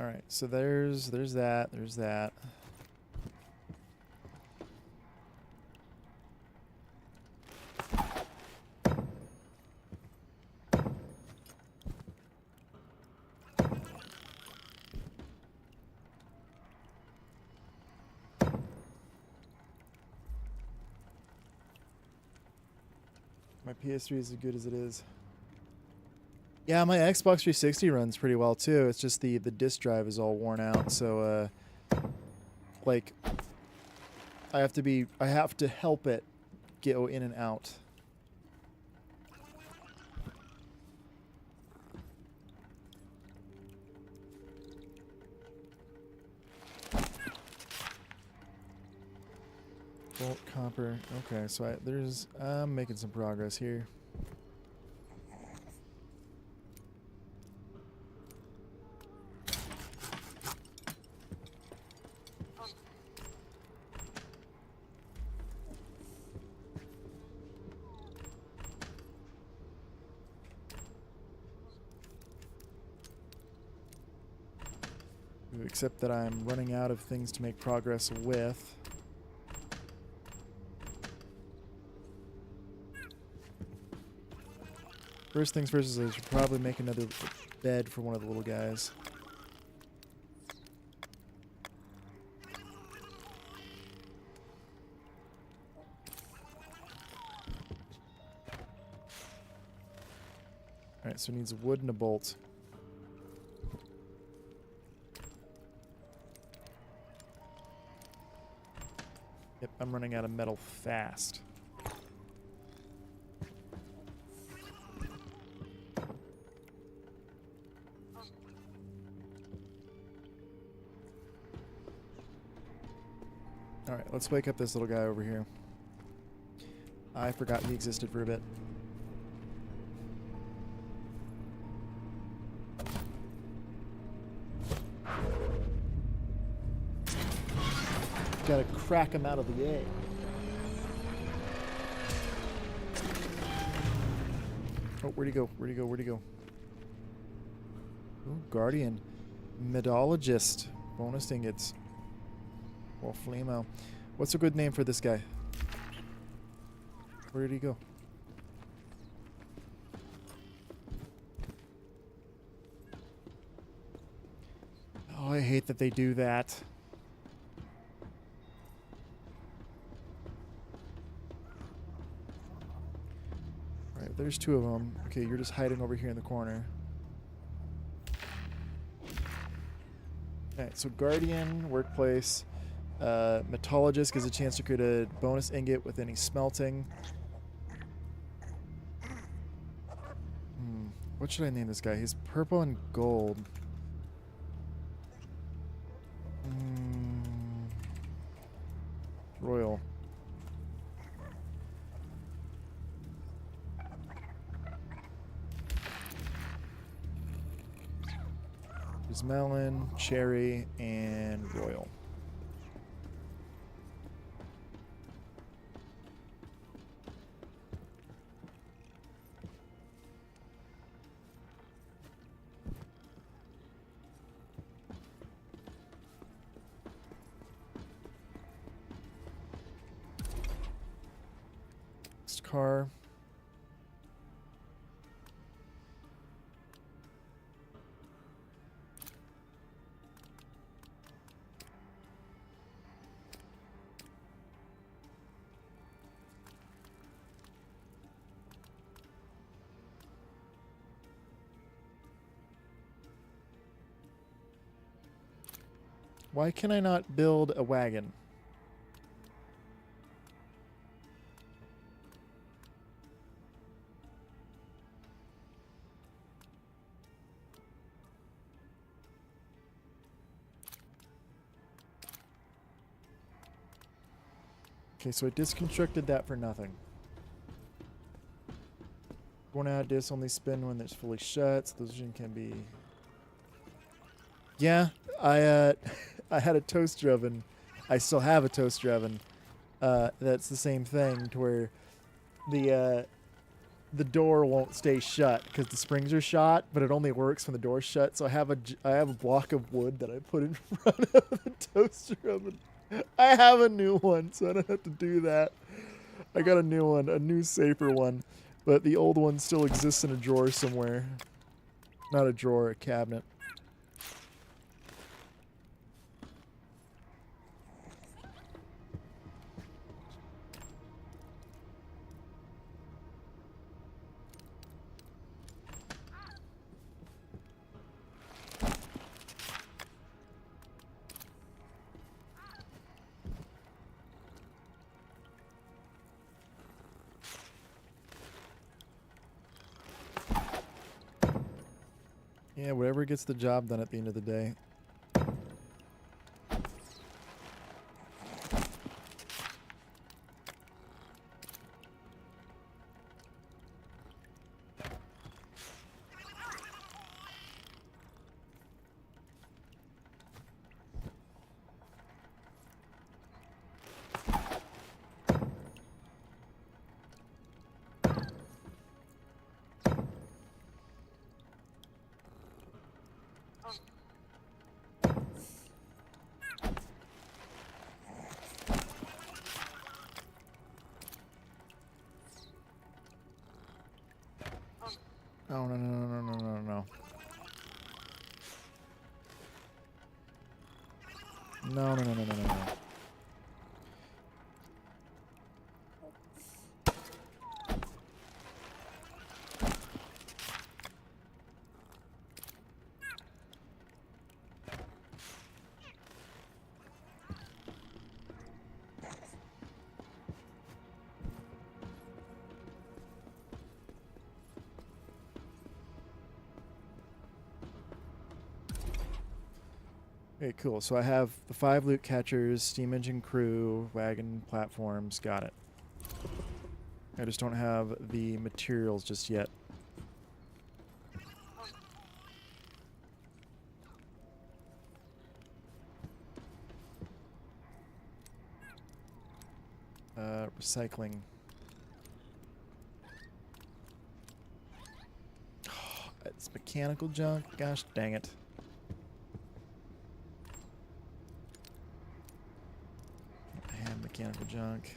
All right, so there's that. There's that. My PS3 is as good as it is. Yeah, my Xbox 360 runs pretty well too. It's just the disk drive is all worn out, so like I have to help it go in and out. Bolt copper. Okay, so I'm making some progress here. Except that I'm running out of things to make progress with. First things first is I should probably make another bed for one of the little guys. Alright, so it needs wood and a bolt. Yep, I'm running out of metal fast. Alright, let's wake up this little guy over here. I forgot he existed for a bit. Gotta crack him out of the egg. Oh, where'd he go? Where'd he go? Where'd he go? Ooh, Guardian. Medologist. Bonus ingots. Or Flemo. What's a good name for this guy? Where did he go? Oh, I hate that they do that. Alright, there's two of them. Okay, you're just hiding over here in the corner. Alright, so Guardian, Workplace. Metallurgist gives a chance to create a bonus ingot with any smelting. What should I name this guy? He's purple and gold. Royal. There's melon, cherry, and royal. Next car. Why can I not build a wagon? Okay, so I disconstructed that for nothing. One out disc only spin when it's fully shut, so the vision can be... Yeah, I I had a toaster oven. I still have a toaster oven. That's the same thing, to where the door won't stay shut because the springs are shot, but it only works when the door's shut. So I have a block of wood that I put in front of the toaster oven. I have a new one, so I don't have to do that. I got a new one, a new safer one, but the old one still exists in a drawer somewhere. Not a drawer, a cabinet. Yeah, whatever gets the job done at the end of the day. Oh, no, no, no, no, no, no, no. No, no, no, no, no, no, no. Okay, cool. So I have the 5 loot catchers, steam engine crew, wagon platforms. Got it. I just don't have the materials just yet. Recycling. It's mechanical junk. Gosh dang it. I have mechanical junk.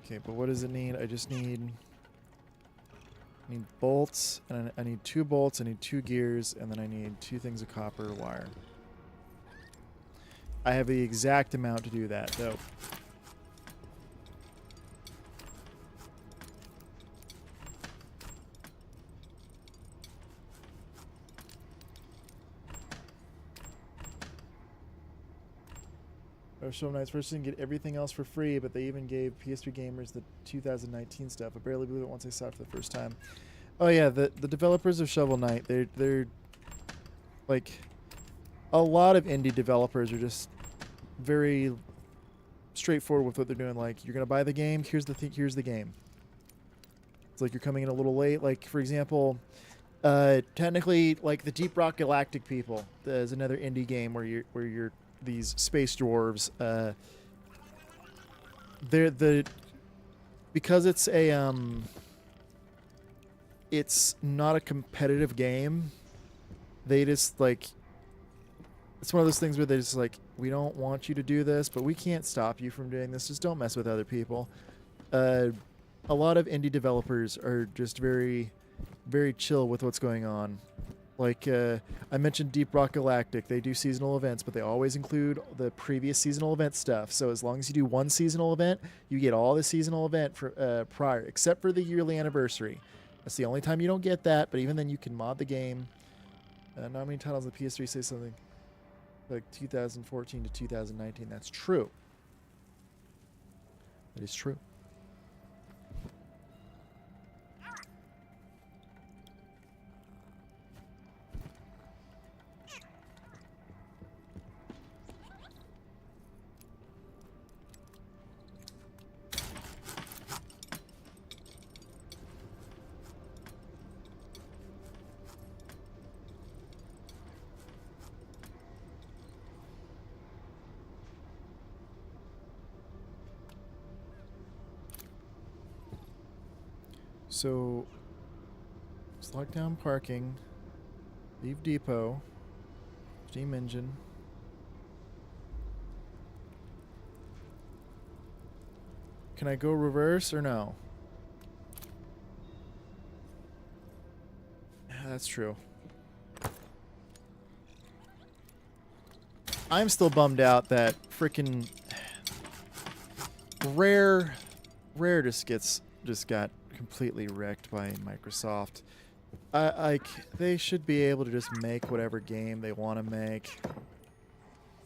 Okay, but what does it need? I just need bolts, and I need 2 bolts, I need 2 gears, and then I need 2 things of copper wire. I have the exact amount to do that, though. It was so nice. First, you can get everything else for free, but they even gave PS3 gamers the 2019 stuff. I barely believe it once I saw it for the first time. Oh yeah, the developers of Shovel Knight, they're like, a lot of indie developers are just very straightforward with what they're doing. Like, you're gonna buy the game, here's the game. It's like you're coming in a little late. Like, for example, technically, like the Deep Rock Galactic people, there's another indie game where you're these space dwarves. Because it's a it's not a competitive game. They just like, it's one of those things where they just like, we don't want you to do this, but we can't stop you from doing this. Just don't mess with other people. A lot of indie developers are just very, very chill with what's going on. Like, I mentioned Deep Rock Galactic. They do seasonal events, but they always include the previous seasonal event stuff. So as long as you do one seasonal event, you get all the seasonal event for, prior, except for the yearly anniversary. That's the only time you don't get that, but even then you can mod the game. Not many titles on the PS3 say something like 2014 to 2019. That's true. That is true. So, let's lock down parking, leave depot, steam engine. Can I go reverse or no? Yeah, that's true. I'm still bummed out that frickin' Rare just got completely wrecked by Microsoft. They should be able to just make whatever game they want to make.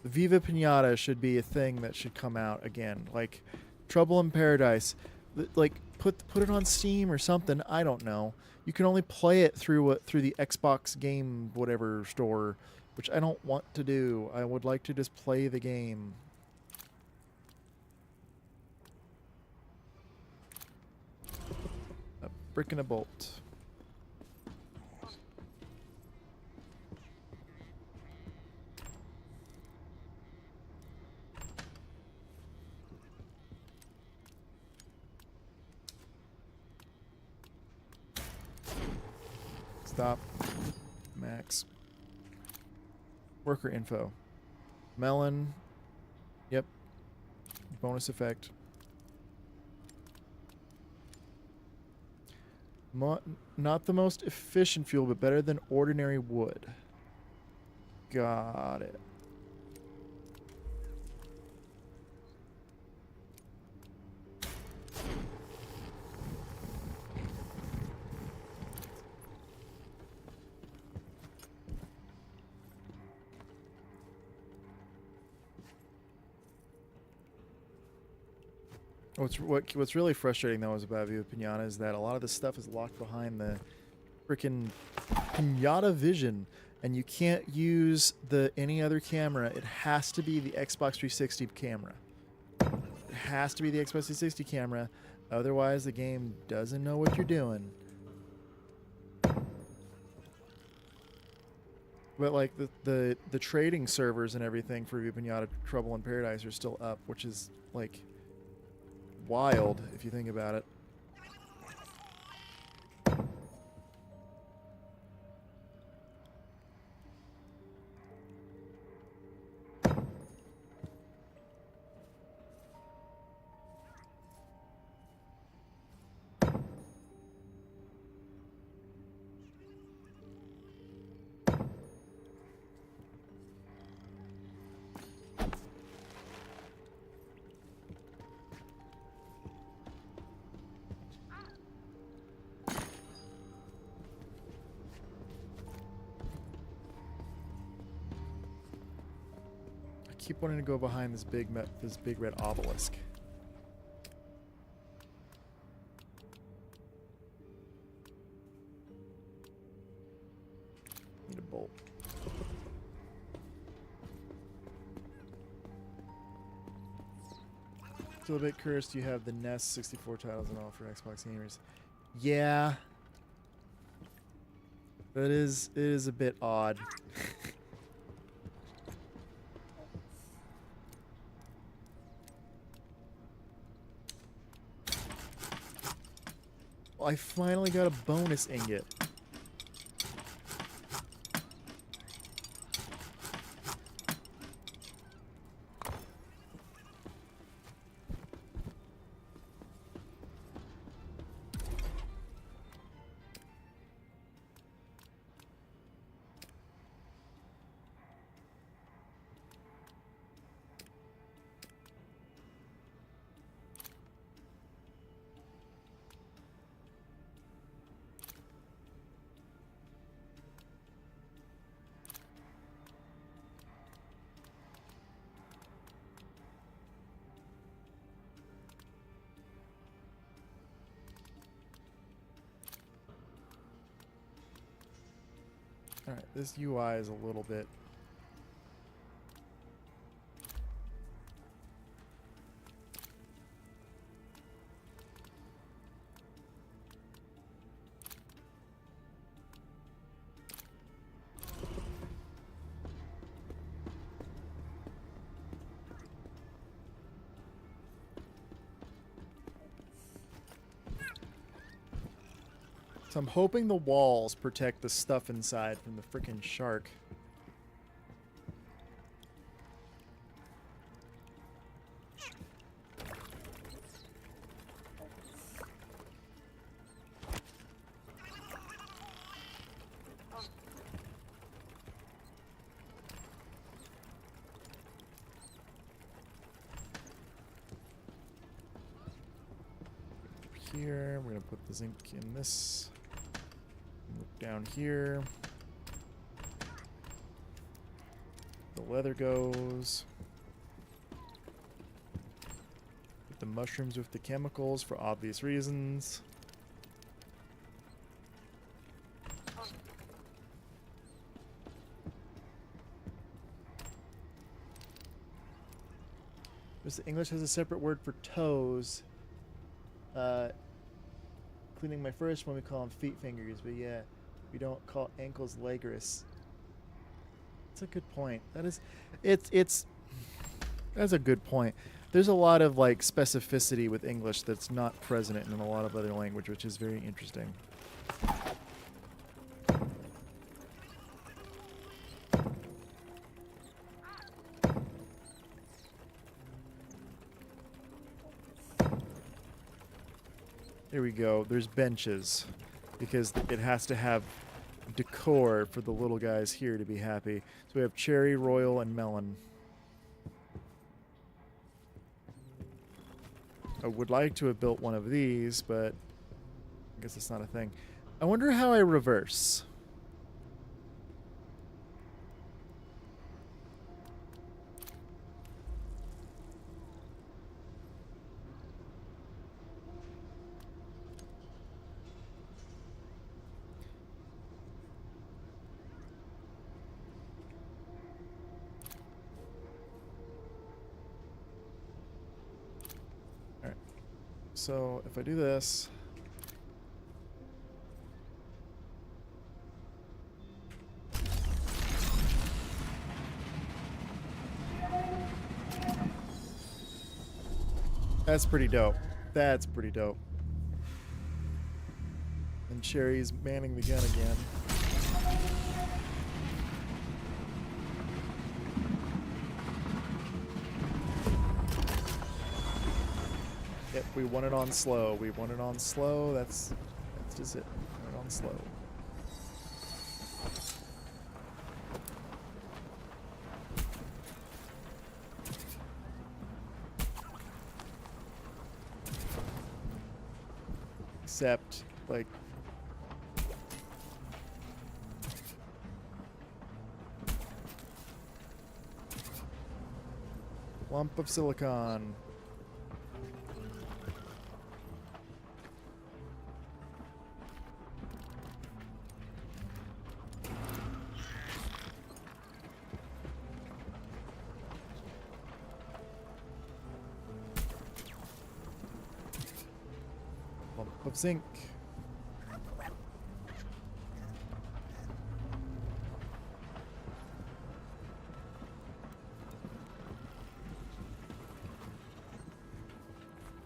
Viva Pinata should be a thing that should come out again. Like Trouble in Paradise, like put it on Steam or something. I don't know. You can only play it through the Xbox game whatever store, which I don't want to do. I would like to just play the game. A brick and a bolt. Stop. Max. Worker info. Melon. Yep. Bonus effect. Not the most efficient fuel, but better than ordinary wood. Got it. What's really frustrating though is about Viva Pinata is that a lot of this stuff is locked behind the freaking Pinata Vision, and you can't use any other camera. It has to be the Xbox 360 camera. It has to be the Xbox 360 camera, otherwise the game doesn't know what you're doing. But like the trading servers and everything for Viva Pinata Trouble in Paradise are still up, which is like wild if you think about it. I keep wanting to go behind this big red obelisk. Need a bolt. Still a bit cursed you have the NES 64 titles and all for Xbox gamers. Yeah. It is a bit odd. I finally got a bonus ingot. Alright, this UI is a little bit... So I'm hoping the walls protect the stuff inside from the frickin' shark. Here, we're gonna put the zinc in this. Look down here. The leather goes. Put the mushrooms with the chemicals for obvious reasons. The English has a separate word for toes. Cleaning my first one, we call them feet fingers, but yeah, we don't call ankles legris. That's a good point. That's a good point. There's a lot of like specificity with English that's not present in a lot of other language, which is very interesting. Here we go. There's benches because it has to have decor for the little guys here to be happy. So we have cherry, royal, and melon. I would like to have built one of these, but I guess it's not a thing. I wonder how I reverse. So if I do this, that's pretty dope. That's pretty dope. And Sherry's manning the gun again. Yep, we want it on slow. We want it on slow. That's just it. We want it on slow. Except, like, lump of silicon. Of zinc.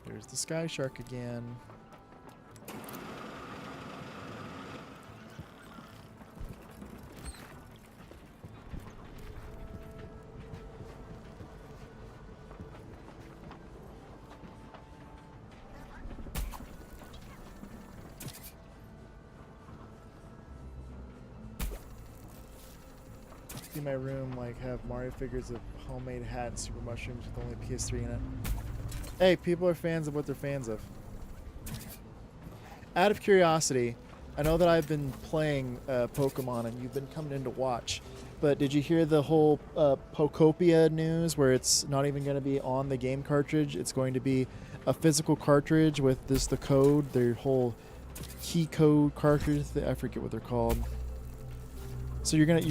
There's the sky shark again. See my room like have Mario figures of homemade hat and super mushrooms with only PS3 in it. Hey, people are fans of what they're fans of. Out of curiosity, I know that I've been playing Pokemon and you've been coming in to watch, but did you hear the whole Pokopia news where it's not even going to be on the game cartridge? It's going to be a physical cartridge with the code, their whole key code cartridge. I forget what they're called. So you're gonna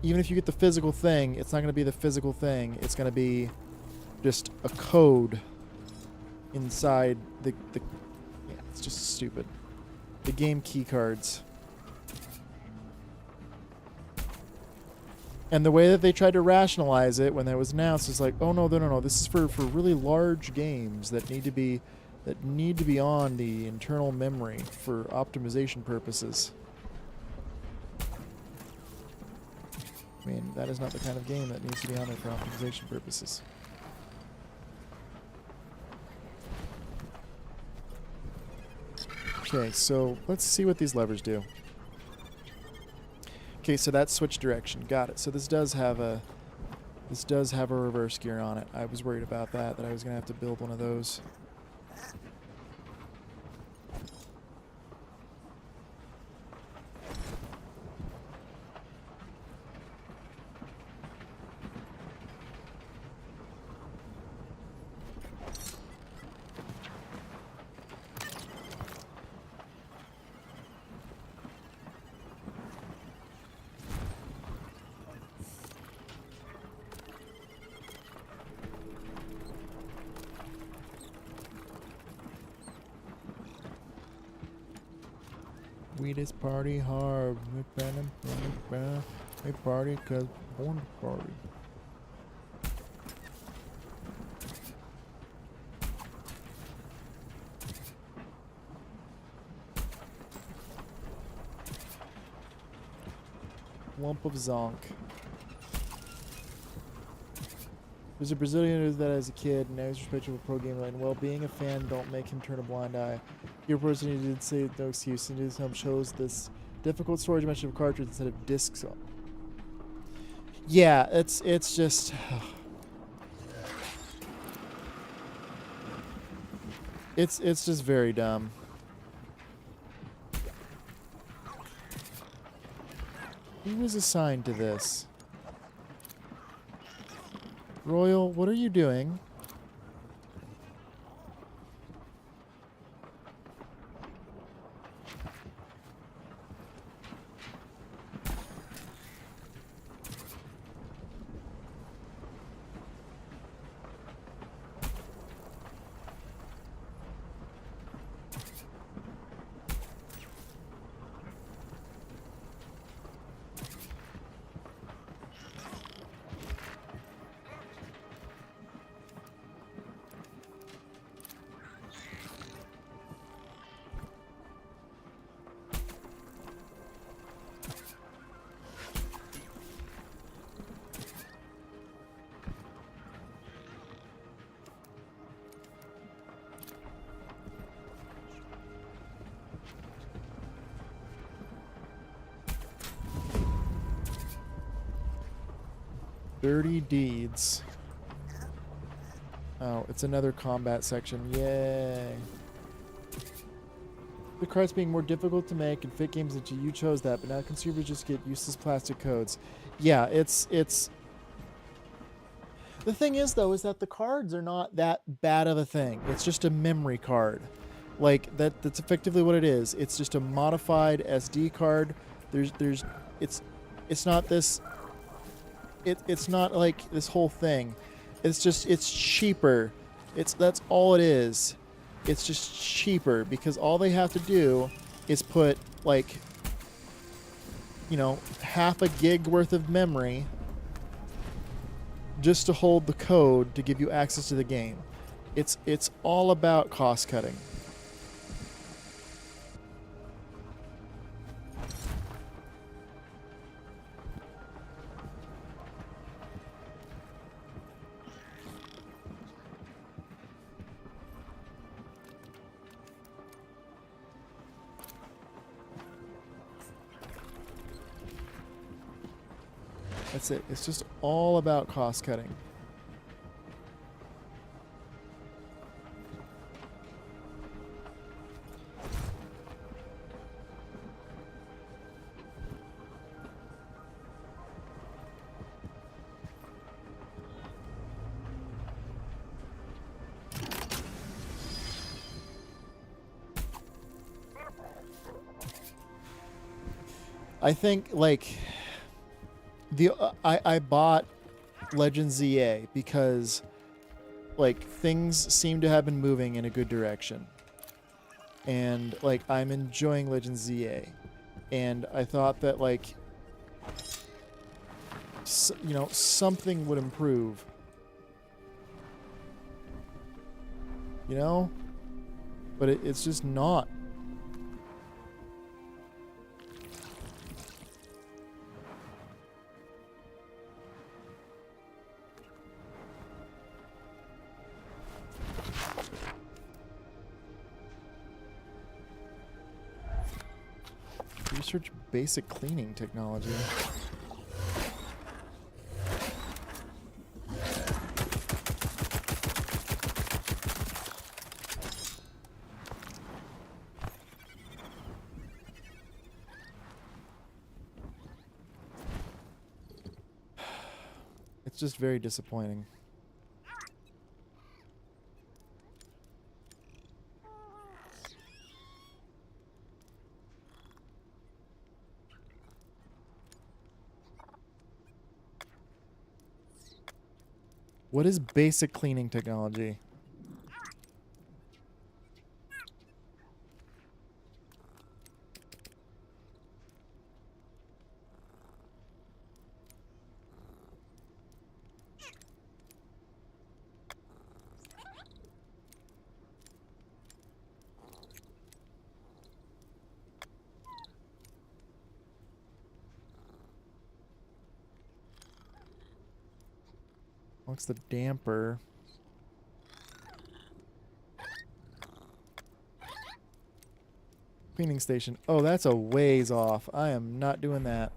even if you get the physical thing, it's not gonna be the physical thing. It's gonna be just a code inside the yeah. It's just stupid. The game key cards. And the way that they tried to rationalize it when that was announced is like, oh no, this is for really large games that need to be on the internal memory for optimization purposes. I mean, that is not the kind of game that needs to be on there for optimization purposes. Okay, so let's see what these levers do. Okay, so that's switch direction. Got it. So this does have a reverse gear on it. I was worried about that I was going to have to build one of those. We just party hard. We party 'cause born to party. Lump of zonk. There's a Brazilian who did that as a kid, and now he's respected for pro gamer. And while being a fan, don't make him turn a blind eye. Your person who did say no excuse, and his home shows this difficult storage dimension of cartridge instead of discs. Yeah, it's just. It's just very dumb. Who was assigned to this? Royal, what are you doing? Dirty deeds. Oh, it's another combat section. Yay. The cards being more difficult to make and fit games into you chose that, but now consumers just get useless plastic codes. Yeah, it's the thing is though is that the cards are not that bad of a thing. It's just a memory card. Like that's effectively what it is. It's just a modified SD card. It's not this it's not like this whole thing. It's cheaper. That's all it is. It's just cheaper because all they have to do is put like, you know, half a gig worth of memory just to hold the code to give you access to the game. It's all about cost cutting. That's it. It's just all about cost cutting. I think, like, I bought Legend ZA because like things seem to have been moving in a good direction, and like I'm enjoying Legend ZA, and I thought that like you know, something would improve, you know, but it's just not. Research basic cleaning technology. It's just very disappointing. What is basic cleaning technology? What's the damper? Cleaning station. Oh, that's a ways off. I am not doing that.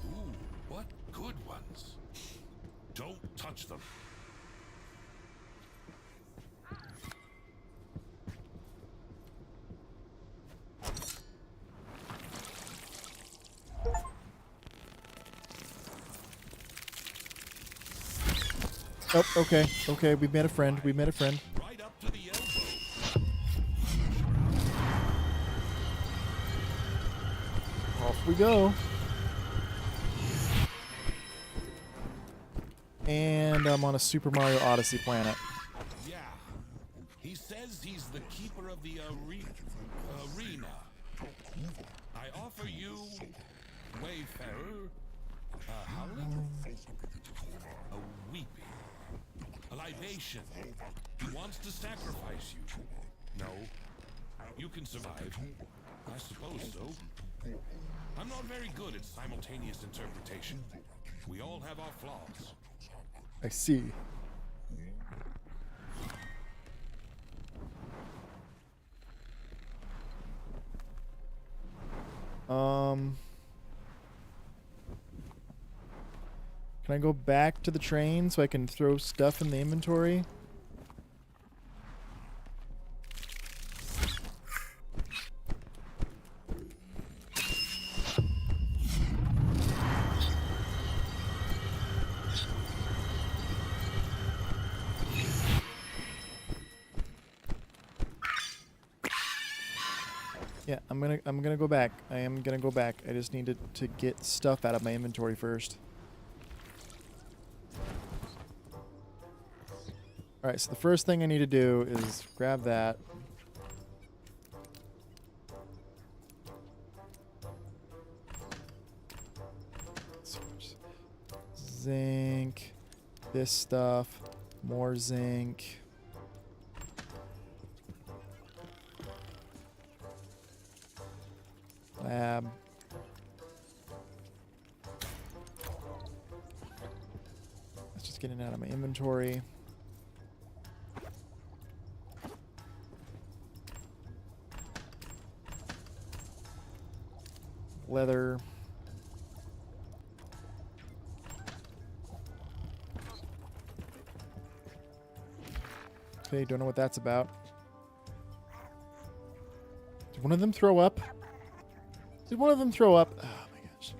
Ooh, what good ones. Don't touch them. Oh, okay. Okay, we met a friend. We met a friend. Right up to the elbow. Off we go. And I'm on a Super Mario Odyssey planet. Yeah. He says he's the keeper of the arena. I offer you, Wayfarer, a howling, a weeping, a libation. He wants to sacrifice you. No. You can survive. I suppose so. I'm not very good at simultaneous interpretation. We all have our flaws. I see. Can I go back to the train so I can throw stuff in the inventory? Yeah, I'm gonna go back. I am gonna go back. I just need to get stuff out of my inventory first. Alright, so the first thing I need to do is grab that. Zinc. This stuff. More zinc. Lab. Let's just get it out of my inventory. Leather. Okay, don't know what that's about. Did one of them throw up? Did one of them throw up? Oh my gosh.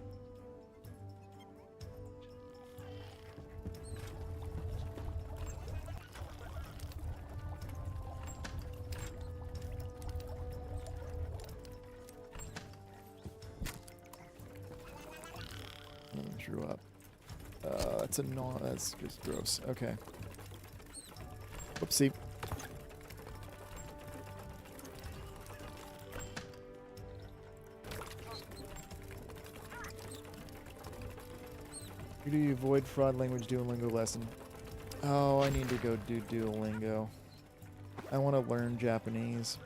One of them threw up. That's annoying. That's just gross. Okay. Whoopsie. Who do you avoid fraud language Duolingo lesson? Oh, I need to go do Duolingo. I want to learn Japanese.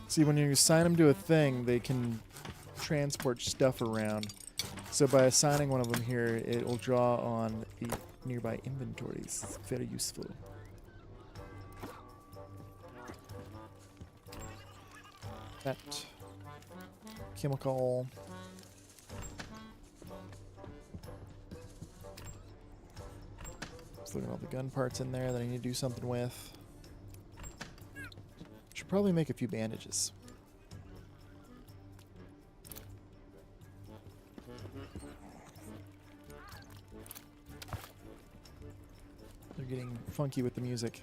See, when you assign them to a thing, they can transport stuff around. So by assigning one of them here, it will draw on the nearby inventories. It's very useful. That chemical. Just looking at all the gun parts in there that I need to do something with. Should probably make a few bandages. They're getting funky with the music.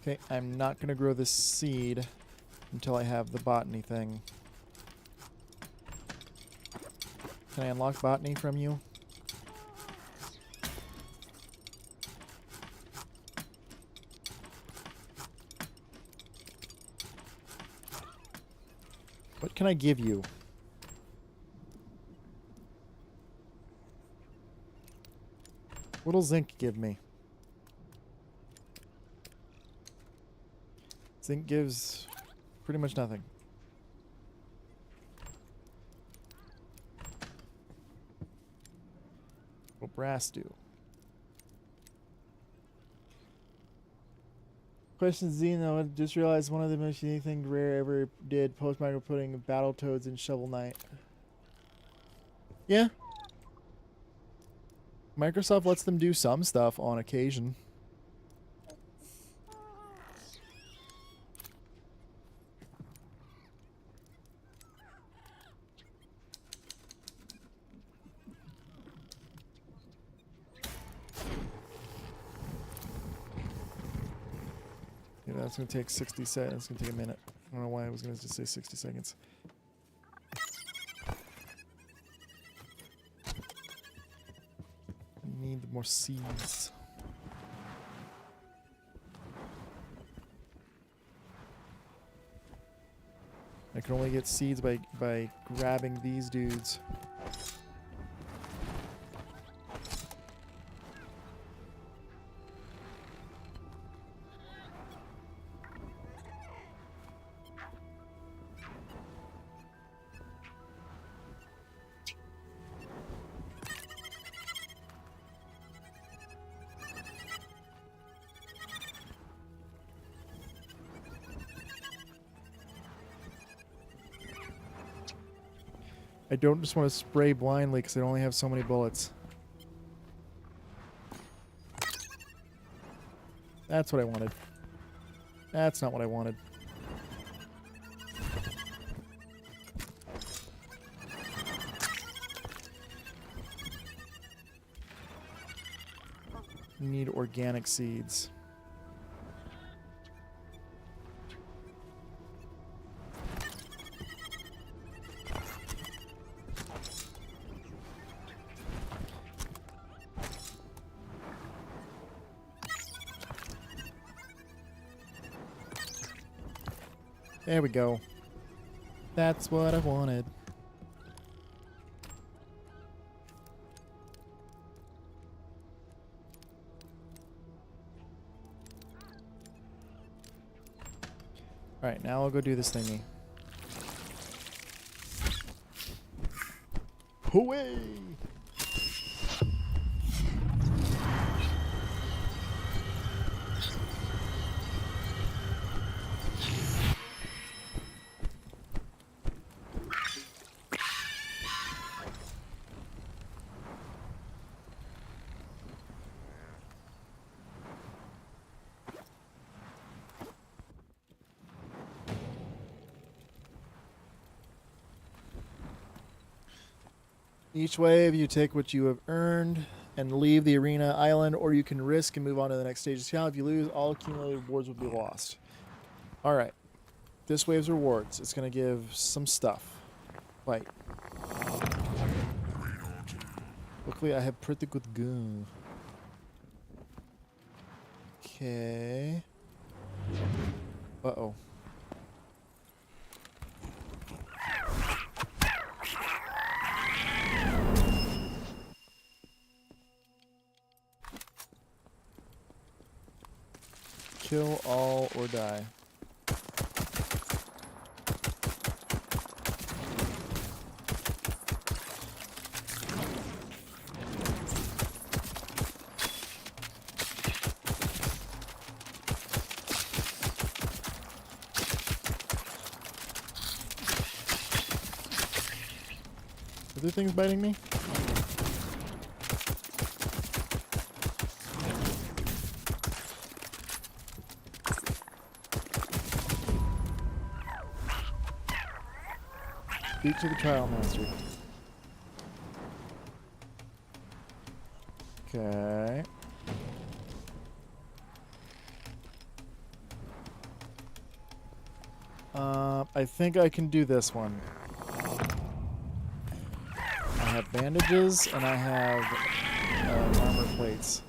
Okay, I'm not going to grow this seed until I have the botany thing. Can I unlock botany from you? What can I give you? What'll zinc give me? Zinc gives pretty much nothing. What'll brass do? Question Zeno, I just realized one of the most unique things Rare ever did post-micro putting Battletoads in Shovel Knight. Yeah. Microsoft lets them do some stuff on occasion. Yeah, that's going to take 60 seconds. It's going to take a minute. I don't know why I was going to just say 60 seconds. I need more seeds. I can only get seeds by grabbing these dudes. I don't just want to spray blindly because I only have so many bullets. That's what I wanted. That's not what I wanted. Need organic seeds. There we go. That's what I wanted. Alright, now I'll go do this thingy. Away! Each wave, you take what you have earned and leave the arena island, or you can risk and move on to the next stage of the challenge. If you lose, all accumulated rewards will be lost. Alright. This wave's rewards. It's going to give some stuff. Like. Luckily, I have pretty good gun. Okay. Uh-oh. Kill all or die. Are there things biting me? Speak to the trial master. Okay. I think I can do this one. I have bandages and I have armor plates.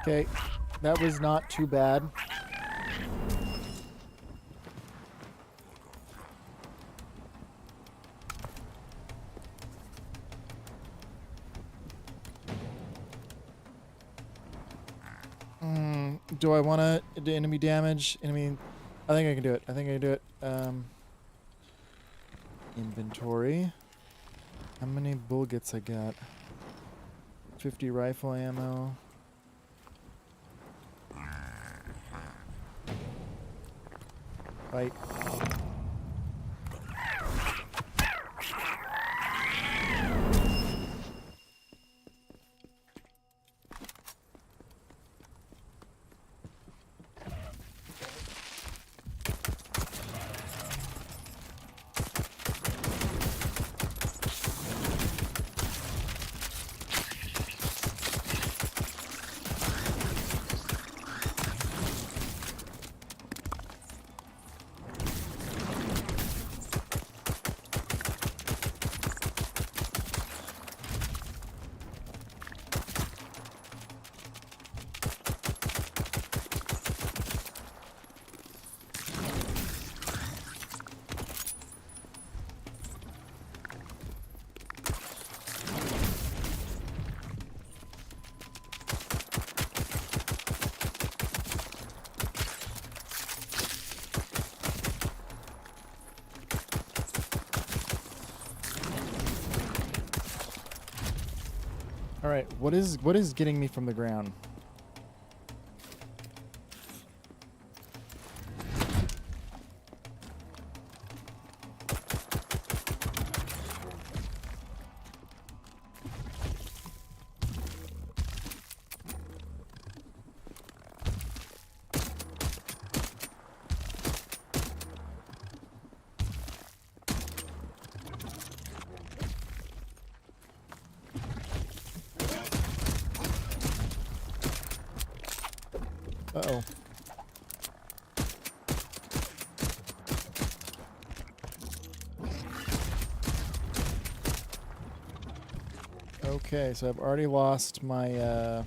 Okay, that was not too bad. Do I want to do enemy damage? Enemy, I think I can do it. I think I can do it. Inventory. How many bullets I got? 50 rifle ammo. Fight. All right, what is getting me from the ground? Uh-oh. Okay, so I've already lost my, Uh-oh.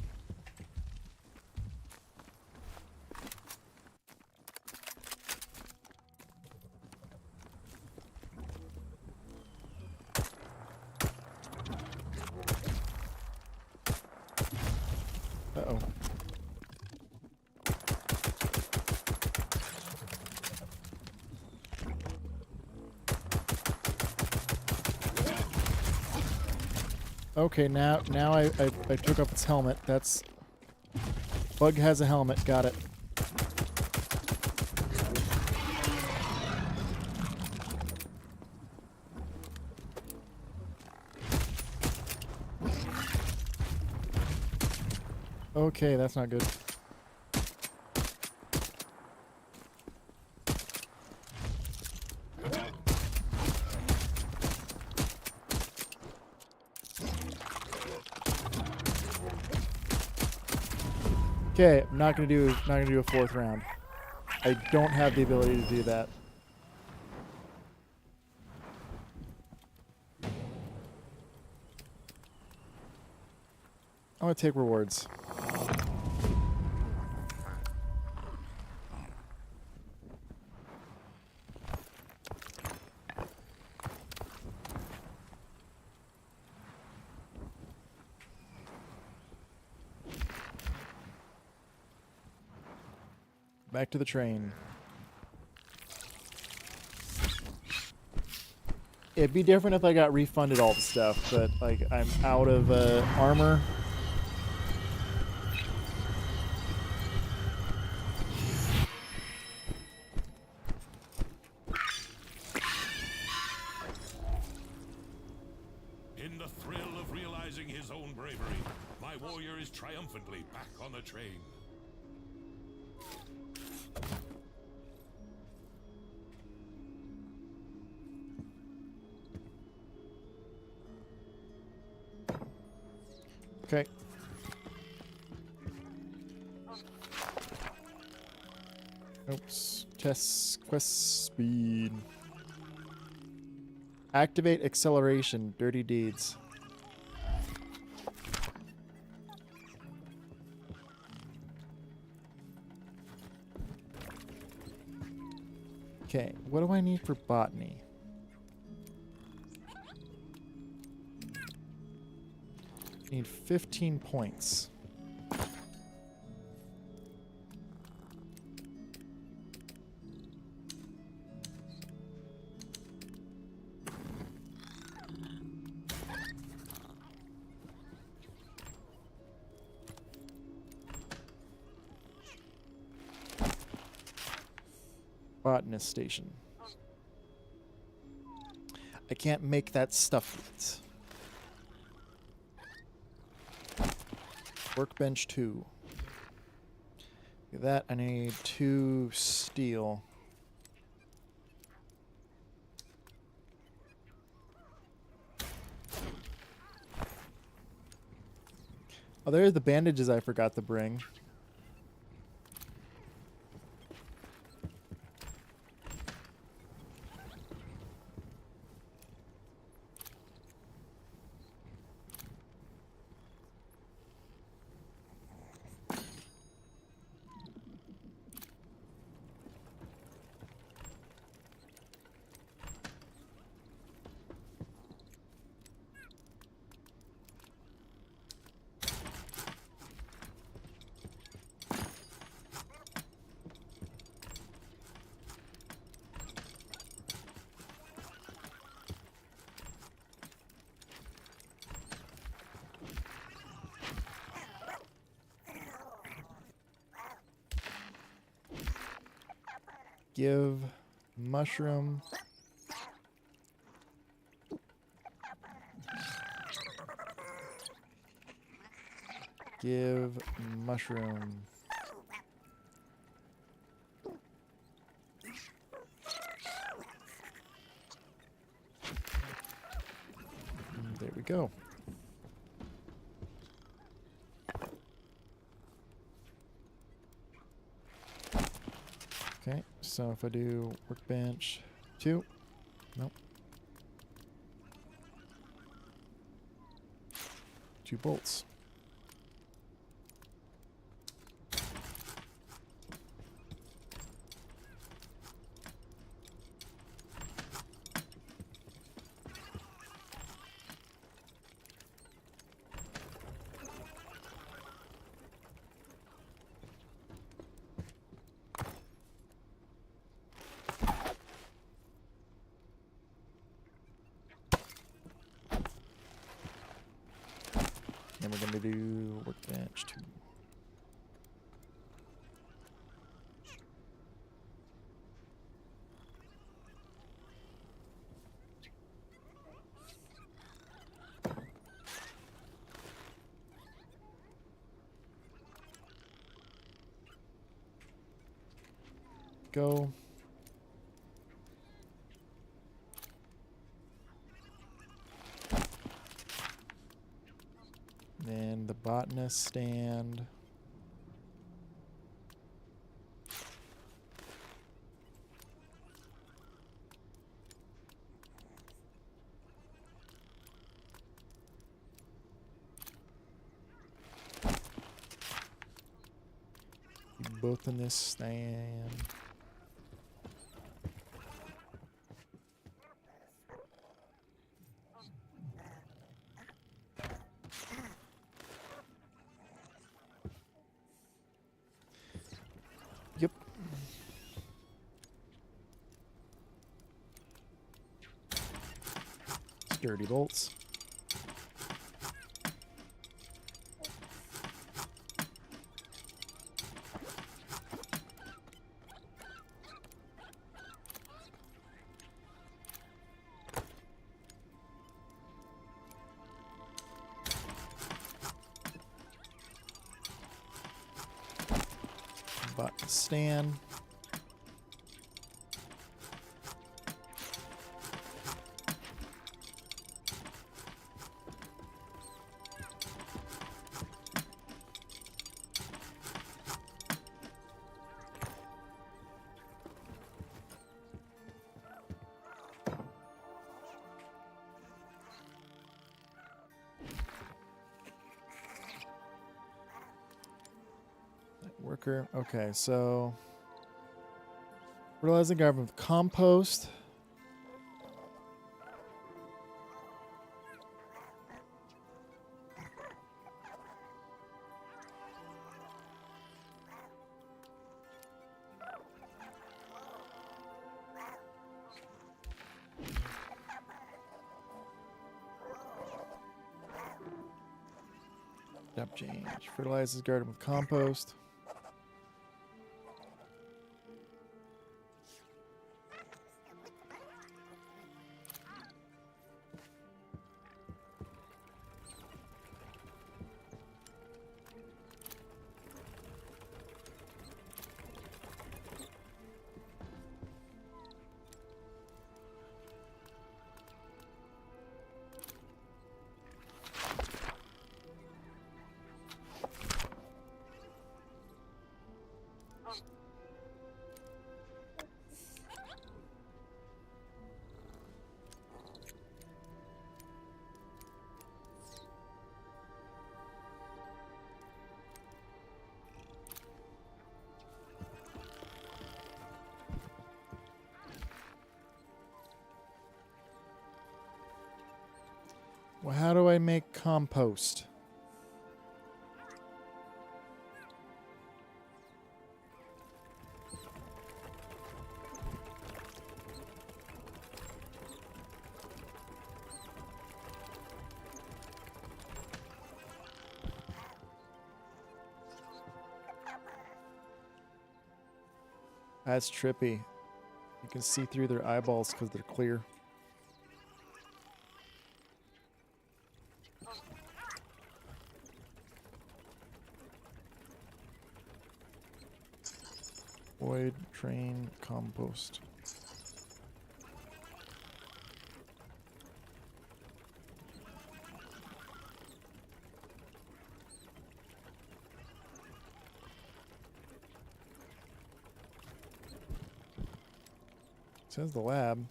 Okay, now I took off its helmet. That's... Bug has a helmet. Got it. Okay, that's not good. Okay, I'm not gonna do a fourth round. I don't have the ability to do that. I'm gonna take rewards. Back to the train. It'd be different if I got refunded all the stuff, but like I'm out of armor. In the thrill of realizing his own bravery, my warrior is triumphantly back on the train. Okay. Oops. Test quest speed. Activate acceleration. Dirty deeds. Okay, what do I need for botany? Need 15 points. Botanist station. I can't make that stuff yet. Workbench 2. That I need 2 steel. Oh, there's the bandages I forgot to bring. give mushroom. Give mushroom. And there we go. Okay, so if I do workbench 2, nope. 2 bolts. And we're going to do workbench 2. Go. Then the botanist stand. Both in this stand. Yep. Sturdy bolts. Button stand. Worker. Okay, so fertilize the garden with compost. Step change. Fertilize his garden with compost. Well, how do I make compost? That's trippy. You can see through their eyeballs because they're clear. Void, train, compost. Says the lab.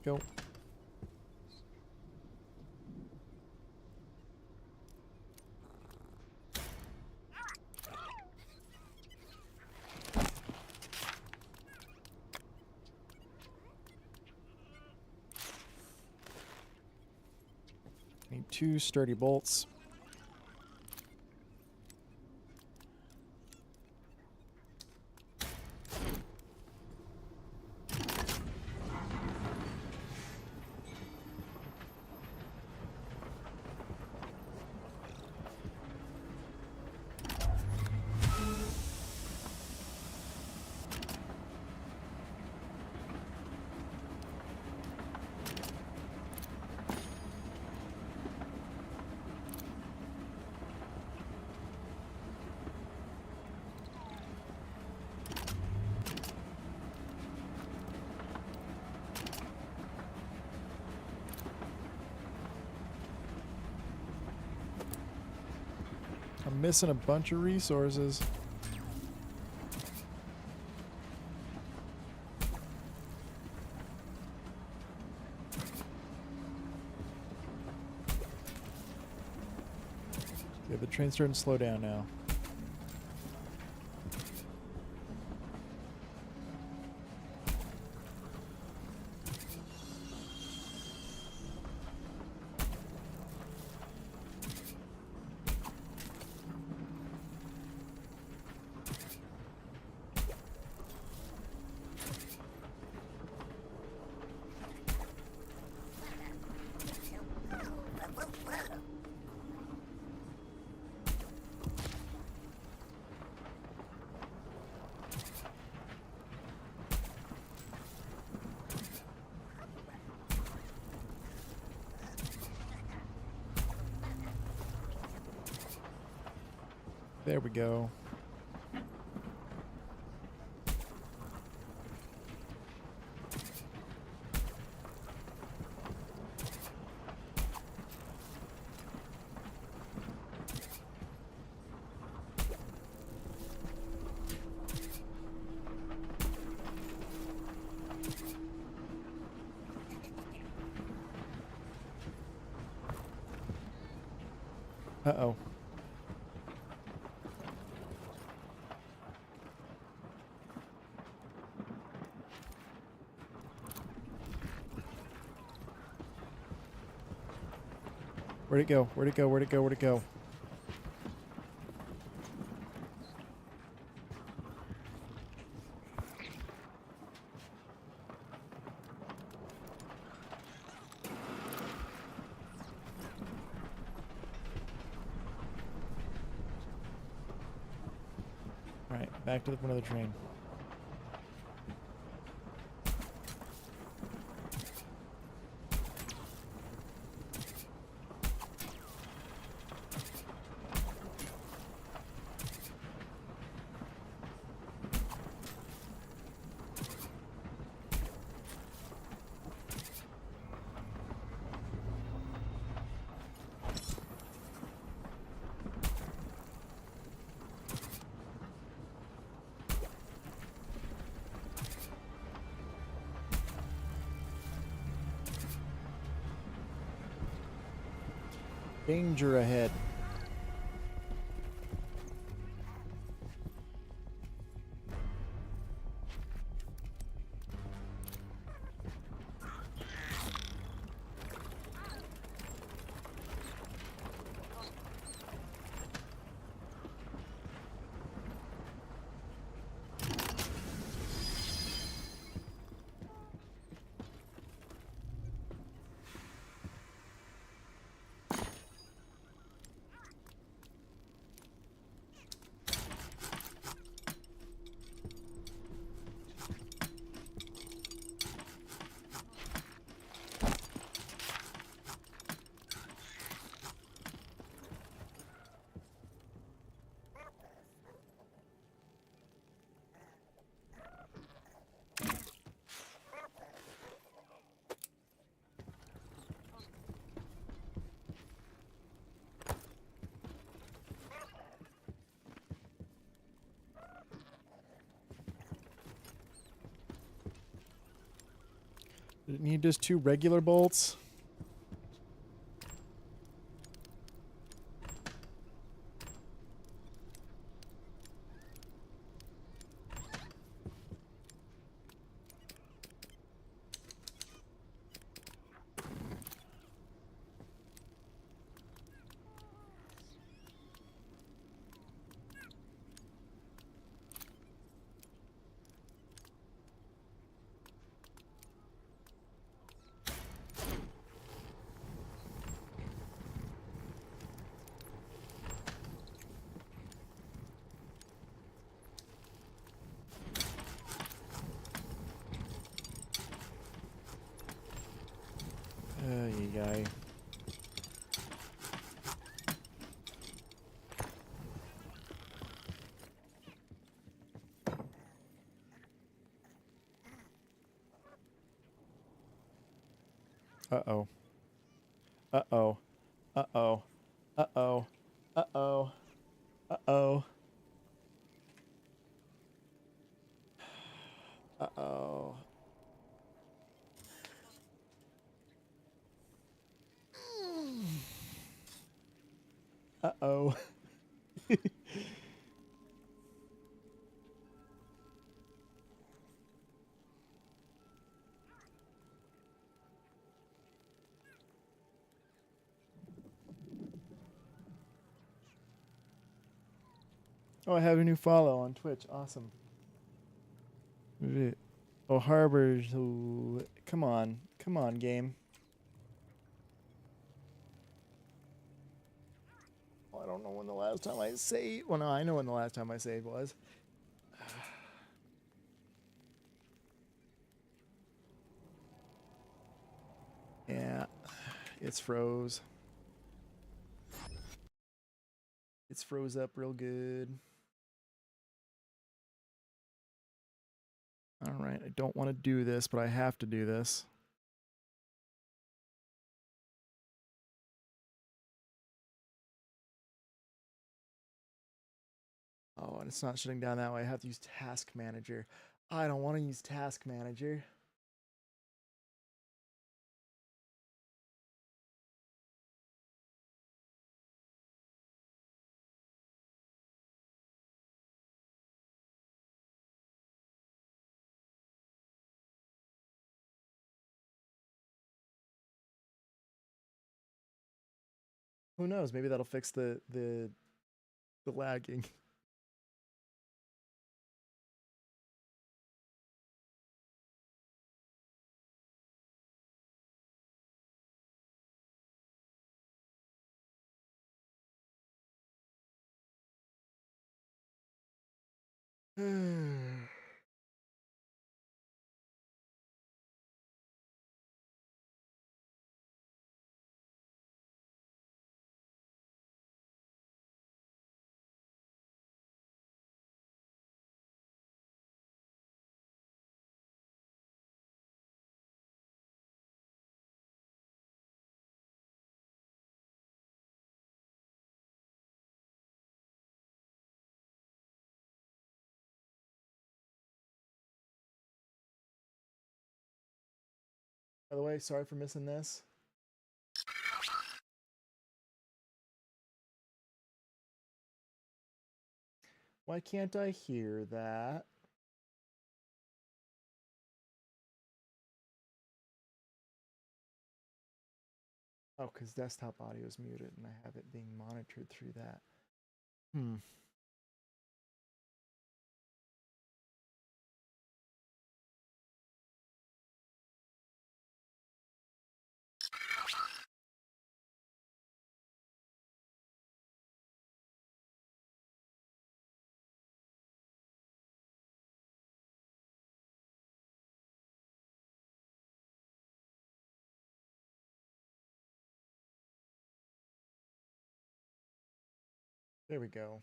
Go. Need 2 sturdy bolts. I'm missing a bunch of resources. Yeah, the train's starting to slow down now. There we go. Uh-oh. Where'd it go? Where'd it go? Where'd it go? Where'd it go? Alright, back to the front of the train. Danger ahead. Did it need just 2 regular bolts? You guy. Uh-oh. Uh-oh. Uh-oh. Uh-oh. Uh-oh. Uh-oh. Uh-oh. Uh-oh. Oh, I have a new follow on Twitch. Awesome. Oh, Harbors. Oh, come on. Come on, game. Oh, I don't know when the last time I saved. Well, no, I know when the last time I saved was. Yeah, it's froze. It's froze up real good. All right, I don't want to do this, but I have to do this. Oh, and it's not shutting down that way. I have to use Task Manager. I don't want to use Task Manager. Who knows? Maybe that'll fix the lagging. By the way, sorry for missing this. Why can't I hear that? Oh, because desktop audio is muted and I have it being monitored through that. There we go.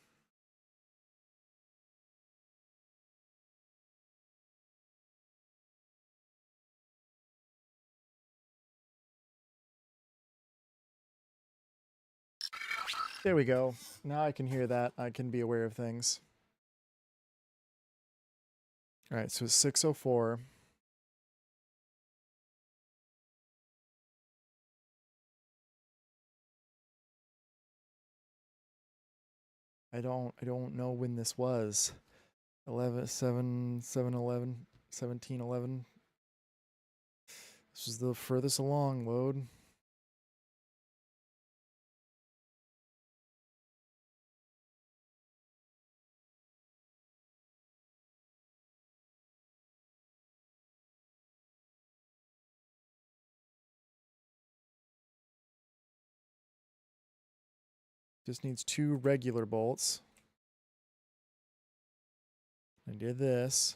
There we go. Now I can hear that. I can be aware of things. All right, so it's 6:04. I don't know when this was. 11 7 7 11 17 11. This is the furthest along load. Just needs 2 regular bolts. I did this.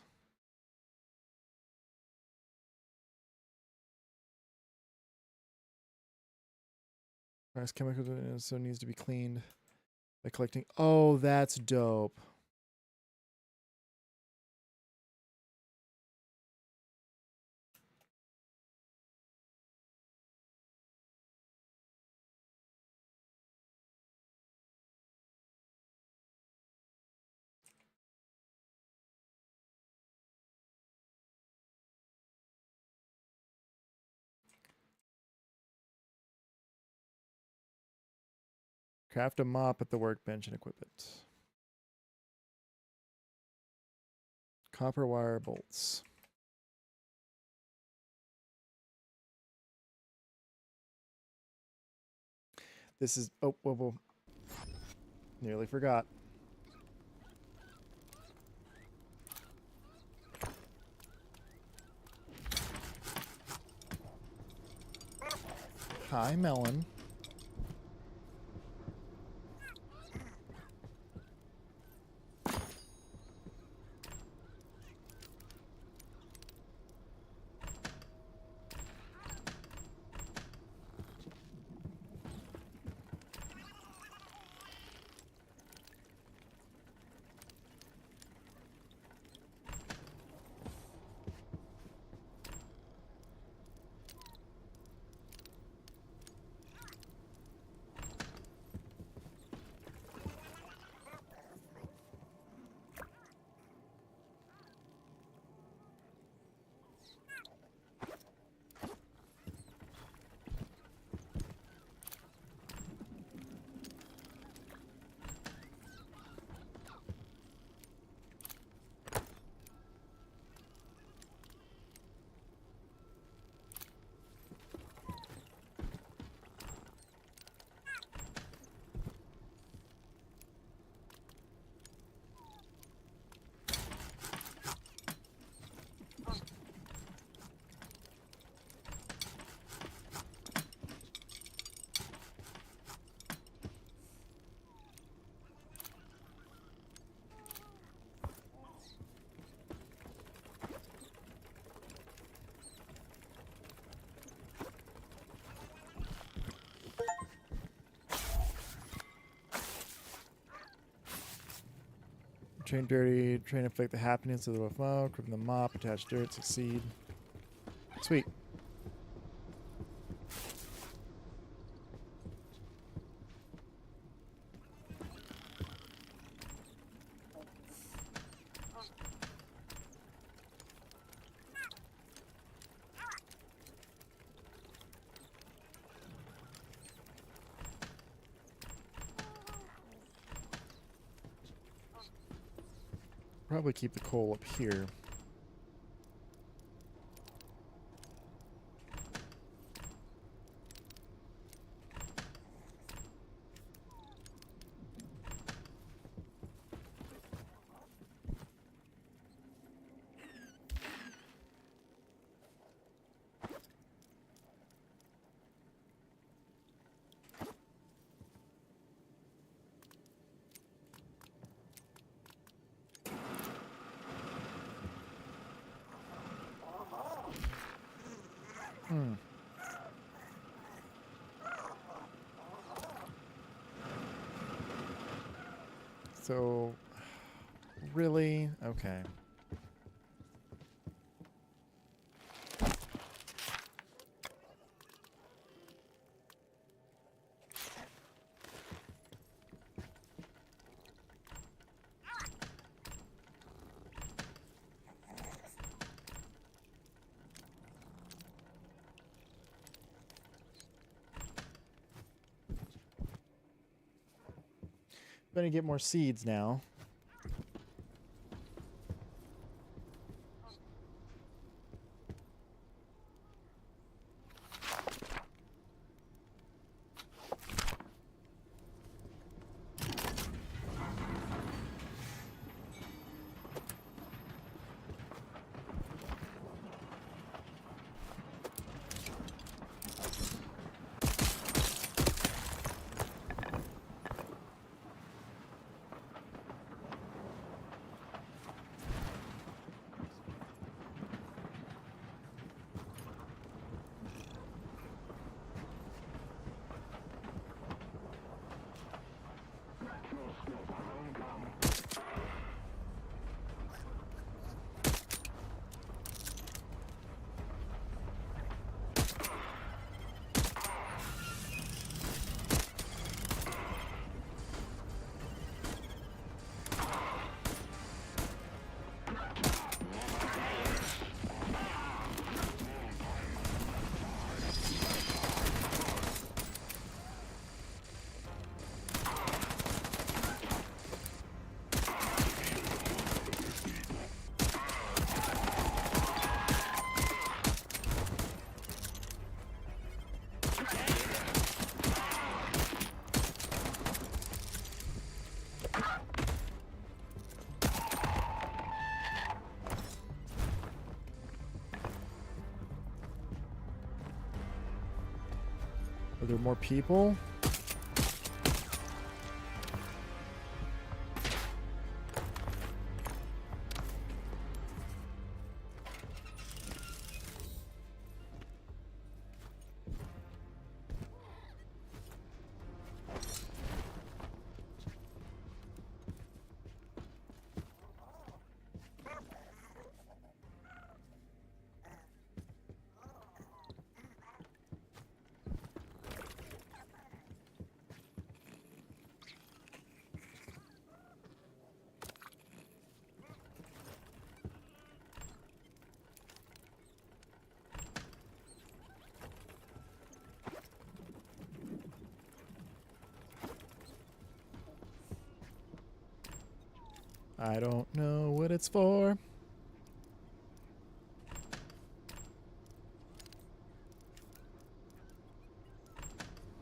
Rice chemical so needs to be cleaned by collecting. Oh, that's dope. Craft a mop at the workbench and equip it. Copper wire bolts. This is... Oh, whoa, whoa. Nearly forgot. Hi, Melon. Train dirty, train affect the happiness of the smoke, equip the mop, attach dirt, succeed. Sweet. probably keep the coal up here. So, really? Okay. Gonna get more seeds now. Are there more people? I don't know what it's for.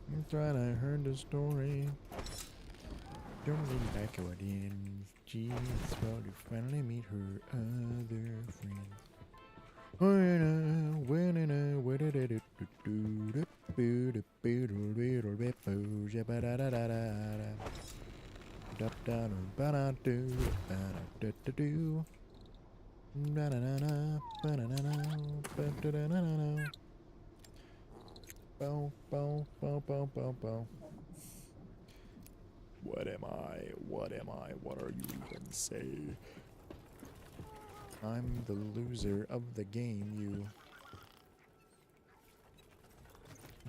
That's right, I heard the story. Don't really like how it ends. Jeez, well, you finally meet her other friend. What am I? What am I? What are you even say? I'm the loser of the game, you.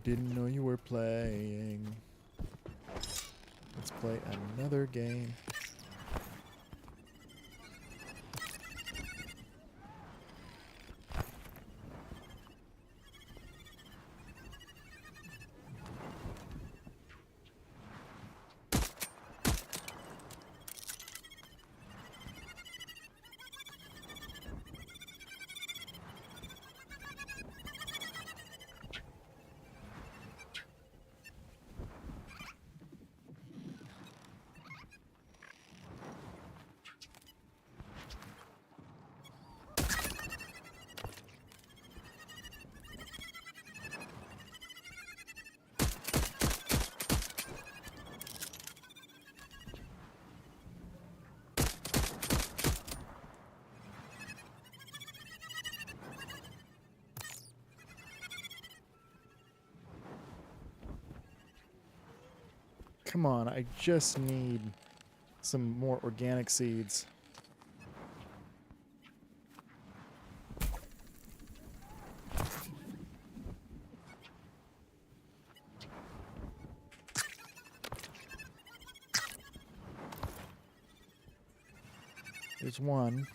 Didn't know you were playing. Let's play another game. Come on, I just need some more organic seeds. There's one.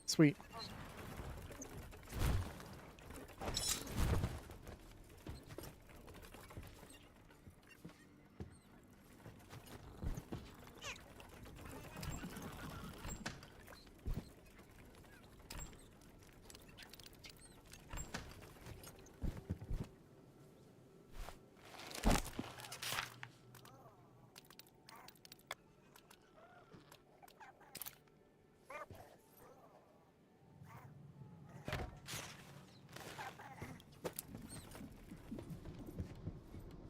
Sweet.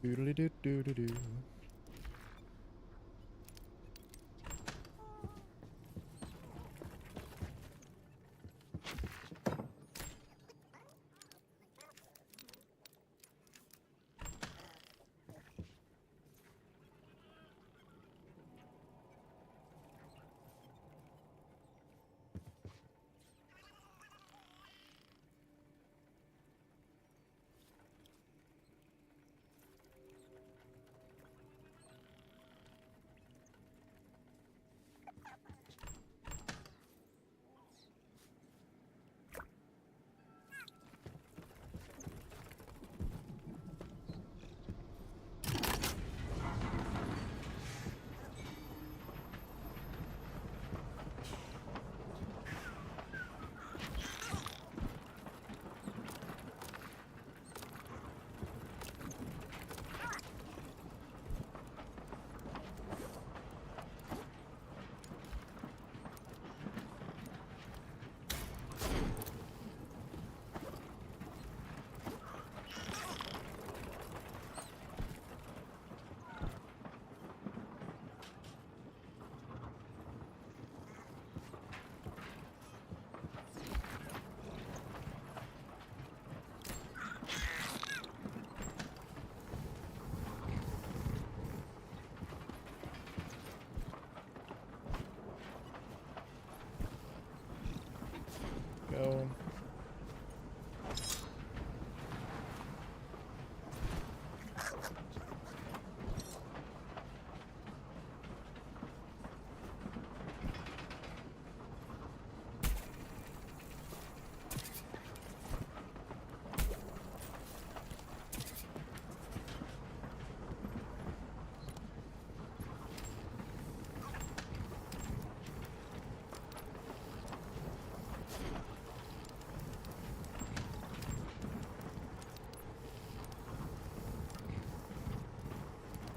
Doodly doo doo doo doo. Go.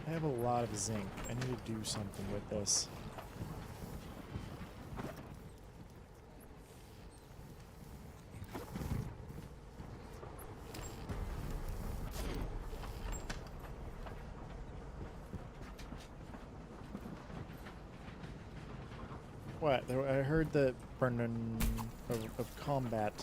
I have a lot of zinc. I need to do something with this. What? I heard the burning of combat.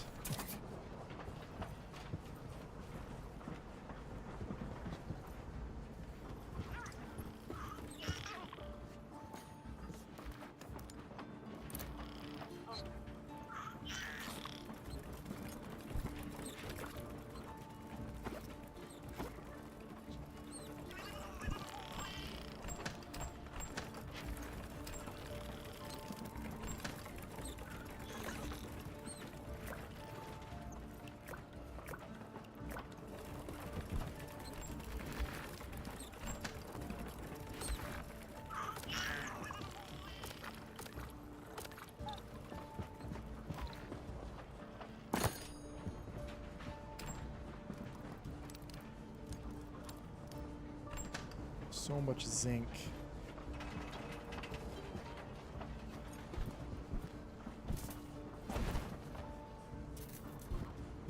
So much zinc.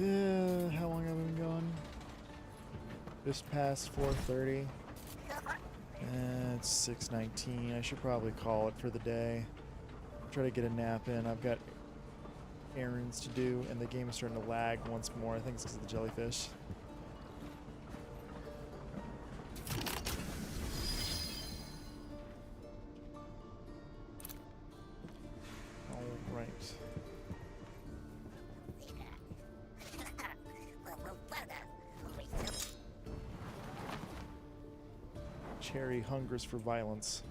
How long have I been going? Just past 4:30. It's 6:19. I should probably call it for the day. Try to get a nap in. I've got errands to do, and the game is starting to lag once more. I think it's because of the jellyfish. All right. Cherry hungers for violence.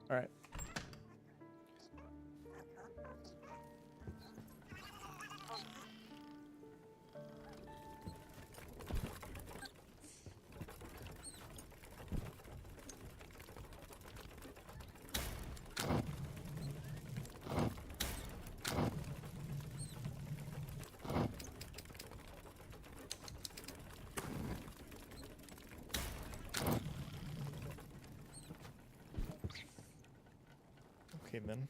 All right. Okay, then.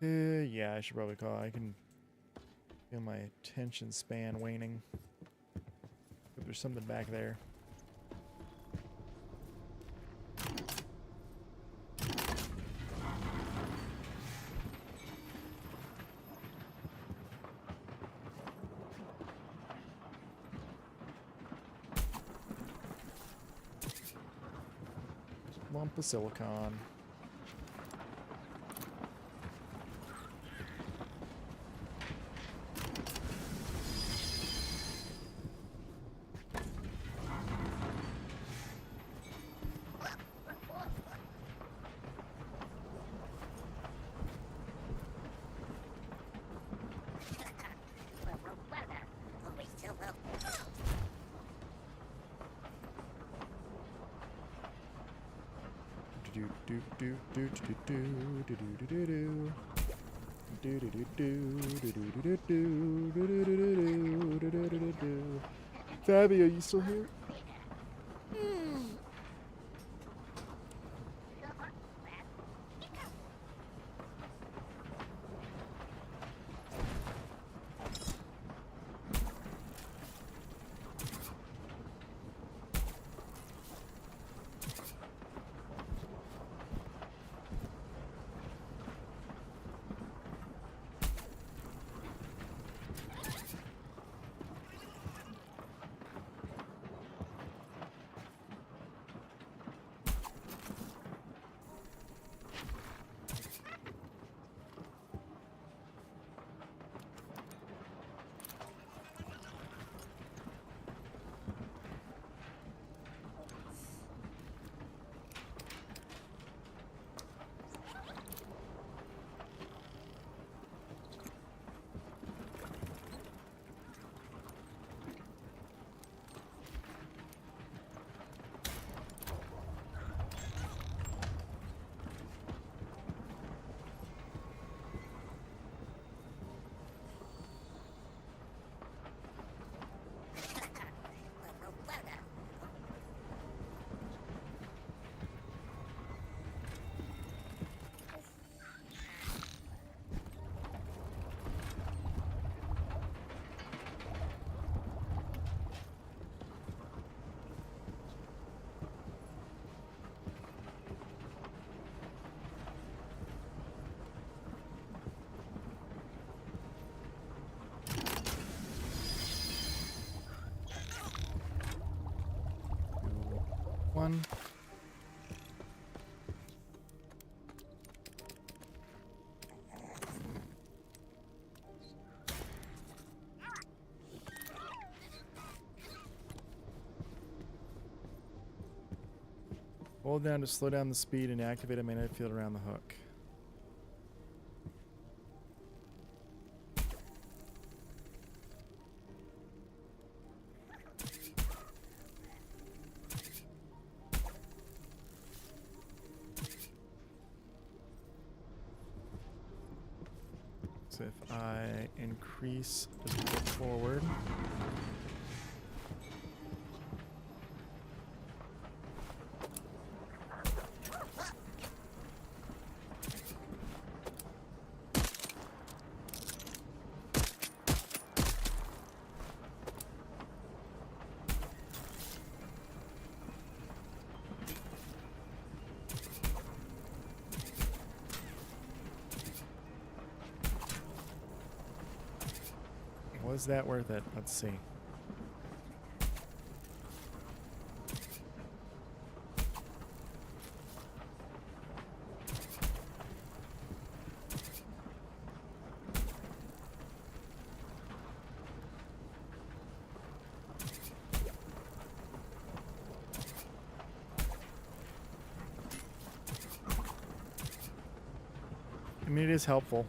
Yeah, I should probably call. I can feel my attention span waning. If there's something back there. Lump of silicon. Fabby, are you still here? One. Hold down to slow down the speed and activate a magnetic field around the hook. So if I increase as we go forward. Was that worth it? Let's see. I mean, it is helpful.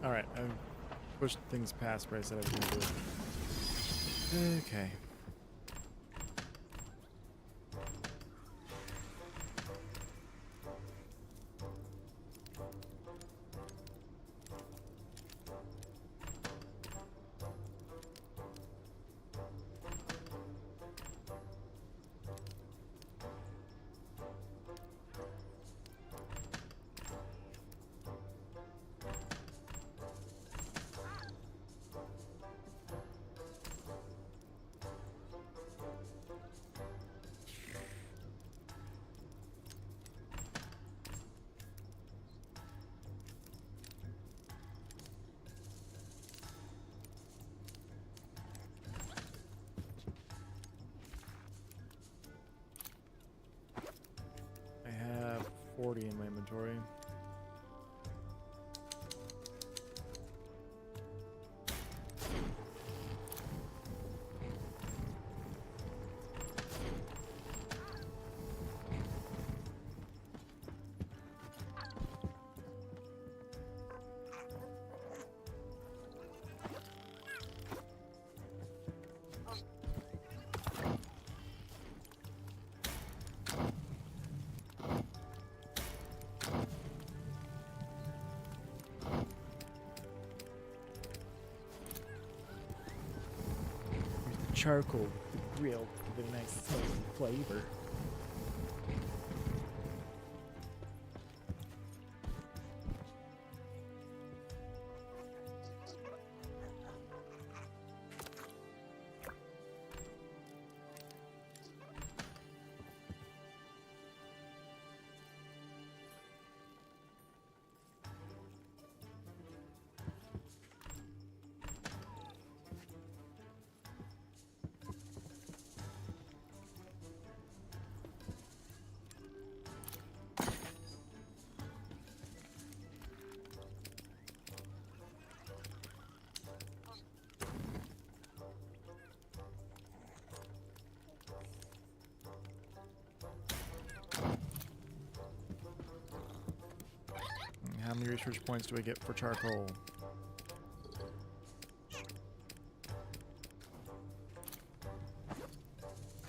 Alright, I've pushed things past where I said I was going to do it. Okay. I have 40 in my inventory. Charcoal grilled with a nice smoky flavor. How many research points do I get for charcoal?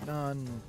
None.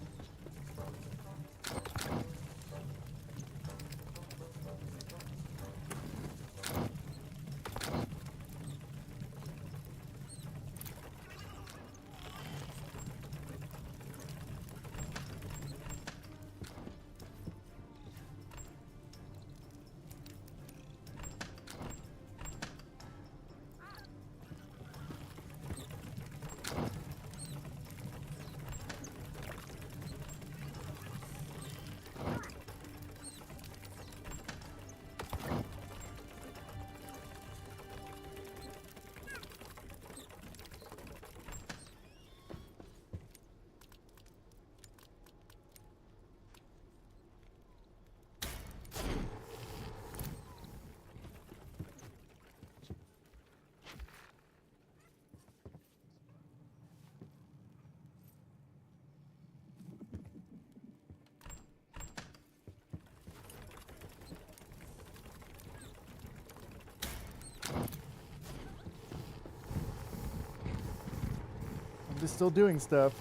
I'm just still doing stuff.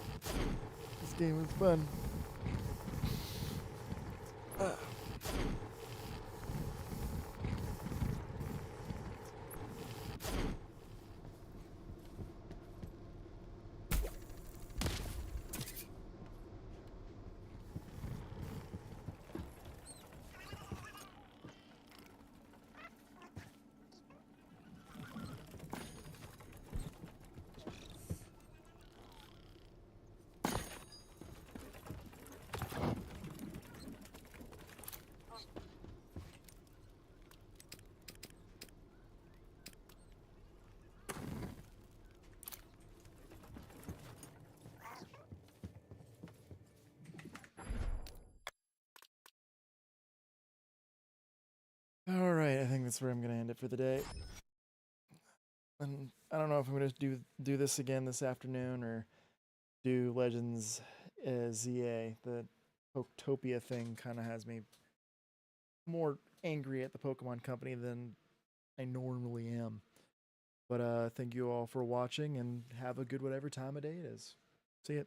This game was fun. All right, I think that's where I'm gonna end it for the day. And I don't know if I'm gonna do this again this afternoon or do Legends ZA. The Poketopia thing kind of has me more angry at the Pokemon Company than I normally am. But thank you all for watching and have a good whatever time of day it is. See ya.